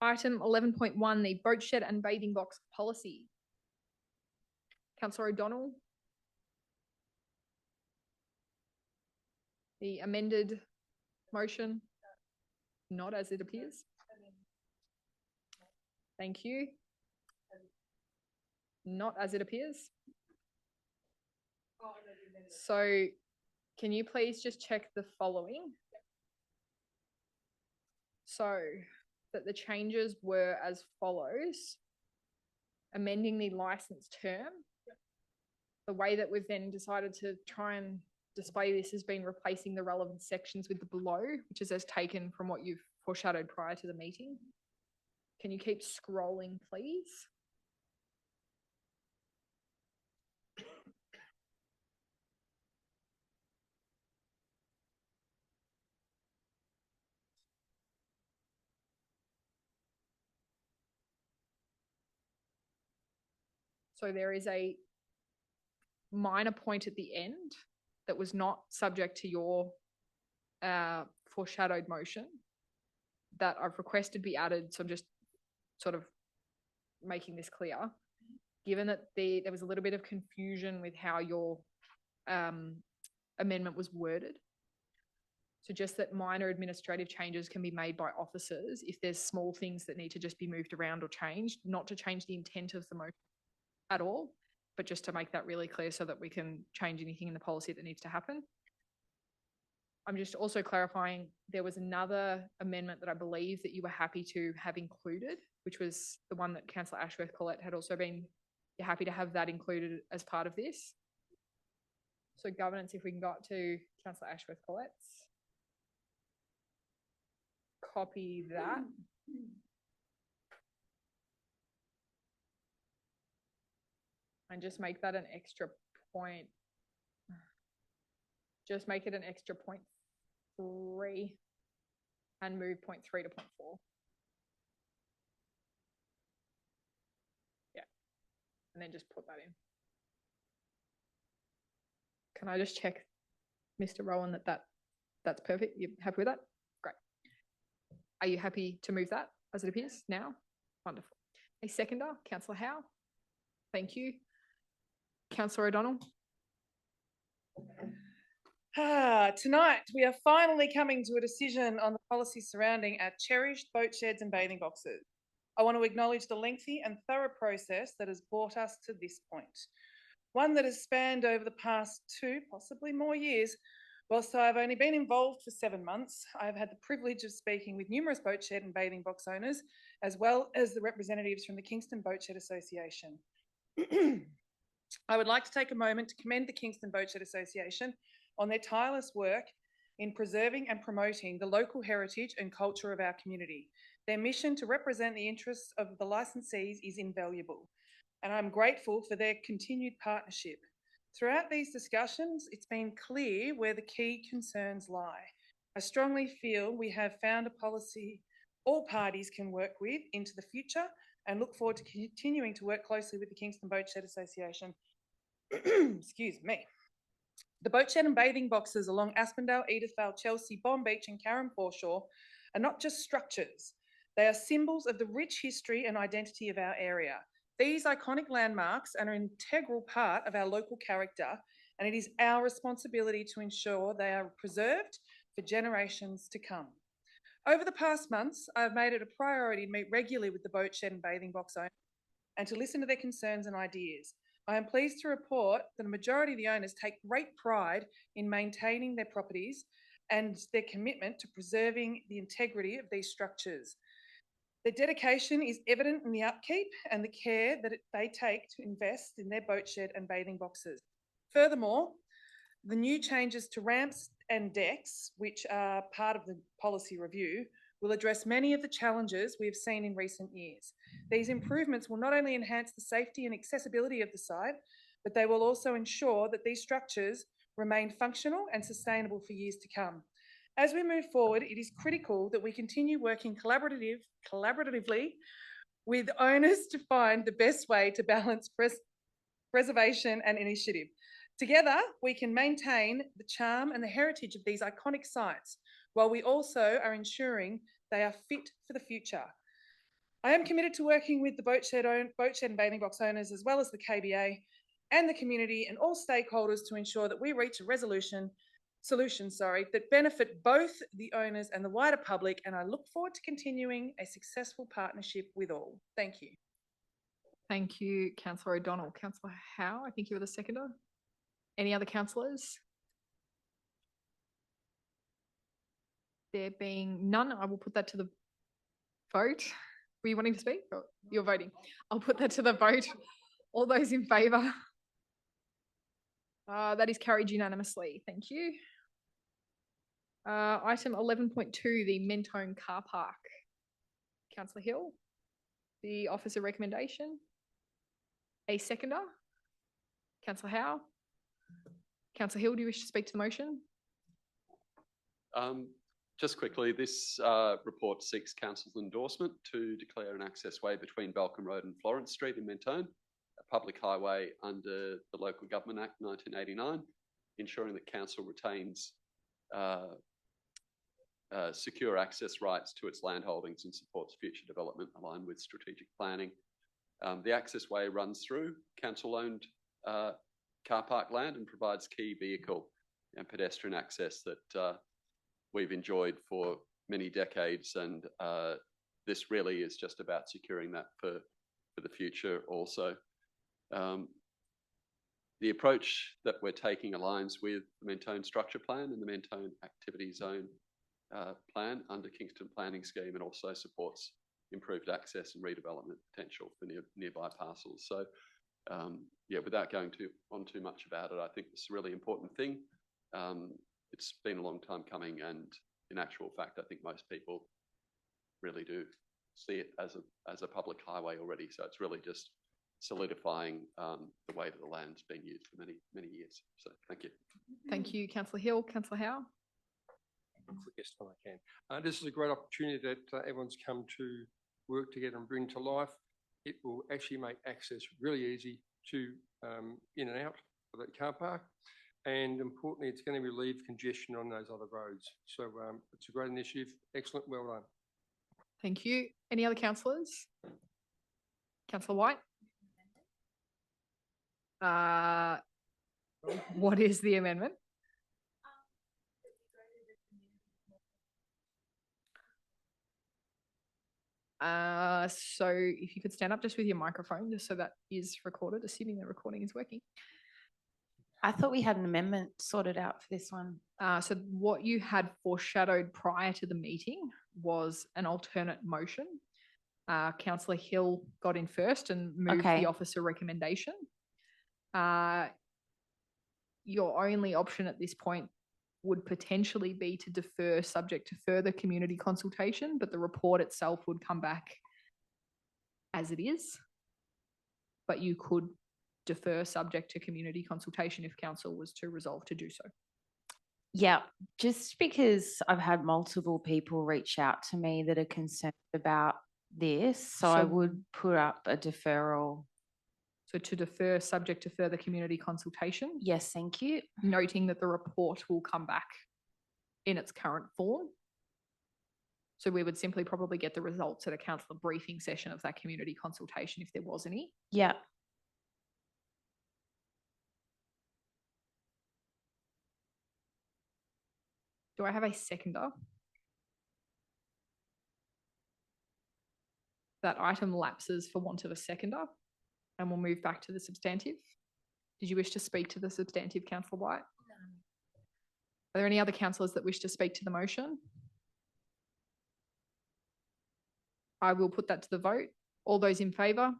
Speaker 1: Item 11.1, the boat shed and bathing box policy. Councillor O'Donnell. The amended motion, not as it appears. Thank you. Not as it appears. So can you please just check the following? So that the changes were as follows: amending the license term the way that we've then decided to try and display this has been replacing the relevant sections with the below, which is as taken from what you've foreshadowed prior to the meeting. Can you keep scrolling, please? So there is a minor point at the end that was not subject to your foreshadowed motion that I've requested be added. So I'm just sort of making this clear. Given that there was a little bit of confusion with how your amendment was worded. So just that minor administrative changes can be made by officers if there's small things that need to just be moved around or changed, not to change the intent of the motion at all, but just to make that really clear so that we can change anything in the policy that needs to happen. I'm just also clarifying, there was another amendment that I believe that you were happy to have included, which was the one that Councillor Ashworth-Collette had also been, you're happy to have that included as part of this. So governance, if we can go up to Councillor Ashworth-Collette's. Copy that. And just make that an extra point. Just make it an extra 0.3 and move 0.3 to 0.4. Yeah. And then just put that in. Can I just check, Mr. Rowan, that's perfect? You're happy with that? Great. Are you happy to move that as it appears now? Wonderful. A seconder, Councillor Howe. Thank you. Councillor O'Donnell.
Speaker 7: Tonight, we are finally coming to a decision on the policy surrounding our cherished boat sheds and bathing boxes. I want to acknowledge the lengthy and thorough process that has brought us to this point. One that has spanned over the past 2, possibly more years. Whilst I've only been involved for 7 months, I've had the privilege of speaking with numerous boat shed and bathing box owners, as well as the representatives from the Kingston Boat Shed Association. I would like to take a moment to commend the Kingston Boat Shed Association on their tireless work in preserving and promoting the local heritage and culture of our community. Their mission to represent the interests of the licensees is invaluable, and I'm grateful for their continued partnership. Throughout these discussions, it's been clear where the key concerns lie. I strongly feel we have found a policy all parties can work with into the future and look forward to continuing to work closely with the Kingston Boat Shed Association. Excuse me. The boat shed and bathing boxes along Aspendale, Edithvale, Chelsea, Bomb Beach and Carrum Foreshore are not just structures. They are symbols of the rich history and identity of our area. These iconic landmarks are an integral part of our local character, and it is our responsibility to ensure they are preserved for generations to come. Over the past months, I've made it a priority to meet regularly with the boat shed and bathing box owners and to listen to their concerns and ideas. I am pleased to report that a majority of the owners take great pride in maintaining their properties and their commitment to preserving the integrity of these structures. Their dedication is evident in the upkeep and the care that they take to invest in their boat shed and bathing boxes. Furthermore, the new changes to ramps and decks, which are part of the policy review, will address many of the challenges we have seen in recent years. These improvements will not only enhance the safety and accessibility of the site, but they will also ensure that these structures remain functional and sustainable for years to come. As we move forward, it is critical that we continue working collaboratively with owners to find the best way to balance preservation and initiative. Together, we can maintain the charm and the heritage of these iconic sites, while we also are ensuring they are fit for the future. I am committed to working with the boat shed and bathing box owners, as well as the KBA and the community and all stakeholders to ensure that we reach a solution that benefit both the owners and the wider public, and I look forward to continuing a successful partnership with all. Thank you.
Speaker 1: Thank you, Councillor O'Donnell. Councillor Howe, I think you were the seconder. Any other councillors? There being none, I will put that to the vote. Were you wanting to speak? Or you're voting. I'll put that to the vote. All those in favour? That is carried unanimously. Thank you. Item 11.2, the Mentone car park. Councillor Hill, the officer recommendation. A seconder. Councillor Howe. Councillor Hill, do you wish to speak to the motion?
Speaker 6: Just quickly, this report seeks council's endorsement to declare an access way between Balcombe Road and Florence Street in Mentone, a public highway under the Local Government Act 1989, ensuring that council retains secure access rights to its land holdings and supports future development aligned with strategic planning. The access way runs through council-owned car park land and provides key vehicle and pedestrian access that we've enjoyed for many decades, and this really is just about securing that for the future also. The approach that we're taking aligns with the Mentone Structure Plan and the Mentone Activity Zone plan under Kingston Planning Scheme, and also supports improved access and redevelopment potential for nearby parcels. So yeah, without going on too much about it, I think it's a really important thing. It's been a long time coming, and in actual fact, I think most people really do see it as a public highway already. So it's really just solidifying the way that the land's been used for many years. So thank you.
Speaker 1: Thank you, Councillor Hill. Councillor Howe.
Speaker 5: Yes, when I can. This is a great opportunity that everyone's come to work together and bring to life. It will actually make access really easy to in and out of that car park. And importantly, it's going to relieve congestion on those other roads. So it's a great initiative. Excellent. Well done.
Speaker 1: Thank you. Any other councillors? Councillor White? What is the amendment? So if you could stand up just with your microphone, just so that is recorded, assuming the recording is working.
Speaker 8: I thought we had an amendment sorted out for this one.
Speaker 1: So what you had foreshadowed prior to the meeting was an alternate motion. Councillor Hill got in first and moved the officer recommendation. Your only option at this point would potentially be to defer subject to further community consultation, but the report itself would come back as it is. But you could defer subject to community consultation if council was to resolve to do so.
Speaker 8: Yeah, just because I've had multiple people reach out to me that are concerned about this, so I would put up a deferral.
Speaker 1: So to defer subject to further community consultation?
Speaker 8: Yes, thank you.
Speaker 1: Noting that the report will come back in its current form. So we would simply probably get the results at a councillor briefing session of that community consultation if there was any.
Speaker 8: Yeah.
Speaker 1: Do I have a seconder? That item lapses for want of a seconder, and we'll move back to the substantive. Did you wish to speak to the substantive, Councillor White? No. Are there any other councillors that wish to speak to the motion? I will put that to the vote. All those in favour?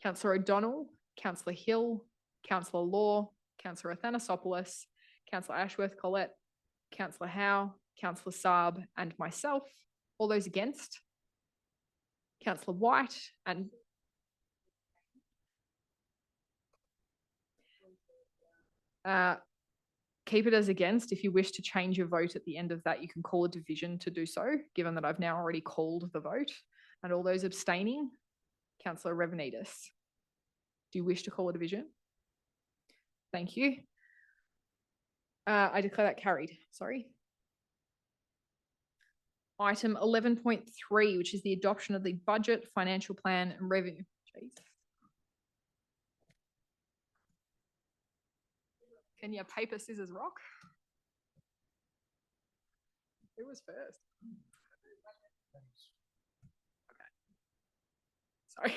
Speaker 1: Councillor O'Donnell, Councillor Hill, Councillor Law, Councillor Athanasopoulos, Councillor Ashworth-Collette, Councillor Howe, Councillor Saab, and myself. All those against? Councillor White and keep it as against. If you wish to change your vote at the end of that, you can call a division to do so, given that I've now already called the vote. And all those abstaining, Councillor Revenidis. Do you wish to call a division? Thank you. I declare that carried. Sorry. Item 11.3, which is the adoption of the budget, financial plan and revenue. Jeez. Can you paper, scissors, rock? Who was first? Okay. Sorry.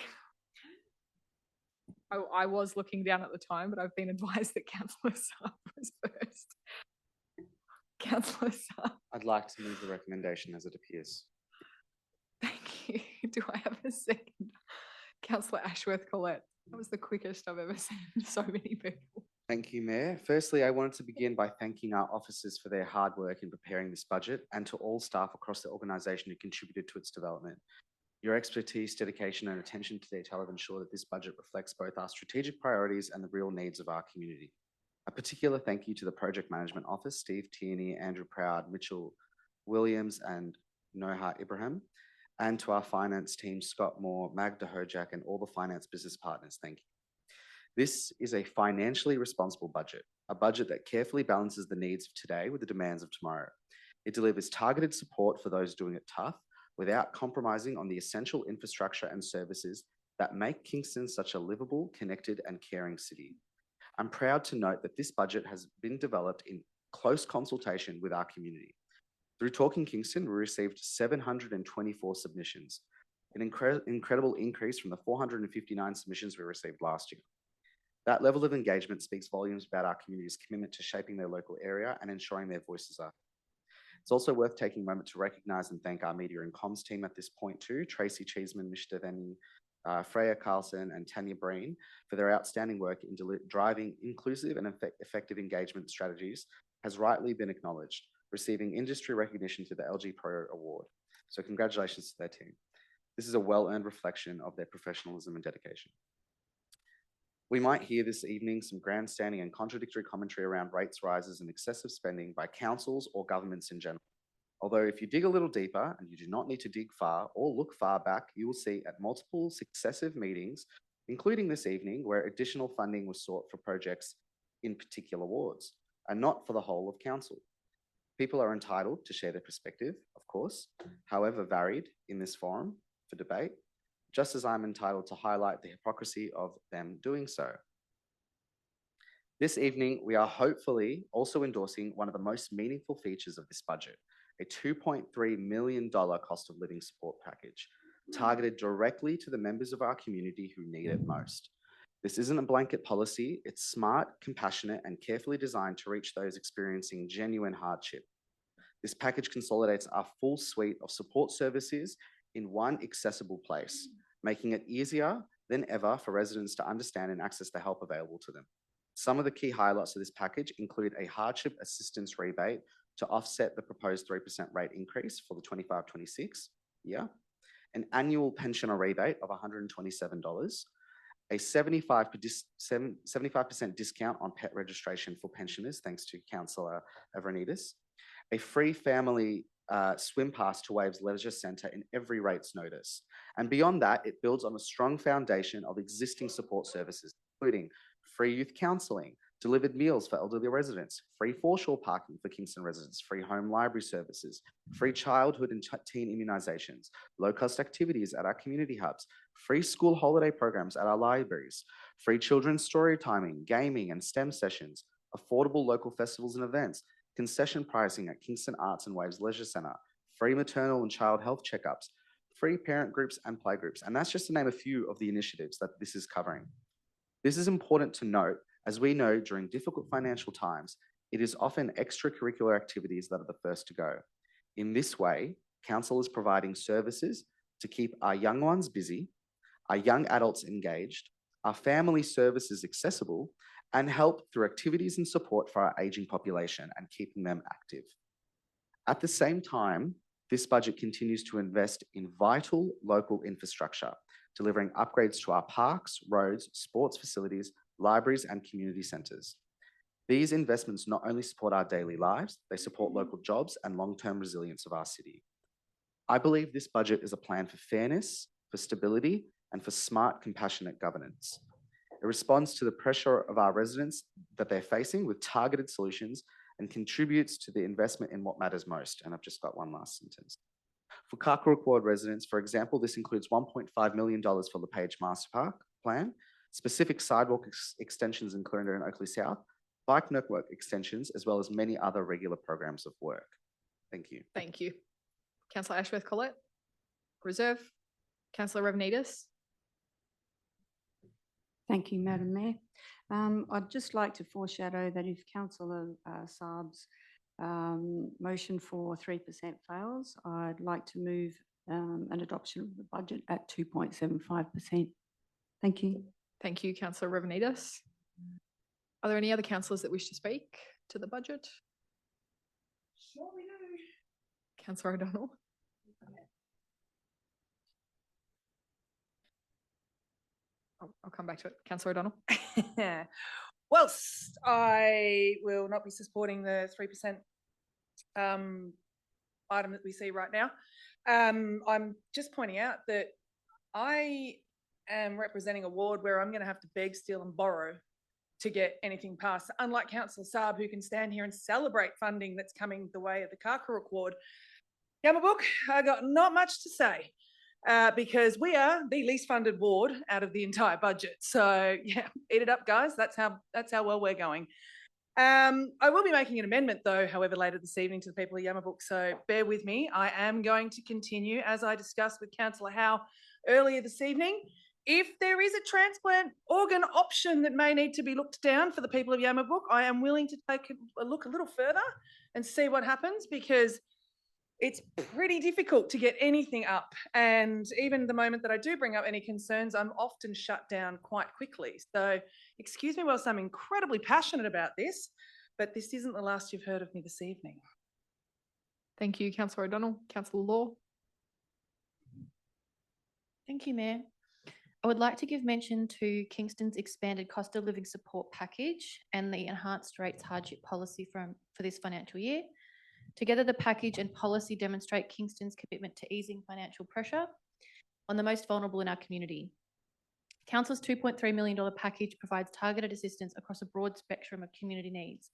Speaker 1: I was looking down at the time, but I've been advised that Councillor Saab was first. Councillor Saab.
Speaker 4: I'd like to move the recommendation as it appears.
Speaker 1: Thank you. Do I have a second? Councillor Ashworth-Collette. That was the quickest I've ever seen so many people.
Speaker 4: Thank you, Mayor. Firstly, I wanted to begin by thanking our officers for their hard work in preparing this budget and to all staff across the organisation who contributed to its development. Your expertise, dedication and attention to detail have ensured that this budget reflects both our strategic priorities and the real needs of our community. A particular thank you to the Project Management Office, Steve Tierney, Andrew Proud, Mitchell Williams and Noha Ibrahim, and to our finance team, Scott Moore, Magda Hojak and all the finance business partners. Thank you. This is a financially responsible budget, a budget that carefully balances the needs of today with the demands of tomorrow. It delivers targeted support for those doing it tough without compromising on the essential infrastructure and services that make Kingston such a livable, connected and caring city. I'm proud to note that this budget has been developed in close consultation with our community. Through Talking Kingston, we received 724 submissions, an incredible increase from the 459 submissions we received last year. That level of engagement speaks volumes about our community's commitment to shaping their local area and ensuring their voices are. It's also worth taking a moment to recognise and thank our media and comms team at this point too, Tracy Cheeseman, Mr. Venny, Freya Carlson and Tanya Breen for their outstanding work in driving inclusive and effective engagement strategies has rightly been acknowledged, receiving industry recognition through the LG Pro Award. So congratulations to their team. This is a well-earned reflection of their professionalism and dedication. We might hear this evening some grandstanding and contradictory commentary around rates rises and excessive spending by councils or governments in general. Although if you dig a little deeper, and you do not need to dig far or look far back, you will see at multiple successive meetings, including this evening, where additional funding was sought for projects in particular wards, and not for the whole of council. People are entitled to share their perspective, of course, however varied in this forum for debate, just as I'm entitled to highlight the hypocrisy of them doing so. This evening, we are hopefully also endorsing one of the most meaningful features of this budget, a $2.3 million cost of living support package, targeted directly to the members of our community who need it most. This isn't a blanket policy, it's smart, compassionate, and carefully designed to reach those experiencing genuine hardship. This package consolidates our full suite of support services in one accessible place, making it easier than ever for residents to understand and access the help available to them. Some of the key highlights of this package include a hardship assistance rebate to offset the proposed 3% rate increase for the 25-26 year, an annual pensioner rebate of $127, a 75% discount on pet registration for pensioners, thanks to Councillor Avranidis, a free family swim pass to Waves Leisure Centre in every rates notice. And beyond that, it builds on a strong foundation of existing support services, including free youth counselling, delivered meals for elderly residents, free foreshore parking for Kingston residents, free home library services, free childhood and teen immunisations, low-cost activities at our community hubs, free school holiday programs at our libraries, free children's story timing, gaming and STEM sessions, affordable local festivals and events, concession pricing at Kingston Arts and Waves Leisure Centre, free maternal and child health checkups, free parent groups and play groups. And that's just to name a few of the initiatives that this is covering. This is important to note, as we know during difficult financial times, it is often extracurricular activities that are the first to go. In this way, council is providing services to keep our young ones busy, our young adults engaged, our family services accessible, and help through activities and support for our ageing population and keeping them active. At the same time, this budget continues to invest in vital local infrastructure, delivering upgrades to our parks, roads, sports facilities, libraries, and community centres. These investments not only support our daily lives, they support local jobs and long-term resilience of our city. I believe this budget is a plan for fairness, for stability, and for smart, compassionate governance. It responds to the pressure of our residents that they're facing with targeted solutions and contributes to the investment in what matters most. And I've just got one last sentence. For Carkrook Ward residents, for example, this includes $1.5 million for LePage Master Park Plan, specific sidewalk extensions in Clarendon and Oakley South, bike network extensions, as well as many other regular programs of work. Thank you.
Speaker 1: Thank you. Councillor Ashworth-Collett, Reserve. Councillor Ravnidis.
Speaker 17: Thank you, Madam Mayor. I'd just like to foreshadow that if Councillor Saab's motion for 3% fails, I'd like to move an adoption of the budget at 2.75%. Thank you.
Speaker 1: Thank you, Councillor Ravnidis. Are there any other councillors that wish to speak to the budget?
Speaker 7: Sure we do.
Speaker 1: Councillor O'Donnell. I'll come back to it. Councillor O'Donnell.
Speaker 7: Whilst I will not be supporting the 3% item that we see right now, I'm just pointing out that I am representing a ward where I'm going to have to beg, steal and borrow to get anything passed. Unlike Councillor Saab, who can stand here and celebrate funding that's coming the way of the Karkaruk ward, Yamabook, I got not much to say. Because we are the least funded ward out of the entire budget. So yeah, eat it up, guys. That's how well we're going. I will be making an amendment though, however, later this evening to the people of Yamabook. So bear with me. I am going to continue, as I discussed with Councillor Howe earlier this evening. If there is a transplant organ option that may need to be looked down for the people of Yamabook, I am willing to take a look a little further and see what happens, because it's pretty difficult to get anything up. And even the moment that I do bring up any concerns, I'm often shut down quite quickly. So excuse me whilst I'm incredibly passionate about this, but this isn't the last you've heard of me this evening.
Speaker 1: Thank you, Councillor O'Donnell. Councillor Law.
Speaker 9: Thank you, Mayor. I would like to give mention to Kingston's expanded cost of living support package and the enhanced rates hardship policy for this financial year. Together, the package and policy demonstrate Kingston's commitment to easing financial pressure on the most vulnerable in our community. Council's $2.3 million package provides targeted assistance across a broad spectrum of community needs,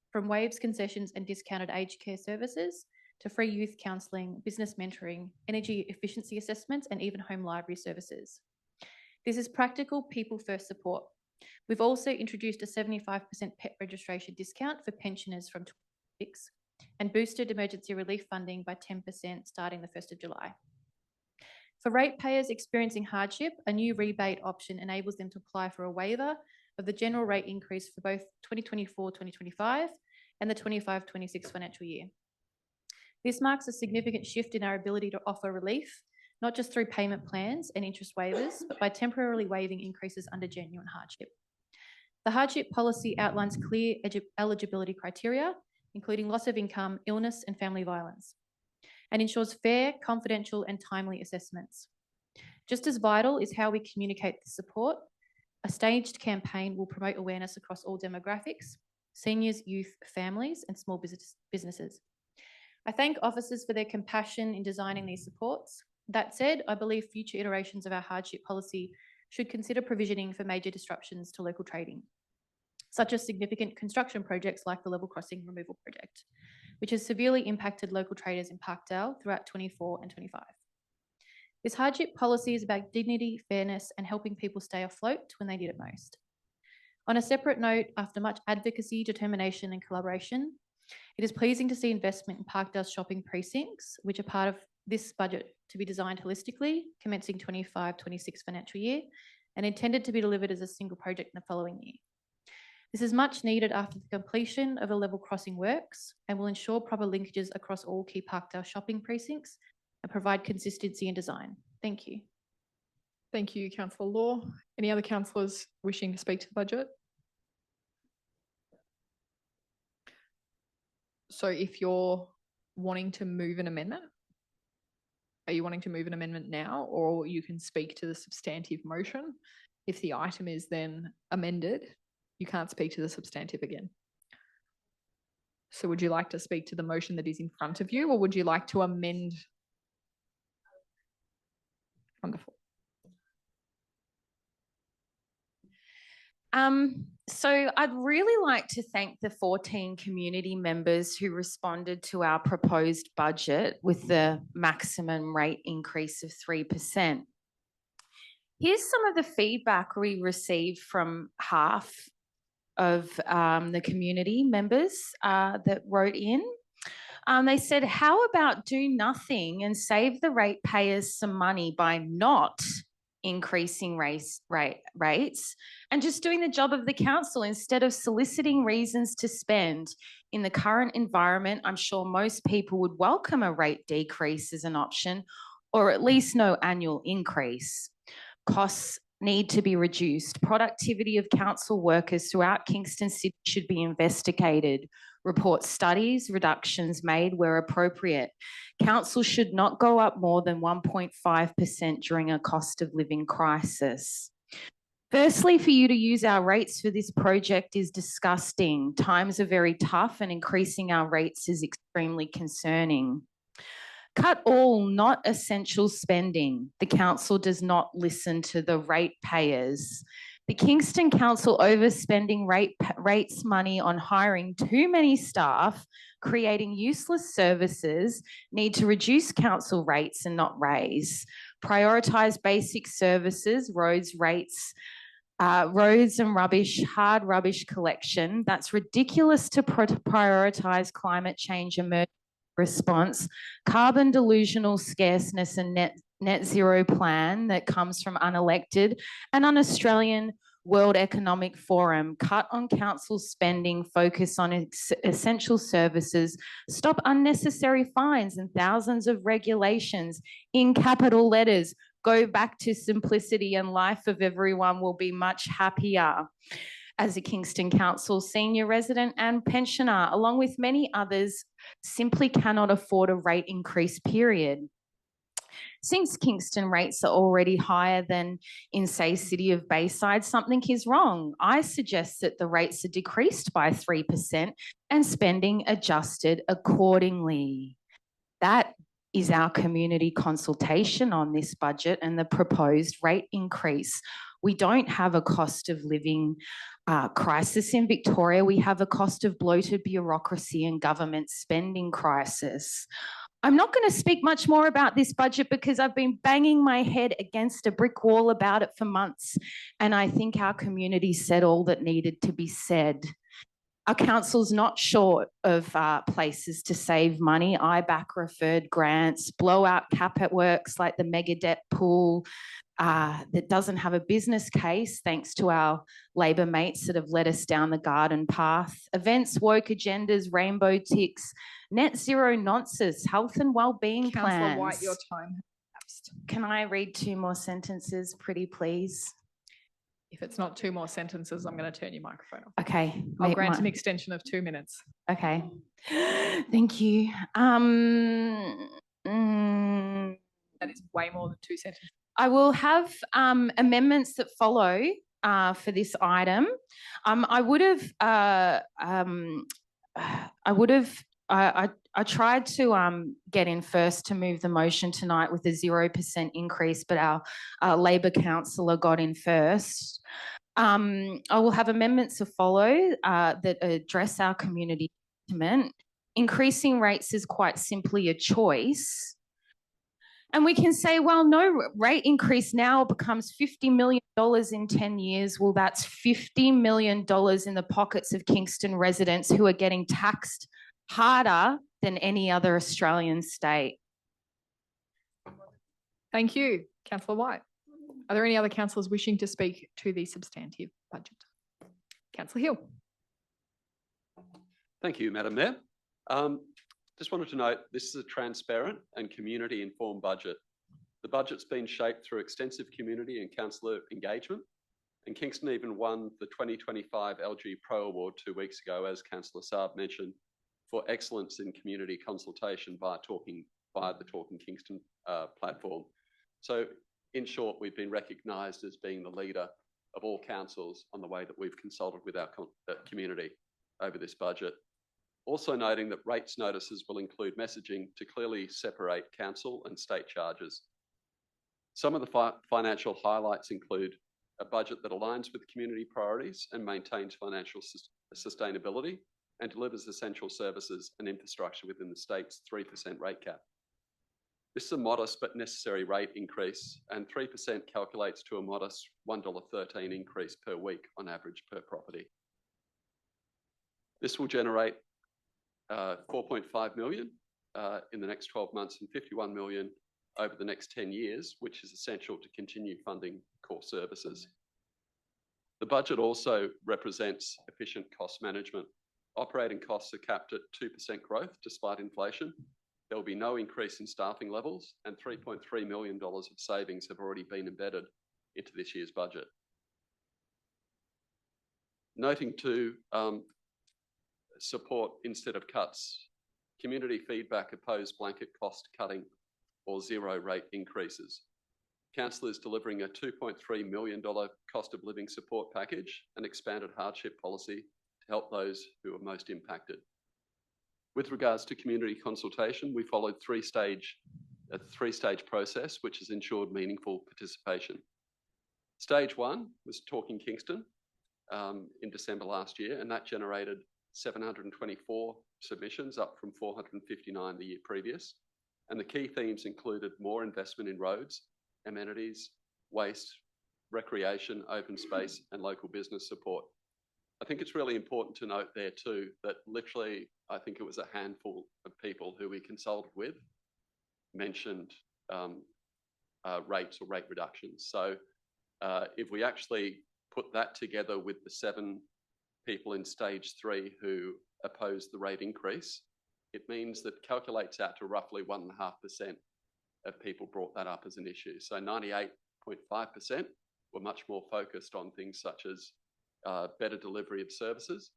Speaker 9: from waived concessions and discounted aged care services to free youth counselling, business mentoring, energy efficiency assessments, and even home library services. This is practical, people-first support. We've also introduced a 75% pet registration discount for pensioners from 26 and boosted emergency relief funding by 10% starting the 1st of July. For ratepayers experiencing hardship, a new rebate option enables them to apply for a waiver of the general rate increase for both 2024-2025 and the 25-26 financial year. This marks a significant shift in our ability to offer relief, not just through payment plans and interest waivers, but by temporarily waiving increases under genuine hardship. The hardship policy outlines clear eligibility criteria, including loss of income, illness, and family violence, and ensures fair, confidential, and timely assessments. Just as vital is how we communicate the support. A staged campaign will promote awareness across all demographics, seniors, youth, families, and small businesses. I thank officers for their compassion in designing these supports. That said, I believe future iterations of our hardship policy should consider provisioning for major disruptions to local trading, such as significant construction projects like the level crossing removal project, which has severely impacted local traders in Parkdale throughout 24 and 25. This hardship policy is about dignity, fairness, and helping people stay afloat when they need it most. On a separate note, after much advocacy, determination, and collaboration, it is pleasing to see investment in Parkdale's shopping precincts, which are part of this budget to be designed holistically, commencing 25-26 financial year, and intended to be delivered as a single project in the following year. This is much needed after the completion of the level crossing works and will ensure proper linkages across all key Parkdale shopping precincts and provide consistency in design. Thank you.
Speaker 1: Thank you, Councillor Law. Any other councillors wishing to speak to the budget? So if you're wanting to move an amendment, are you wanting to move an amendment now, or you can speak to the substantive motion? If the item is then amended, you can't speak to the substantive again. So would you like to speak to the motion that is in front of you, or would you like to amend? Wonderful.
Speaker 8: So I'd really like to thank the 14 community members who responded to our proposed budget with the maximum rate increase of 3%. Here's some of the feedback we received from half of the community members that wrote in. They said, how about do nothing and save the ratepayers some money by not increasing rates and just doing the job of the council instead of soliciting reasons to spend. In the current environment, I'm sure most people would welcome a rate decrease as an option, or at least no annual increase. Costs need to be reduced. Productivity of council workers throughout Kingston City should be investigated. Report studies, reductions made where appropriate. Council should not go up more than 1.5% during a cost of living crisis. Firstly, for you to use our rates for this project is disgusting. Times are very tough and increasing our rates is extremely concerning. Cut all not essential spending. The council does not listen to the ratepayers. The Kingston Council overspending rates money on hiring too many staff, creating useless services, need to reduce council rates and not raise. Prioritise basic services, roads and rubbish, hard rubbish collection. That's ridiculous to prioritise climate change emergency response, carbon delusional scarceness and net zero plan that comes from unelected and un-Australian World Economic Forum. Cut on council spending, focus on essential services, stop unnecessary fines and thousands of regulations in capital letters. Go back to simplicity and life of everyone will be much happier. As a Kingston Council senior resident and pensioner, along with many others, simply cannot afford a rate increase, period. Since Kingston rates are already higher than in, say, City of Bayside, something is wrong. I suggest that the rates are decreased by 3% and spending adjusted accordingly. That is our community consultation on this budget and the proposed rate increase. We don't have a cost of living crisis in Victoria. We have a cost of bloated bureaucracy and government spending crisis. I'm not going to speak much more about this budget because I've been banging my head against a brick wall about it for months, and I think our community said all that needed to be said. Our council's not short of places to save money. IBAC referred grants, blowout cap at works like the mega debt pool that doesn't have a business case thanks to our Labor mates that have led us down the garden path. Events, woke agendas, rainbow ticks, net zero nonsense, health and wellbeing plans.
Speaker 1: Councillor White, your time has elapsed.
Speaker 8: Can I read 2 more sentences, pretty please?
Speaker 1: If it's not 2 more sentences, I'm going to turn your microphone off.
Speaker 8: Okay.
Speaker 1: I'll grant an extension of 2 minutes.
Speaker 8: Okay. Thank you.
Speaker 1: That is way more than 2 sentences.
Speaker 8: I will have amendments that follow for this item. I tried to get in first to move the motion tonight with a 0% increase, but our Labor councillor got in first. I will have amendments to follow that address our community sentiment. Increasing rates is quite simply a choice. And we can say, well, no rate increase now becomes $50 million in 10 years. Well, that's $50 million in the pockets of Kingston residents who are getting taxed harder than any other Australian state.
Speaker 1: Thank you, Councillor White. Are there any other councillors wishing to speak to the substantive budget? Councillor Hill.
Speaker 6: Thank you, Madam Mayor. Just wanted to note this is a transparent and community-informed budget. The budget's been shaped through extensive community and councillor engagement, and Kingston even won the 2025 LG Pro Award 2 weeks ago, as Councillor Saab mentioned, for excellence in community consultation via the Talking Kingston platform. So in short, we've been recognised as being the leader of all councils on the way that we've consulted with our community over this budget. Also noting that rates notices will include messaging to clearly separate council and state charges. Some of the financial highlights include a budget that aligns with community priorities and maintains financial sustainability and delivers essential services and infrastructure within the state's 3% rate cap. This is a modest but necessary rate increase, and 3% calculates to a modest $1.13 increase per week on average per property. This will generate $4.5 million in the next 12 months and $51 million over the next 10 years, which is essential to continue funding core services. The budget also represents efficient cost management. Operating costs are capped at 2% growth despite inflation. There will be no increase in staffing levels, and $3.3 million of savings have already been embedded into this year's budget. Noting to support instead of cuts, community feedback opposed blanket cost cutting or zero rate increases. Council is delivering a $2.3 million cost of living support package and expanded hardship policy to help those who are most impacted. With regards to community consultation, we followed a three-stage process, which has ensured meaningful participation. Stage one was Talking Kingston in December last year, and that generated 724 submissions, up from 459 the year previous. And the key themes included more investment in roads, amenities, waste, recreation, open space, and local business support. I think it's really important to note there too that literally, I think it was a handful of people who we consulted with mentioned rates or rate reductions. So if we actually put that together with the 7 people in stage 3 who opposed the rate increase, it means that calculates out to roughly 1.5% of people brought that up as an issue. So 98.5% were much more focused on things such as better delivery of services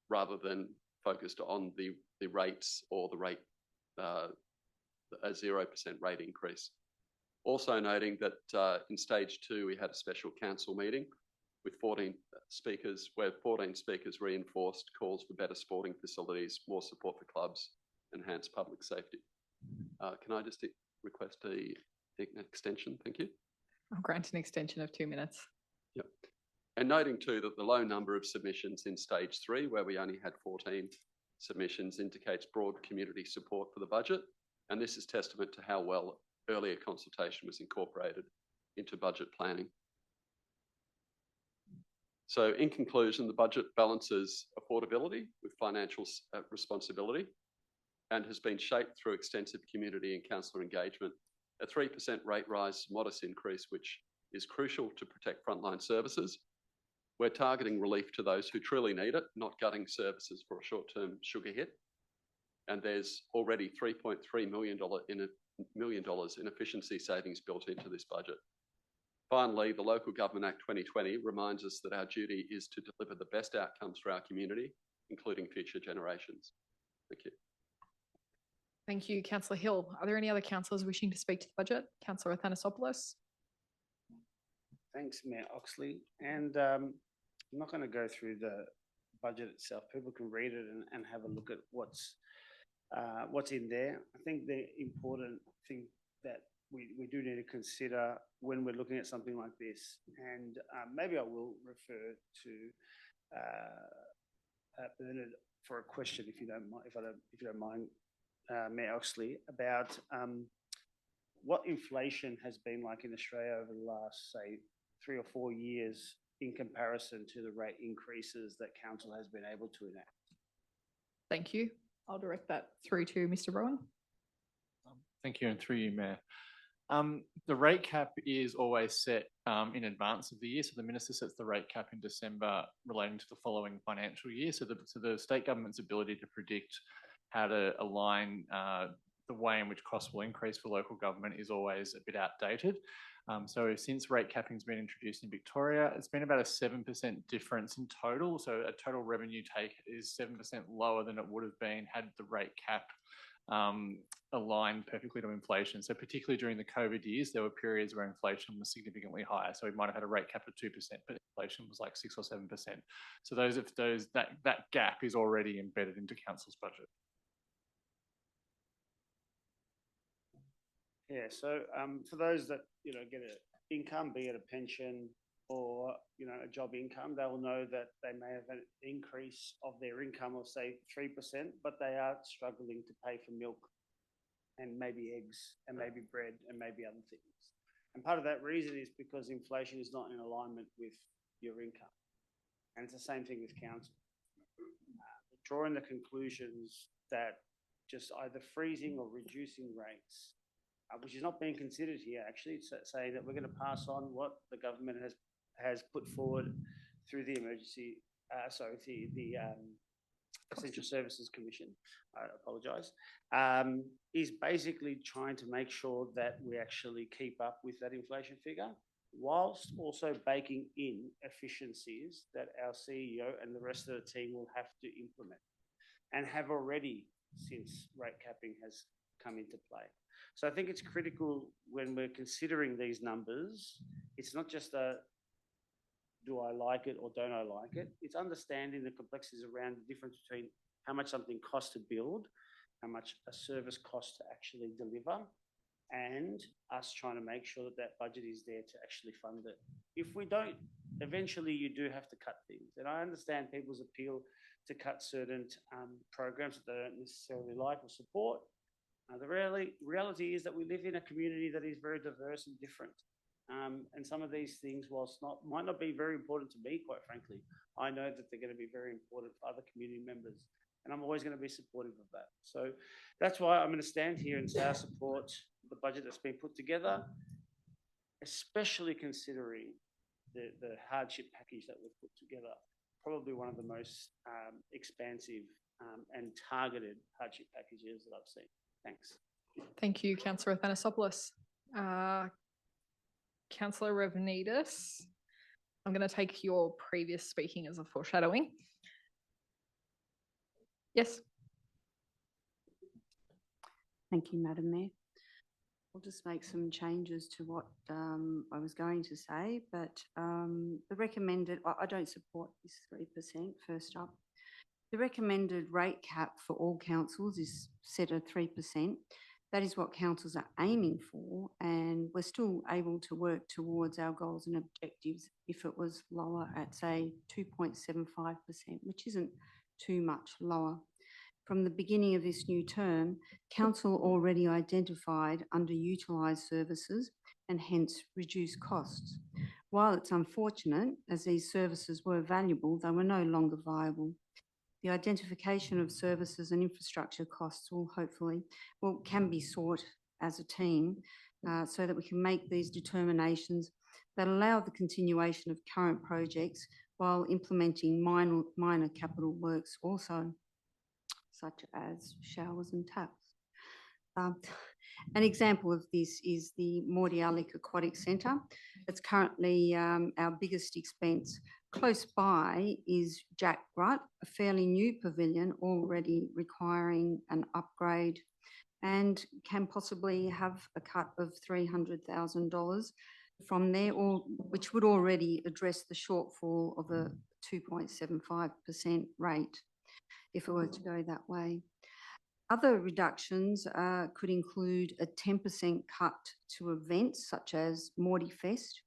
Speaker 6: rather than focused on the rates or the rate, a 0% rate increase. Also noting that in stage 2, we had a special council meeting with 14 speakers, where 14 speakers reinforced calls for better sporting facilities, more support for clubs, enhanced public safety. Can I just request an extension? Thank you.
Speaker 1: I'll grant an extension of 2 minutes.
Speaker 6: Yep. And noting too that the low number of submissions in stage 3, where we only had 14 submissions, indicates broad community support for the budget. And this is testament to how well earlier consultation was incorporated into budget planning. So in conclusion, the budget balances affordability with financial responsibility and has been shaped through extensive community and councillor engagement. A 3% rate rise, modest increase, which is crucial to protect frontline services. We're targeting relief to those who truly need it, not gutting services for a short-term sugar hit. And there's already $3.3 million in efficiency savings built into this budget. Finally, the Local Government Act 2020 reminds us that our duty is to deliver the best outcomes for our community, including future generations. Thank you.
Speaker 1: Thank you, Councillor Hill. Are there any other councillors wishing to speak to the budget? Councillor Athanasopoulos.
Speaker 2: Thanks, Mayor Oxley. And I'm not going to go through the budget itself. People can read it and have a look at what's in there. I think the important thing that we do need to consider when we're looking at something like this, and maybe I will refer to Bernard for a question, if you don't mind, Mayor Oxley, about what inflation has been like in Australia over the last, say, 3 or 4 years in comparison to the rate increases that council has been able to enact.
Speaker 1: Thank you. I'll direct that through to Mr. Rowan.
Speaker 14: Thank you, and through you, Mayor. The rate cap is always set in advance of the year. So the Minister sets the rate cap in December relating to the following financial year. So the state government's ability to predict how to align the way in which costs will increase for local government is always a bit outdated. So since rate capping has been introduced in Victoria, it's been about a 7% difference in total. So a total revenue take is 7% lower than it would have been had the rate cap aligned perfectly to inflation. So particularly during the COVID years, there were periods where inflation was significantly higher. So we might have had a rate cap of 2%, but inflation was like 6 or 7%. So that gap is already embedded into council's budget.
Speaker 2: Yeah, so for those that get an income, be it a pension or a job income, they will know that they may have an increase of their income of say 3%, but they are struggling to pay for milk and maybe eggs and maybe bread and maybe other things. And part of that reason is because inflation is not in alignment with your income. And it's the same thing with council. Drawing the conclusions that just either freezing or reducing rates, which is not being considered here actually, it's saying that we're going to pass on what the government has put forward through the emergency, the Essential Services Commission, I apologise, is basically trying to make sure that we actually keep up with that inflation figure. whilst also baking in efficiencies that our CEO and the rest of the team will have to implement and have already since rate capping has come into play. So I think it's critical when we're considering these numbers, it's not just a do I like it or don't I like it? It's understanding the complexities around the difference between how much something costs to build, how much a service costs to actually deliver, and us trying to make sure that that budget is there to actually fund it. If we don't, eventually you do have to cut things. And I understand people's appeal to cut certain programs that they don't necessarily like or support. The reality is that we live in a community that is very diverse and different. And some of these things, whilst might not be very important to me, quite frankly, I know that they're going to be very important for other community members. And I'm always going to be supportive of that. So that's why I'm going to stand here and say I support the budget that's been put together, especially considering the hardship package that we've put together. Probably one of the most expansive and targeted hardship packages that I've seen. Thanks.
Speaker 1: Thank you, Councillor Athanasopoulos. Councillor Revnidis, I'm going to take your previous speaking as a foreshadowing. Yes.
Speaker 17: Thank you, Madam Mayor. I'll just make some changes to what I was going to say, but the recommended, I don't support this 3%, first up. The recommended rate cap for all councils is set at 3%. That is what councils are aiming for, and we're still able to work towards our goals and objectives if it was lower at, say, 2.75%, which isn't too much lower. From the beginning of this new term, council already identified underutilised services and hence reduced costs. While it's unfortunate, as these services were valuable, they were no longer viable. The identification of services and infrastructure costs will can be sought as a team so that we can make these determinations that allow the continuation of current projects while implementing minor capital works also, such as showers and taps. An example of this is the Mordialloc Aquatic Centre. It's currently our biggest expense. Close by is Jack Grutt, a fairly new pavilion already requiring an upgrade and can possibly have a cut of $300,000 from there, which would already address the shortfall of a 2.75% rate if it were to go that way. Other reductions could include a 10% cut to events such as Mortifest,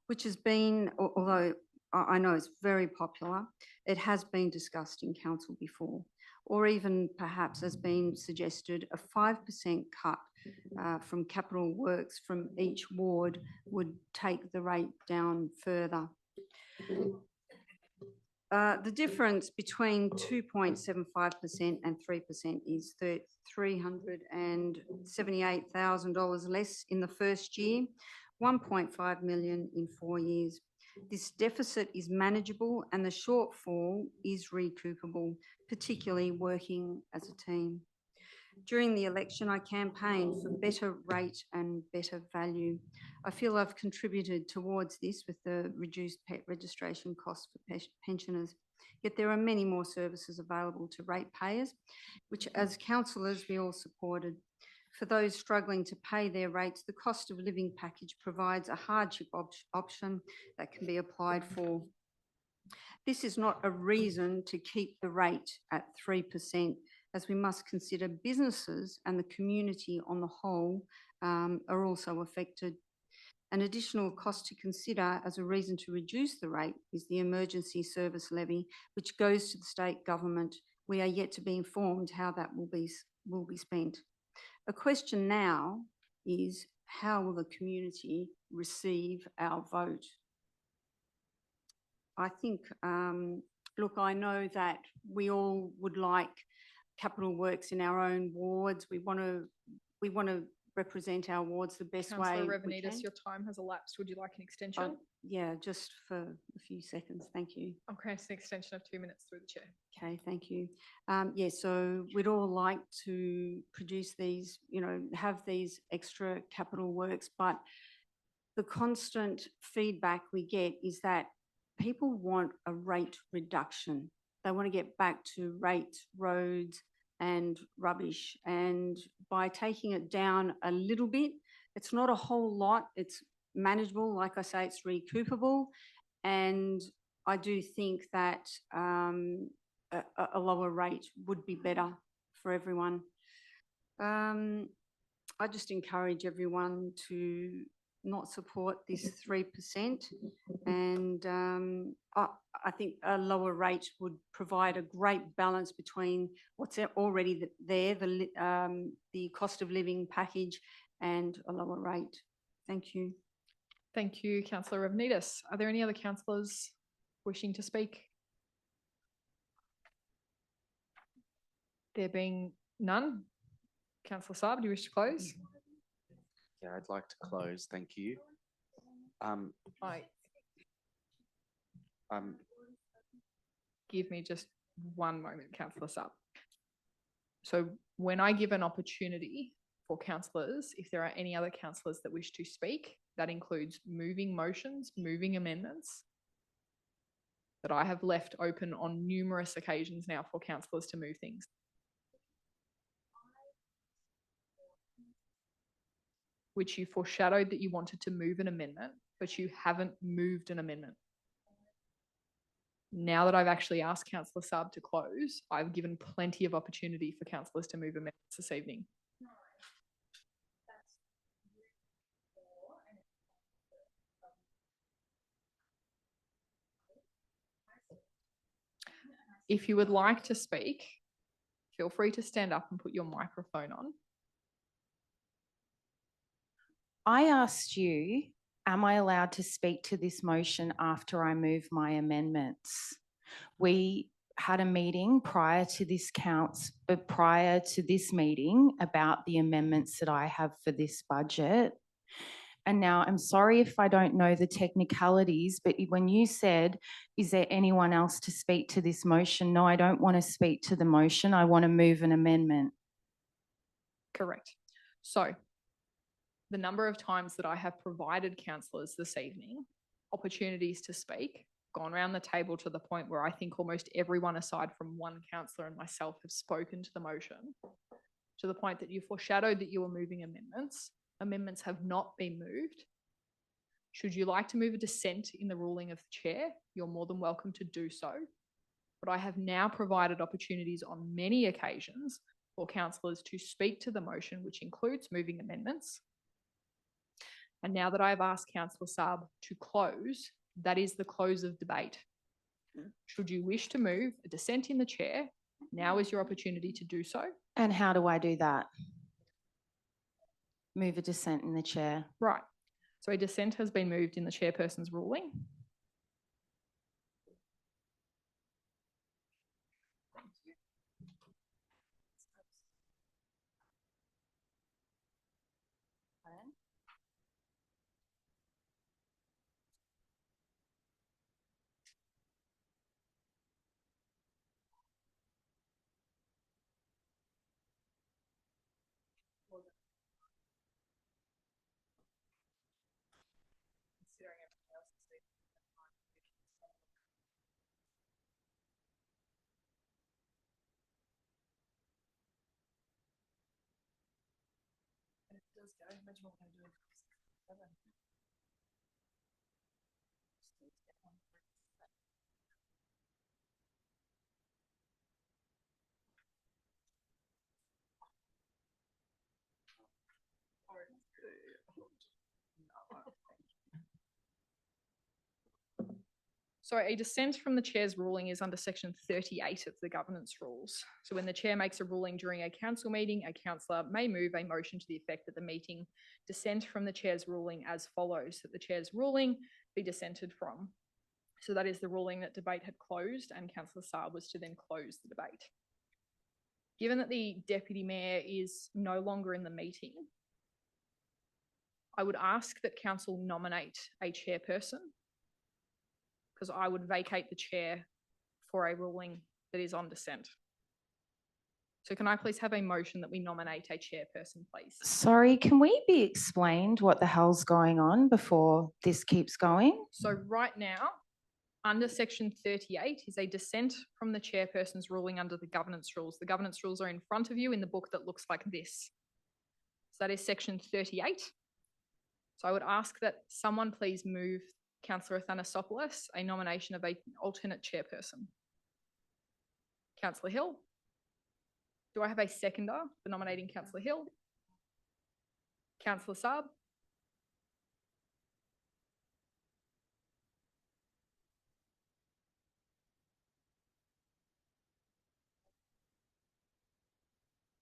Speaker 17: which has been, although I know it's very popular, it has been discussed in council before, or even perhaps has been suggested a 5% cut from capital works from each ward would take the rate down further. The difference between 2.75% and 3% is $378,000 less in the first year, 1.5 million in 4 years. This deficit is manageable and the shortfall is recoupable, particularly working as a team. During the election, I campaigned for better rate and better value. I feel I've contributed towards this with the reduced pet registration costs for pensioners. Yet there are many more services available to ratepayers, which as councillors we all supported. For those struggling to pay their rates, the cost of living package provides a hardship option that can be applied for. This is not a reason to keep the rate at 3%, as we must consider businesses and the community on the whole are also affected. An additional cost to consider as a reason to reduce the rate is the emergency service levy, which goes to the state government. We are yet to be informed how that will be spent. A question now is, how will the community receive our vote? I think, look, I know that we all would like capital works in our own wards. We want to represent our wards the best way we
Speaker 1: Councillor
Speaker 17: can.
Speaker 1: Revnidis, your time has elapsed. Would you like an extension?
Speaker 17: Yeah, just for a few seconds. Thank you.
Speaker 1: I'll grant an extension of 2 minutes through the chair.
Speaker 17: Okay, thank you. Yeah, so we'd all like to produce these, have these extra capital works, but the constant feedback we get is that people want a rate reduction. They want to get back to rate roads and rubbish. And by taking it down a little bit, it's not a whole lot, it's manageable. Like I say, it's recoupable. And I do think that a lower rate would be better for everyone. I just encourage everyone to not support this 3%, and I think a lower rate would provide a great balance between what's already there, the cost of living package, and a lower rate. Thank you.
Speaker 1: Thank you, Councillor Ravnidis. Are there any other councillors wishing to speak? There being none, Councillor Saab, do you wish to close?
Speaker 4: Yeah, I'd like to close. Thank you.
Speaker 1: Give me just one moment, Councillor Saab. So when I give an opportunity for councillors, if there are any other councillors that wish to speak, that includes moving motions, moving amendments, that I have left open on numerous occasions now for councillors to move things. Which you foreshadowed that you wanted to move an amendment, but you haven't moved an amendment. Now that I've actually asked Councillor Saab to close, I've given plenty of opportunity for councillors to move amendments this evening. If you would like to speak, feel free to stand up and put your microphone on.
Speaker 8: I asked you, am I allowed to speak to this motion after I move my amendments? We had a meeting prior to this meeting about the amendments that I have for this budget. And now I'm sorry if I don't know the technicalities, but when you said, is there anyone else to speak to this motion? No, I don't want to speak to the motion. I want to move an amendment.
Speaker 1: Correct. So the number of times that I have provided councillors this evening opportunities to speak, gone around the table to the point where I think almost everyone aside from one councillor and myself have spoken to the motion, to the point that you foreshadowed that you were moving amendments. Amendments have not been moved. Should you like to move a dissent in the ruling of the chair, you're more than welcome to do so. But I have now provided opportunities on many occasions for councillors to speak to the motion, which includes moving amendments. And now that I've asked Councillor Saab to close, that is the close of debate. Should you wish to move a dissent in the chair, now is your opportunity to do so.
Speaker 8: And how do I do that? Move a dissent in the chair.
Speaker 1: Right. So a dissent has been moved in the chairperson's ruling. So a dissent from the chair's ruling is under section 38 of the governance rules. So when the chair makes a ruling during a council meeting, a councillor may move a motion to the effect that the meeting dissent from the chair's ruling as follows, that the chair's ruling be dissented from. So that is the ruling that debate had closed and Councillor Saab was to then close the debate. Given that the Deputy Mayor is no longer in the meeting, I would ask that Council nominate a chairperson, because I would vacate the chair for a ruling that is on dissent. So can I please have a motion that we nominate a chairperson, please?
Speaker 8: Sorry, can we be explained what the hell's going on before this keeps going?
Speaker 1: So right now, under section 38 is a dissent from the chairperson's ruling under the governance rules. The governance rules are in front of you in the book that looks like this. So that is section 38. So I would ask that someone please move Councillor Athanasopoulos a nomination of an alternate chairperson. Councillor Hill. Do I have a seconder for nominating Councillor Hill? Councillor Saab.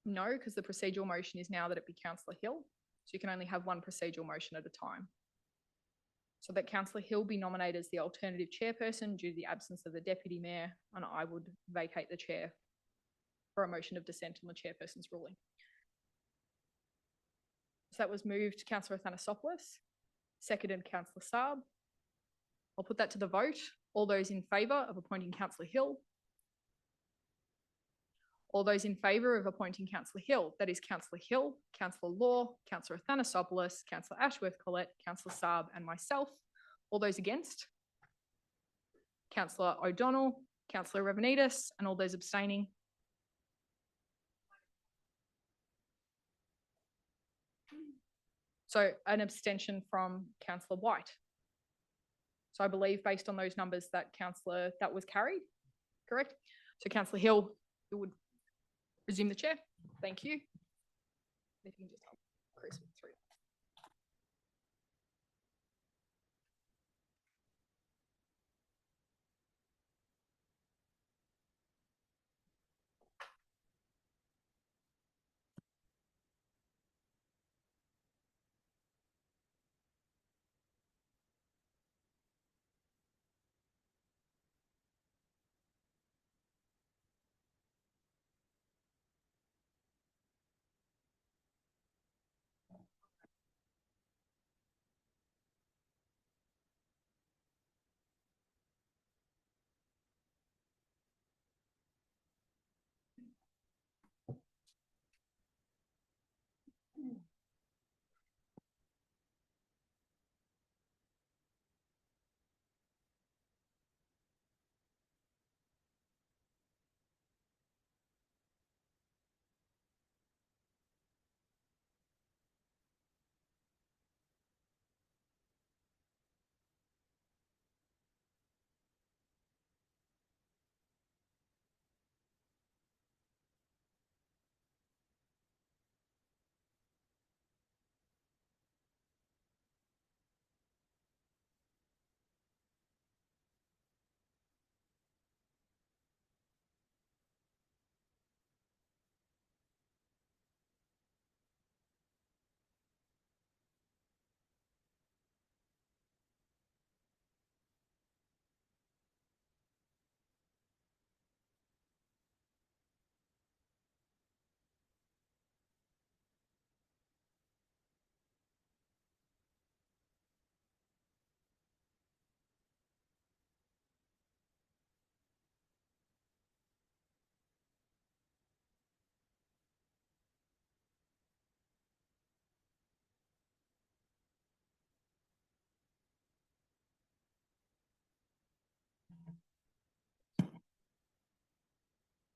Speaker 1: No, because the procedural motion is now that it be Councillor Hill. So you can only have one procedural motion at a time. So that Councillor Hill be nominated as the alternative chairperson due to the absence of the deputy mayor, and I would vacate the chair for a motion of dissent on the chairperson's ruling. So that was moved Councillor Athanasopoulos, seconded Councillor Saab. I'll put that to the vote. All those in favour of appointing Councillor Hill? All those in favour of appointing Councillor Hill, that is Councillor Hill, Councillor Law, Councillor Athanasopoulos, Councillor Ashworth-Collett, Councillor Saab and myself. All those against? Councillor O'Donnell, Councillor Revenidis and all those abstaining? So an abstention from Councillor White. So I believe based on those numbers that that was carried, correct? So Councillor Hill, you would resume the chair. Thank you. If you can just help Chris through.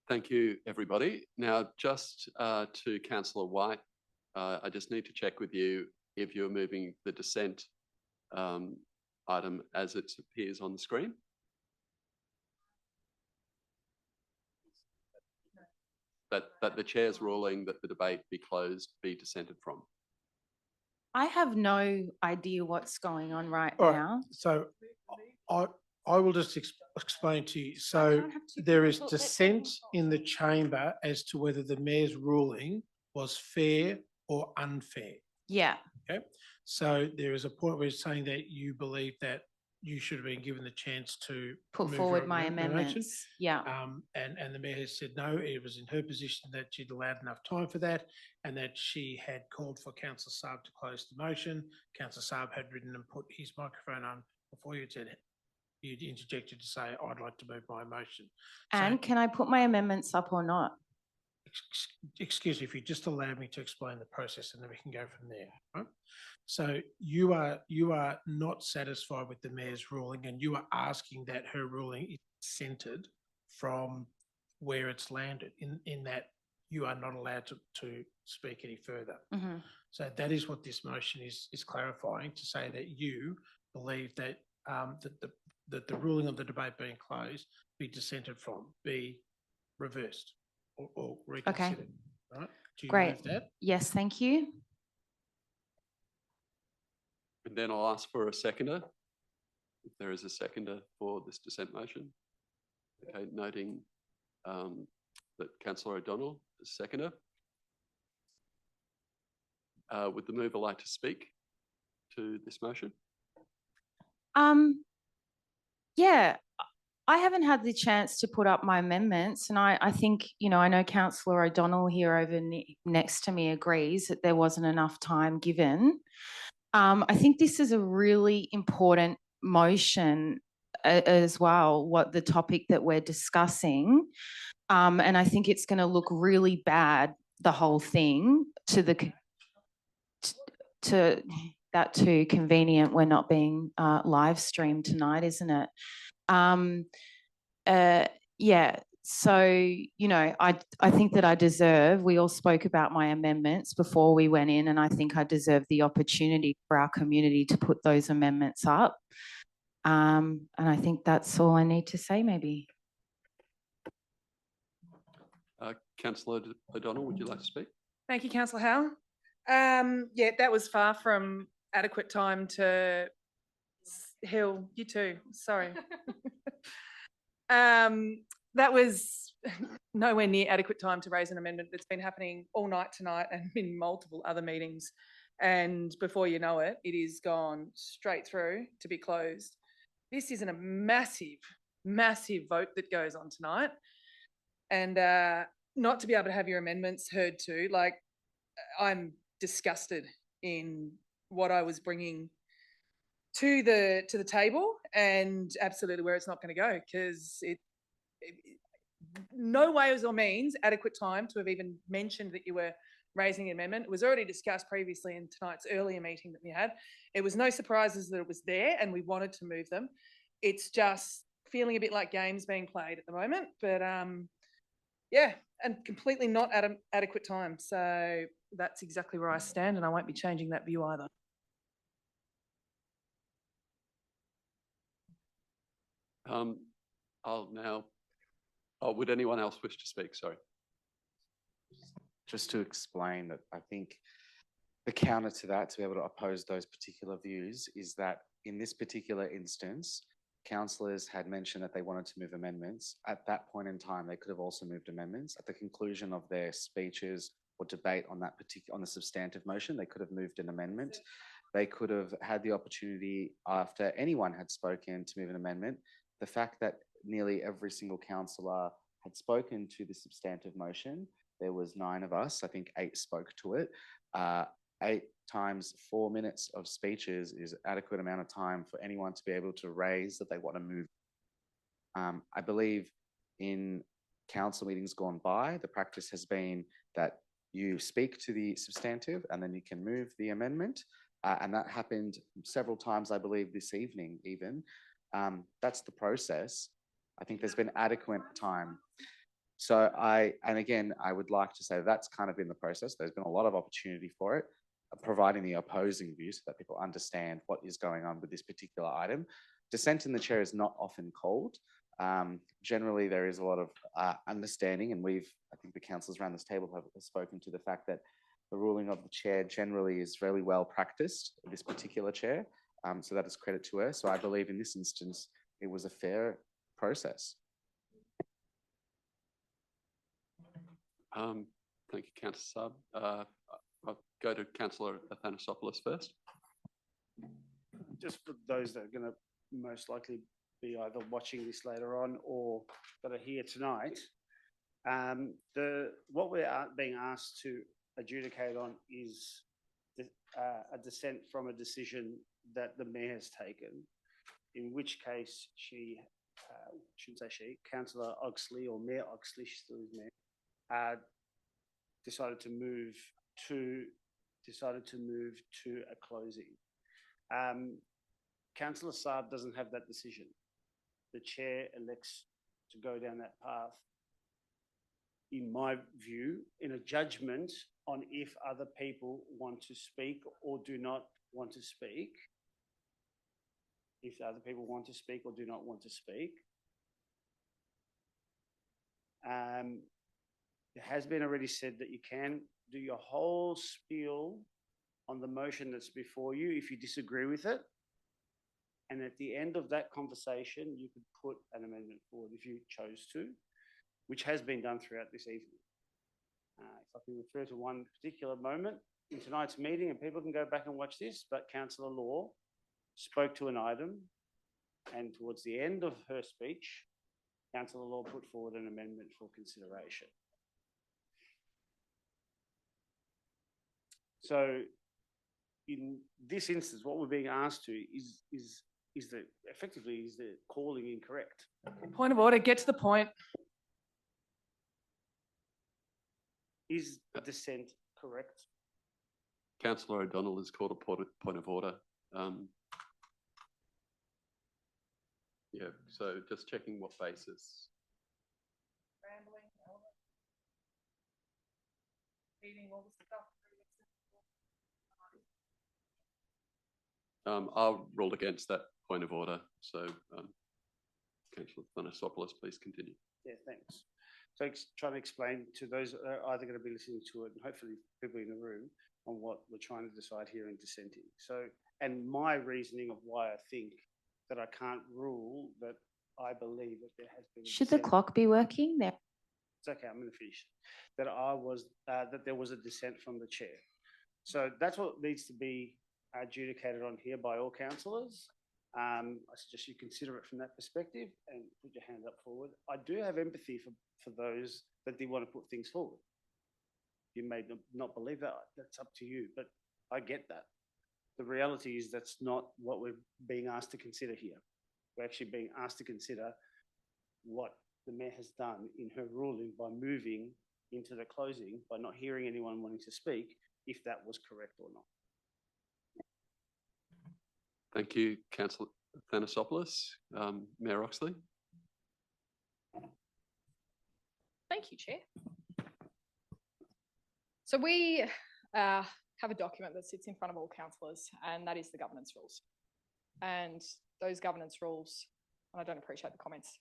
Speaker 6: Thank you, everybody. Now, just to Councillor White, I just need to check with you if you're moving the dissent item as it appears on the screen. That the chair's ruling that the debate be closed be dissented from.
Speaker 8: I have no idea what's going on right
Speaker 3: All right,
Speaker 8: now.
Speaker 3: so I will just explain to you. So there is dissent in the chamber as to whether the mayor's ruling was fair or unfair.
Speaker 8: Yeah.
Speaker 3: Okay, so there is a point where it's saying that you believe that you should have been given the chance to
Speaker 8: Put
Speaker 3: move
Speaker 8: forward
Speaker 3: your
Speaker 8: my
Speaker 3: nomination.
Speaker 8: amendments. Yeah.
Speaker 3: And the mayor has said no, it was in her position that she'd allowed enough time for that and that she had called for Councillor Saab to close the motion. Councillor Saab had written and put his microphone on before you said you'd interjected to say, I'd like to move my motion.
Speaker 8: And can I put my amendments up or not?
Speaker 3: excuse me, if you just allow me to explain the process and then we can go from there. Right? So you are not satisfied with the mayor's ruling and you are asking that her ruling is centred from where it's landed in that you are not allowed to speak any further.
Speaker 8: Mhm.
Speaker 3: So that is what this motion is clarifying, to say that you believe that that the ruling of the debate being closed be dissented from, be reversed or reconsidered. Right? Do you
Speaker 8: Great.
Speaker 3: move that?
Speaker 8: Yes, thank you.
Speaker 6: And then I'll ask for a seconder. If there is a seconder for this dissent motion. Okay, noting that Councillor O'Donnell is seconder. Would the mover like to speak to this motion?
Speaker 8: Yeah, I haven't had the chance to put up my amendments, and I think, you know, I know Councillor O'Donnell here over next to me agrees that there wasn't enough time given. I think this is a really important motion as well, what the topic that we're discussing. And I think it's going to look really bad, the whole thing, to that too convenient. We're not being live streamed tonight, isn't it? Yeah. So, you know, I think that I deserve, we all spoke about my amendments before we went in, and I think I deserve the opportunity for our community to put those amendments up. And I think that's all I need to say, maybe.
Speaker 6: Councillor O'Donnell, would you like to speak?
Speaker 7: Thank you, Councillor Howe. Yeah, that was far from adequate time to Hill, you too, sorry. That was nowhere near adequate time to raise an amendment that's been happening all night tonight and in multiple other meetings. And before you know it, it is gone straight through to be closed. This isn't a massive, massive vote that goes on tonight. And not to be able to have your amendments heard too, like, I'm disgusted in what I was bringing to the table, and absolutely where it's not going to go, because it no ways or means adequate time to have even mentioned that you were raising an amendment. It was already discussed previously in tonight's earlier meeting that we had. It was no surprises that it was there and we wanted to move them. It's just feeling a bit like games being played at the moment, but yeah, and completely not at an adequate time. So that's exactly where I stand, and I won't be changing that view either.
Speaker 6: I'll now, would anyone else wish to speak? Sorry.
Speaker 4: Just to explain that I think the counter to that, to be able to oppose those particular views, is that in this particular instance, councillors had mentioned that they wanted to move amendments. At that point in time, they could have also moved amendments. At the conclusion of their speeches or debate on that on the substantive motion, they could have moved an amendment. They could have had the opportunity, after anyone had spoken, to move an amendment. The fact that nearly every single councillor had spoken to the substantive motion, there was 9 of us, I think 8 spoke to it. 8 times 4 minutes of speeches is adequate amount of time for anyone to be able to raise that they want to move. I believe in council meetings gone by, the practice has been that you speak to the substantive and then you can move the amendment. And that happened several times, I believe, this evening even. That's the process. I think there's been adequate time. So and again, I would like to say that's kind of been the process. There's been a lot of opportunity for it, providing the opposing view so that people understand what is going on with this particular item. Dissent in the chair is not often called. Generally, there is a lot of understanding, and I think the councillors around this table have spoken to the fact that the ruling of the chair generally is very well practiced, this particular chair. So that is credit to her. So I believe in this instance, it was a fair process.
Speaker 6: Thank you, Councillor Saab. I'll go to Councillor Athanasopoulos first.
Speaker 2: Just for those that are going to most likely be either watching this later on or that are here tonight, what we're being asked to adjudicate on is a dissent from a decision that the mayor has taken, in which case shouldn't say she, Councillor Oxley or Mayor Oxley, she still is mayor, decided to move to a closing. Councillor Saab doesn't have that decision. The chair elects to go down that path, in my view, in a judgment on if other people want to speak or do not want to speak. If other people want to speak or do not want to speak. It has been already said that you can do your whole spiel on the motion that's before you if you disagree with it. And at the end of that conversation, you could put an amendment forward if you chose to, which has been done throughout this evening. If I can refer to one particular moment in tonight's meeting, and people can go back and watch this, but Councillor Law spoke to an item, and towards the end of her speech, Councillor Law put forward an amendment for consideration. So in this instance, what we're being asked to is the calling incorrect?
Speaker 7: Point of order, get to the point.
Speaker 2: Is the dissent correct?
Speaker 6: Councillor O'Donnell has called a point of order. Yeah, so just checking what basis.
Speaker 7: Rambling, reading all the stuff.
Speaker 6: I'll rule against that point of order. So, Councillor Thanasopoulos, please continue.
Speaker 2: Yeah, thanks. So trying to explain to those that are either going to be listening to it and hopefully people in the room on what we're trying to decide here in dissenting. So, and my reasoning of why I think that I can't rule that I believe that there has been.
Speaker 8: Should the clock be working there?
Speaker 2: It's okay, I'm going to finish. That that there was a dissent from the chair. So that's what needs to be adjudicated on here by all councillors. I suggest you consider it from that perspective and put your hand up forward. I do have empathy for those that do want to put things forward. You may not believe that, that's up to you, but I get that. The reality is that's not what we're being asked to consider here. We're actually being asked to consider what the Mayor has done in her ruling by moving into the closing, by not hearing anyone wanting to speak, if that was correct or not.
Speaker 6: Thank you, Councillor Thanasopoulos. Mayor Oxley.
Speaker 1: Thank you, Chair. So we have a document that sits in front of all councillors, and that is the governance rules. And those governance rules, and I don't appreciate the comments,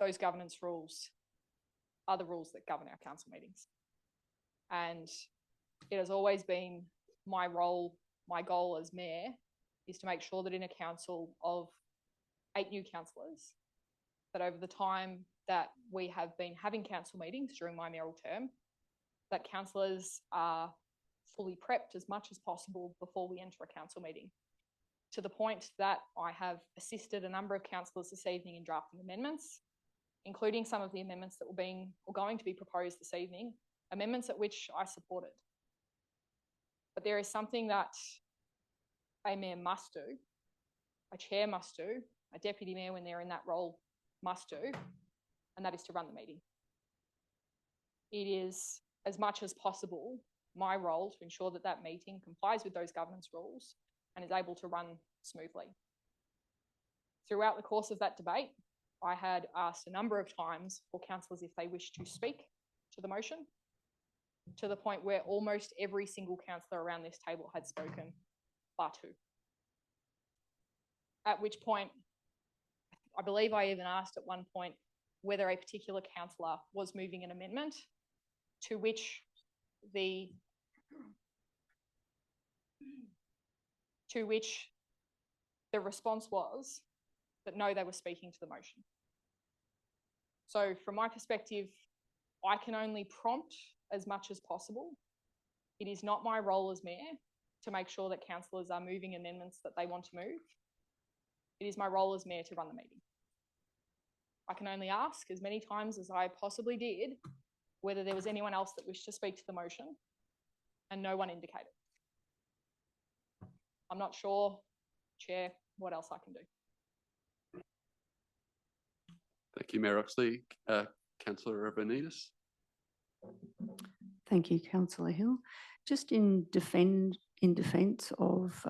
Speaker 1: those governance rules are the rules that govern our council meetings. And it has always been my role, my goal as Mayor, is to make sure that in a council of 8 new councillors, that over the time that we have been having council meetings during my mayoral term, that councillors are fully prepped as much as possible before we enter a council meeting. To the point that I have assisted a number of councillors this evening in drafting amendments, including some of the amendments that were going to be proposed this evening, amendments at which I supported. But there is something that a mayor must do, a chair must do, a deputy mayor when they're in that role must do, and that is to run the meeting. It is, as much as possible, my role to ensure that that meeting complies with those governance rules and is able to run smoothly. Throughout the course of that debate, I had asked a number of times for councillors if they wish to speak to the motion, to the point where almost every single councillor around this table had spoken, bar 2. At which point, I believe I even asked at one point whether a particular councillor was moving an amendment, to which the response was that no, they were speaking to the motion. So from my perspective, I can only prompt as much as possible. It is not my role as mayor to make sure that councillors are moving amendments that they want to move. It is my role as mayor to run the meeting. I can only ask as many times as I possibly did whether there was anyone else that wished to speak to the motion, and no one indicated. I'm not sure, Chair, what else I can do.
Speaker 6: Thank you, Mayor Oxley. Councillor Benitez.
Speaker 17: Thank you, Councillor Hill. Just in defence of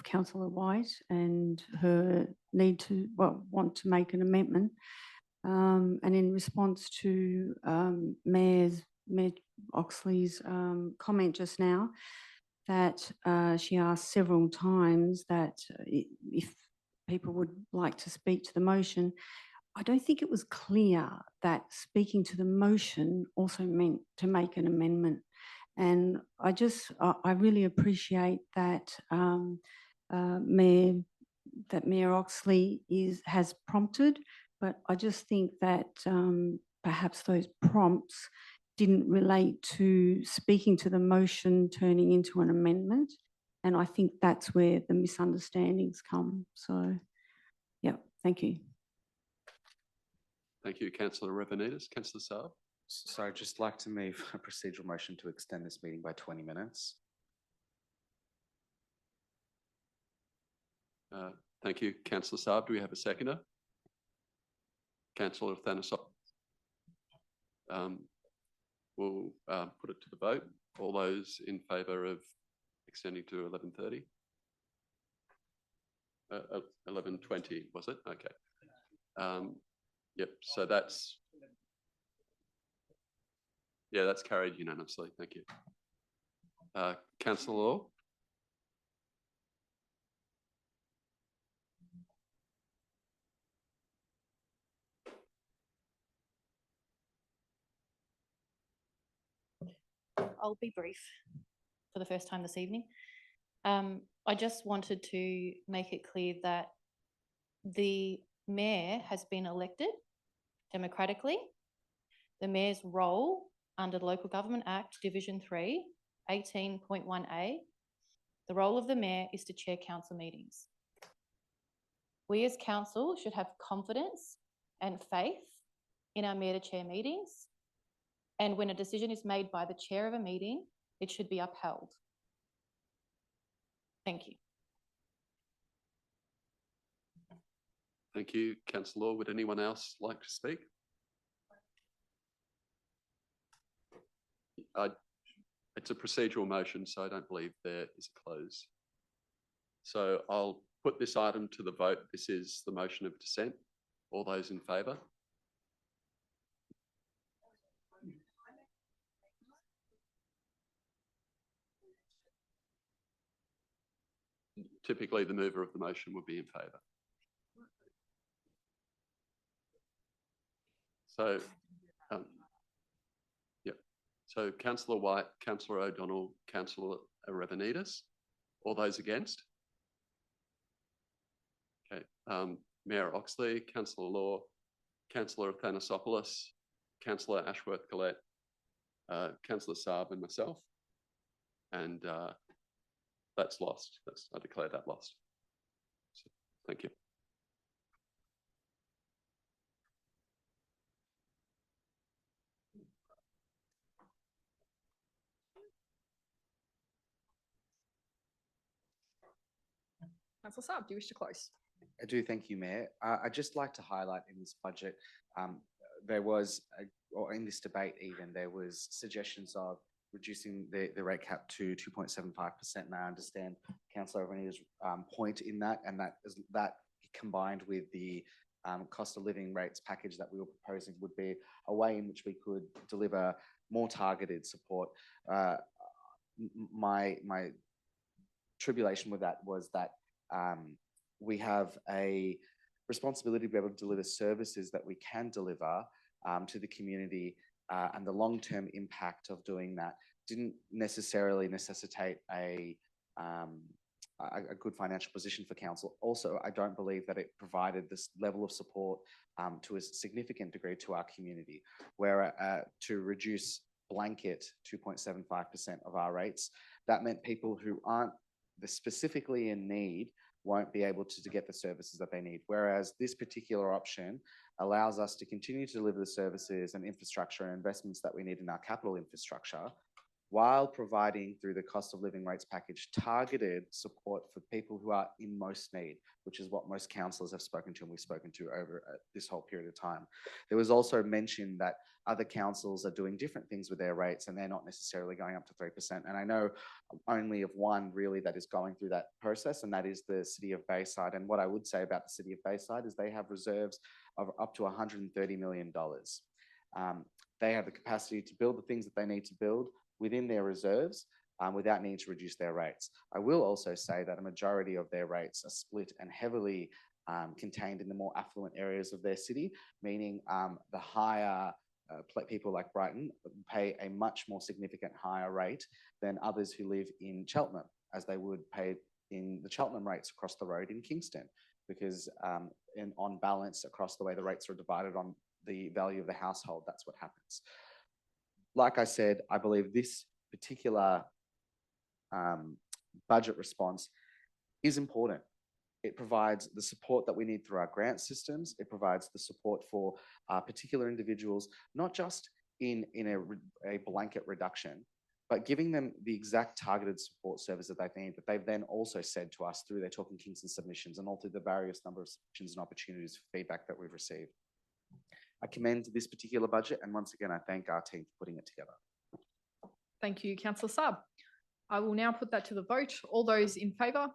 Speaker 17: Councillor White and her need to, want to make an amendment, and in response to Mayor Oxley's comment just now, that she asked several times that if people would like to speak to the motion. I don't think it was clear that speaking to the motion also meant to make an amendment. And I really appreciate that Mayor Oxley has prompted, but I just think that perhaps those prompts didn't relate to speaking to the motion turning into an amendment. And I think that's where the misunderstandings come. So, yeah, thank you.
Speaker 6: Thank you, Councillor Revenides. Councillor Saab.
Speaker 4: So I'd just like to move a procedural motion to extend this meeting by 20 minutes.
Speaker 6: Thank you, Councillor Saab. Do we have a seconder? Councillor Thanosopoulos. We'll put it to the vote. All those in favour of extending to 11:30? 11:20, was it? Okay. Yep, so that's carried unanimously. Thank you. Councillor Law.
Speaker 9: I'll be brief for the first time this evening. I just wanted to make it clear that the Mayor has been elected democratically. The Mayor's role under the Local Government Act, Division 3, 18.1A, the role of the Mayor is to chair council meetings. We as council should have confidence and faith in our Mayor to chair meetings. And when a decision is made by the chair of a meeting, it should be upheld. Thank you.
Speaker 6: Thank you, Councillor Law. Would anyone else like to speak? It's a procedural motion, so I don't believe there is a close. So I'll put this item to the vote. This is the motion of dissent. All those in favour? Typically, the mover of the motion would be in favour. So, So Councillor White, Councillor O'Donnell, Councillor Revenides. All those against? Okay. Mayor Oxley, Councillor Law, Councillor Thanosopoulos, Councillor Ashworth-Gillette, Councillor Saab and myself. And that's lost. I declare that lost. So, thank you.
Speaker 1: Councillor Saab, do you wish to close?
Speaker 4: I do, thank you, Mayor. I'd just like to highlight in this budget, there was, or in this debate even, there was suggestions of reducing the rate cap to 2.75%. And I understand Councillor Revenides' point in that, and that combined with the cost of living rates package that we were proposing would be a way in which we could deliver more targeted support. My tribulation with that was that we have a responsibility to be able to deliver services that we can deliver to the community, and the long-term impact of doing that didn't necessarily necessitate a good financial position for council. Also, I don't believe that it provided this level of support to a significant degree to our community, where to reduce blanket 2.75% of our rates, that meant people who aren't specifically in need won't be able to get the services that they need. Whereas this particular option allows us to continue to deliver the services and infrastructure and investments that we need in our capital infrastructure while providing through the cost of living rates package targeted support for people who are in most need, which is what most councillors have spoken to and we've spoken to over this whole period of time. There was also mention that other councils are doing different things with their rates and they're not necessarily going up to 3%. And I know only of one really that is going through that process, and that is the City of Bayside. And what I would say about the City of Bayside is they have reserves of up to $130 million. They have the capacity to build the things that they need to build within their reserves without needing to reduce their rates. I will also say that a majority of their rates are split and heavily contained in the more affluent areas of their city, meaning the higher people like Brighton pay a much more significant higher rate than others who live in Cheltenham, as they would pay in the Cheltenham rates across the road in Kingston, because on balance across the way the rates are divided on the value of the household, that's what happens. Like I said, I believe this particular budget response is important. It provides the support that we need through our grant systems. It provides the support for particular individuals, not just in a blanket reduction, but giving them the exact targeted support service that they need, that they've then also said to us through their Talking Kingston submissions and all through the various number of submissions and opportunities for feedback that we've received. I commend this particular budget, and once again, I thank our team for putting it together.
Speaker 1: Thank you, Councillor Saab. I will now put that to the vote. All those in favour?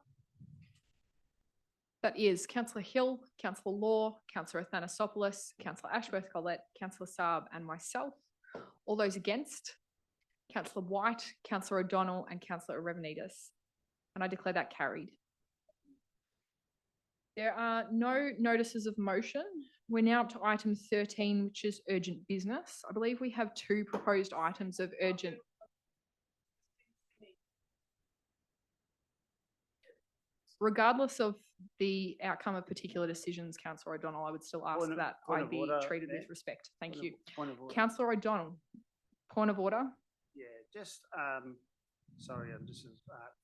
Speaker 1: That is Councillor Hill, Councillor Law, Councillor Athanasopoulos, Councillor Ashworth-Collett, Councillor Saab and myself. All those against? Councillor White, Councillor O'Donnell and Councillor Arevanitis. And I declare that carried. There are no notices of motion. We're now up to item 13, which is urgent business. I believe we have two proposed items of urgent. Regardless of the outcome of particular decisions, Councillor O'Donnell, I would still ask that I be treated with respect. Thank you. Councillor O'Donnell, point of order.
Speaker 2: Yeah, just, sorry, I'm just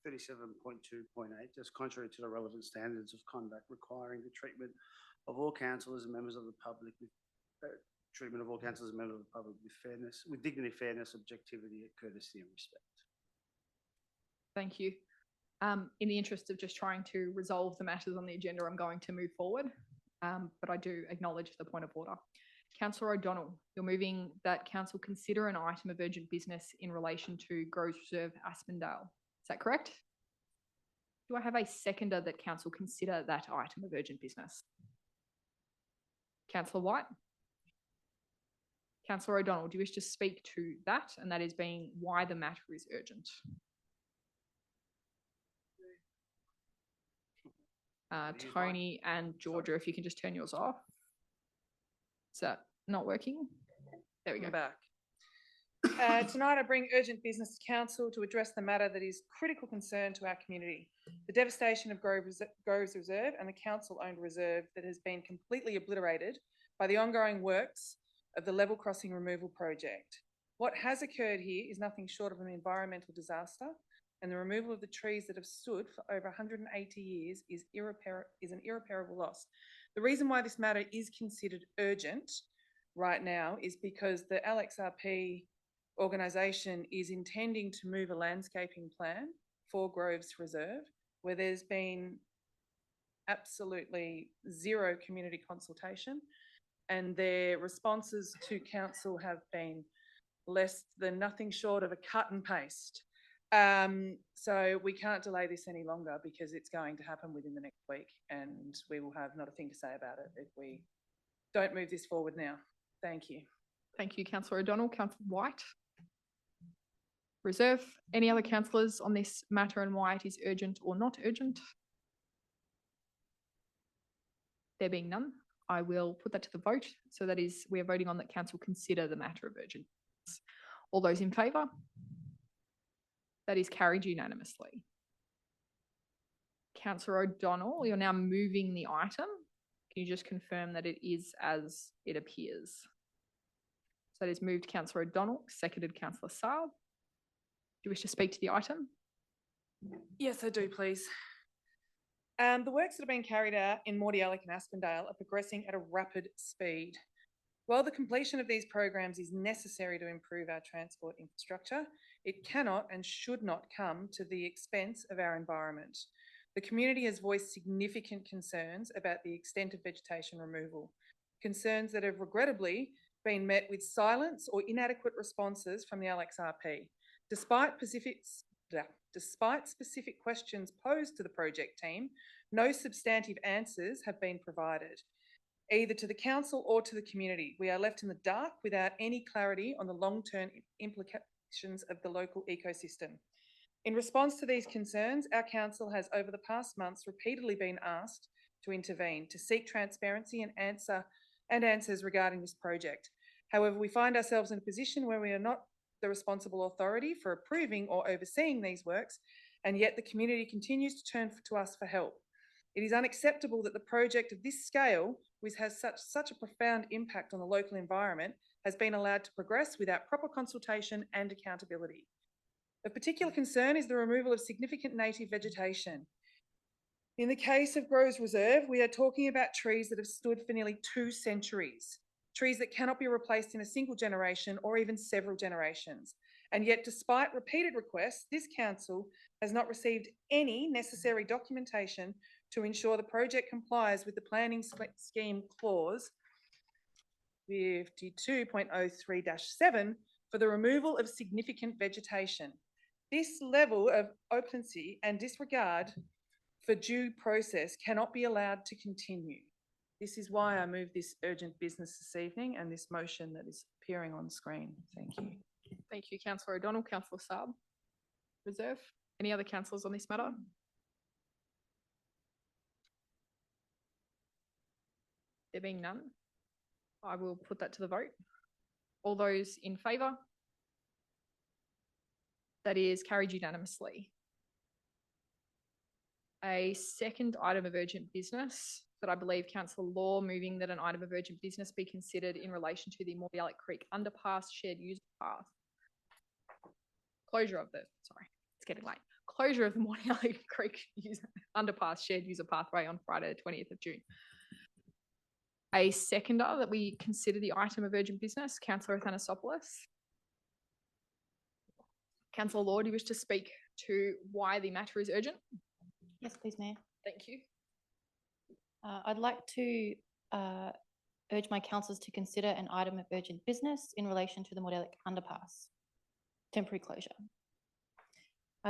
Speaker 2: 37.2.8, just contrary to the relevant standards of conduct requiring the treatment of all councillors and members of the public with treatment of all councillors and members of the public with fairness, with dignity, fairness, objectivity, courtesy and respect.
Speaker 1: Thank you. In the interest of just trying to resolve the matters on the agenda, I'm going to move forward, but I do acknowledge the point of order. Councillor O'Donnell, you're moving that council consider an item of urgent business in relation to Groves Reserve, Aspendale. Is that correct? Do I have a seconder that council consider that item of urgent business? Councillor White? Councillor O'Donnell, do you wish to speak to that? And that is being why the matter is urgent. Tony and Georgia, if you can just turn yours off. Is that not working? There we go.
Speaker 7: Back. Tonight I bring urgent business to council to address the matter that is critical concern to our community. The devastation of Groves Reserve and the council-owned reserve that has been completely obliterated by the ongoing works of the level crossing removal project. What has occurred here is nothing short of an environmental disaster, and the removal of the trees that have stood for over 180 years is an irreparable loss. The reason why this matter is considered urgent right now is because the LXRP organisation is intending to move a landscaping plan for Groves Reserve, where there's been absolutely zero community consultation, and their responses to council have been less than nothing short of a cut and paste. So we can't delay this any longer because it's going to happen within the next week, and we will have not a thing to say about it if we don't move this forward now. Thank you.
Speaker 1: Thank you, Councillor O'Donnell. Councillor White? Reserve. Any other councillors on this matter and why it is urgent or not urgent? There being none, I will put that to the vote. So that is, we are voting on that council consider the matter of urgent. All those in favour? That is carried unanimously. Councillor O'Donnell, you're now moving the item. Can you just confirm that it is as it appears? So that is moved Councillor O'Donnell, seconded Councillor Saab. Do you wish to speak to the item?
Speaker 7: Yes, I do, please. The works that are being carried out in Mordialloc and Aspendale are progressing at a rapid speed. While the completion of these programs is necessary to improve our transport infrastructure, it cannot and should not come to the expense of our environment. The community has voiced significant concerns about the extent of vegetation removal, concerns that have regrettably been met with silence or inadequate responses from the LXRP. Despite specific questions posed to the project team, no substantive answers have been provided, either to the council or to the community. We are left in the dark without any clarity on the long-term implications of the local ecosystem. In response to these concerns, our council has over the past months repeatedly been asked to intervene, to seek transparency and answers regarding this project. However, we find ourselves in a position where we are not the responsible authority for approving or overseeing these works, and yet the community continues to turn to us for help. It is unacceptable that the project of this scale, which has such a profound impact on the local environment, has been allowed to progress without proper consultation and accountability. Of particular concern is the removal of significant native vegetation. In the case of Groves Reserve, we are talking about trees that have stood for nearly 2 centuries, trees that cannot be replaced in a single generation or even several generations. And yet, despite repeated requests, this council has not received any necessary documentation to ensure the project complies with the planning scheme clause 52.03-7 for the removal of significant vegetation. This level of opency and disregard for due process cannot be allowed to continue. This is why I move this urgent business this evening and this motion that is appearing on screen. Thank you.
Speaker 1: Thank you, Councillor O'Donnell. Councillor Saab, Reserve. Any other councillors on this matter? There being none, I will put that to the vote. All those in favour? That is carried unanimously. A second item of urgent business that I believe Councillor Law moving that an item of urgent business be considered in relation to the Mordialloc Creek Underpass shared user path. Closure of the, sorry, it's getting late. Closure of the Mordialloc Creek Underpass shared user pathway on Friday, the 20th of June. A seconder that we consider the item of urgent business, Councillor Athanasopoulos. Councillor Law, do you wish to speak to why the matter is urgent?
Speaker 9: Yes, please, Mayor.
Speaker 1: Thank you.
Speaker 9: I'd like to urge my councillors to consider an item of urgent business in relation to the Mordialloc Underpass temporary closure.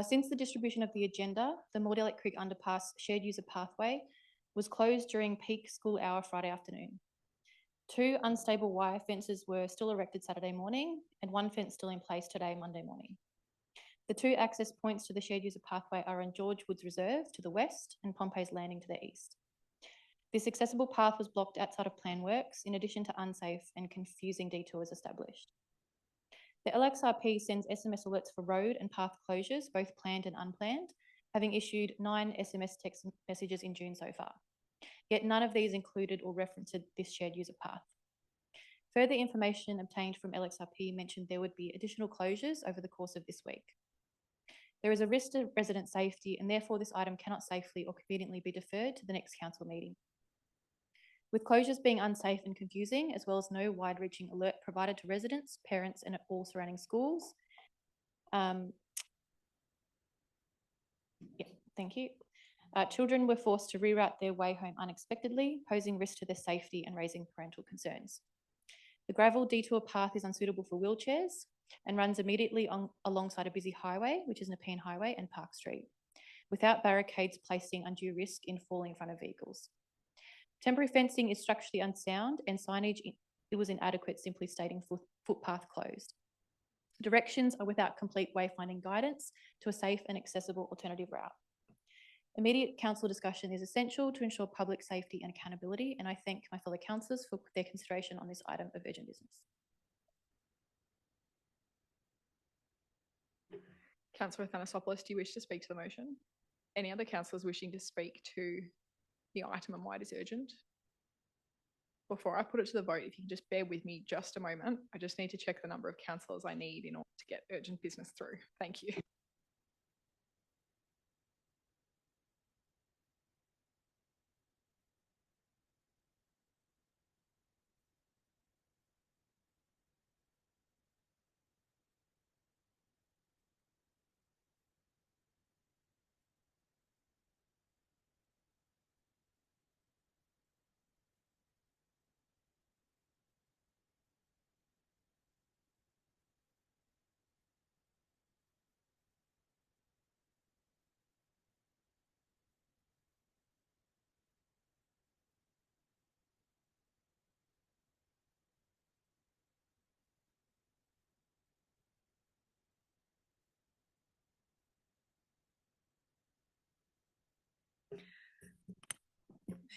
Speaker 9: Since the distribution of the agenda, the Mordialloc Creek Underpass shared user pathway was closed during peak school hour Friday afternoon. 2 unstable wire fences were still erected Saturday morning and 1 fence still in place today, Monday morning. The 2 access points to the shared user pathway are in George Woods Reserve to the west and Pompey's Landing to the east. This accessible path was blocked outside of plan works, in addition to unsafe and confusing detours established. The LXRP sends SMS alerts for road and path closures, both planned and unplanned, having issued 9 SMS text messages in June so far. Yet none of these included or referenced this shared user path. Further information obtained from LXRP mentioned there would be additional closures over the course of this week. There is a risk to resident safety, and therefore this item cannot safely or conveniently be deferred to the next council meeting. With closures being unsafe and confusing, as well as no wide-reaching alert provided to residents, parents, and all surrounding schools. Thank you. Children were forced to reroute their way home unexpectedly, posing risk to their safety and raising parental concerns. The gravel detour path is unsuitable for wheelchairs and runs immediately alongside a busy highway, which is Nepean Highway and Park Street, without barricades placing undue risk in falling in front of vehicles. Temporary fencing is structurally unsound and signage it was inadequate, simply stating footpath closed. Directions are without complete wayfinding guidance to a safe and accessible alternative route. Immediate council discussion is essential to ensure public safety and accountability, and I thank my fellow councillors for their consideration on this item of urgent business.
Speaker 1: Councillor Athanasopoulos, do you wish to speak to the motion? Any other councillors wishing to speak to the item and why it is urgent? Before I put it to the vote, if you can just bear with me just a moment, I just need to check the number of councillors I need in order to get urgent business through. Thank you.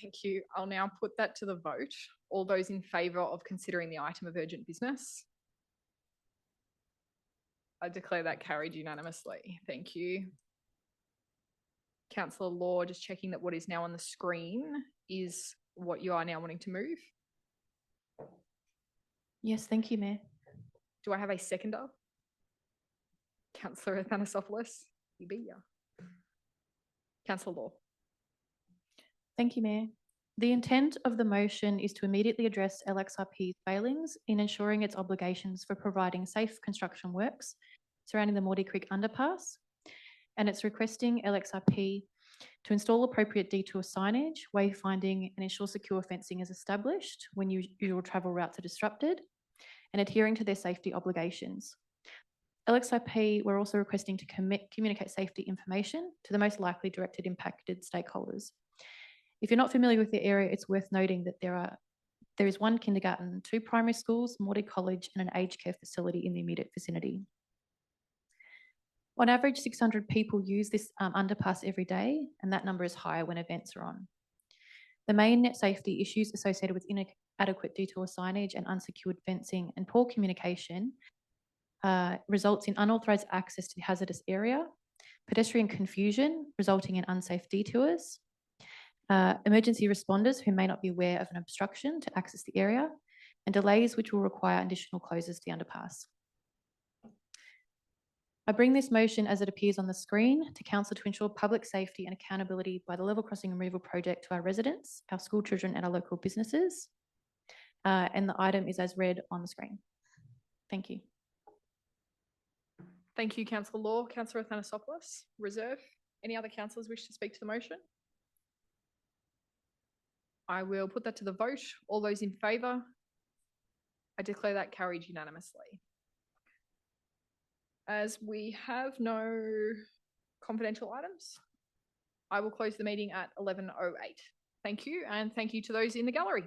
Speaker 1: Thank you. I'll now put that to the vote. All those in favour of considering the item of urgent business? I declare that carried unanimously. Thank you. Councillor Law, just checking that what is now on the screen is what you are now wanting to move.
Speaker 9: Yes, thank you, Mayor.
Speaker 1: Do I have a seconder? Councillor Athanasopoulos, you be here. Councillor Law.
Speaker 9: Thank you, Mayor. The intent of the motion is to immediately address LXRP's failings in ensuring its obligations for providing safe construction works surrounding the Morty Creek underpass, and it's requesting LXRP to install appropriate detour signage, wayfinding, and ensure secure fencing is established when usual travel routes are disrupted, and adhering to their safety obligations. LXRP, we're also requesting to communicate safety information to the most likely directed impacted stakeholders. If you're not familiar with the area, it's worth noting that there is one kindergarten, 2 primary schools, Morty College, and an aged care facility in the immediate vicinity. On average, 600 people use this underpass every day, and that number is higher when events are on. The main safety issues associated with inadequate detour signage and unsecured fencing and poor communication results in unauthorised access to the hazardous area, pedestrian confusion resulting in unsafe detours, emergency responders who may not be aware of an obstruction to access the area, and delays which will require additional closures to the underpass. I bring this motion as it appears on the screen to Council to ensure public safety and accountability by the level crossing removal project to our residents, our school children and our local businesses. And the item is as read on the screen. Thank you.
Speaker 1: Thank you, Councillor Law. Councillor Athanasopoulos, reserve. Any other councillors wish to speak to the motion? I will put that to the vote. All those in favour? I declare that carried unanimously. As we have no confidential items, I will close the meeting at 11:08. Thank you, and thank you to those in the gallery.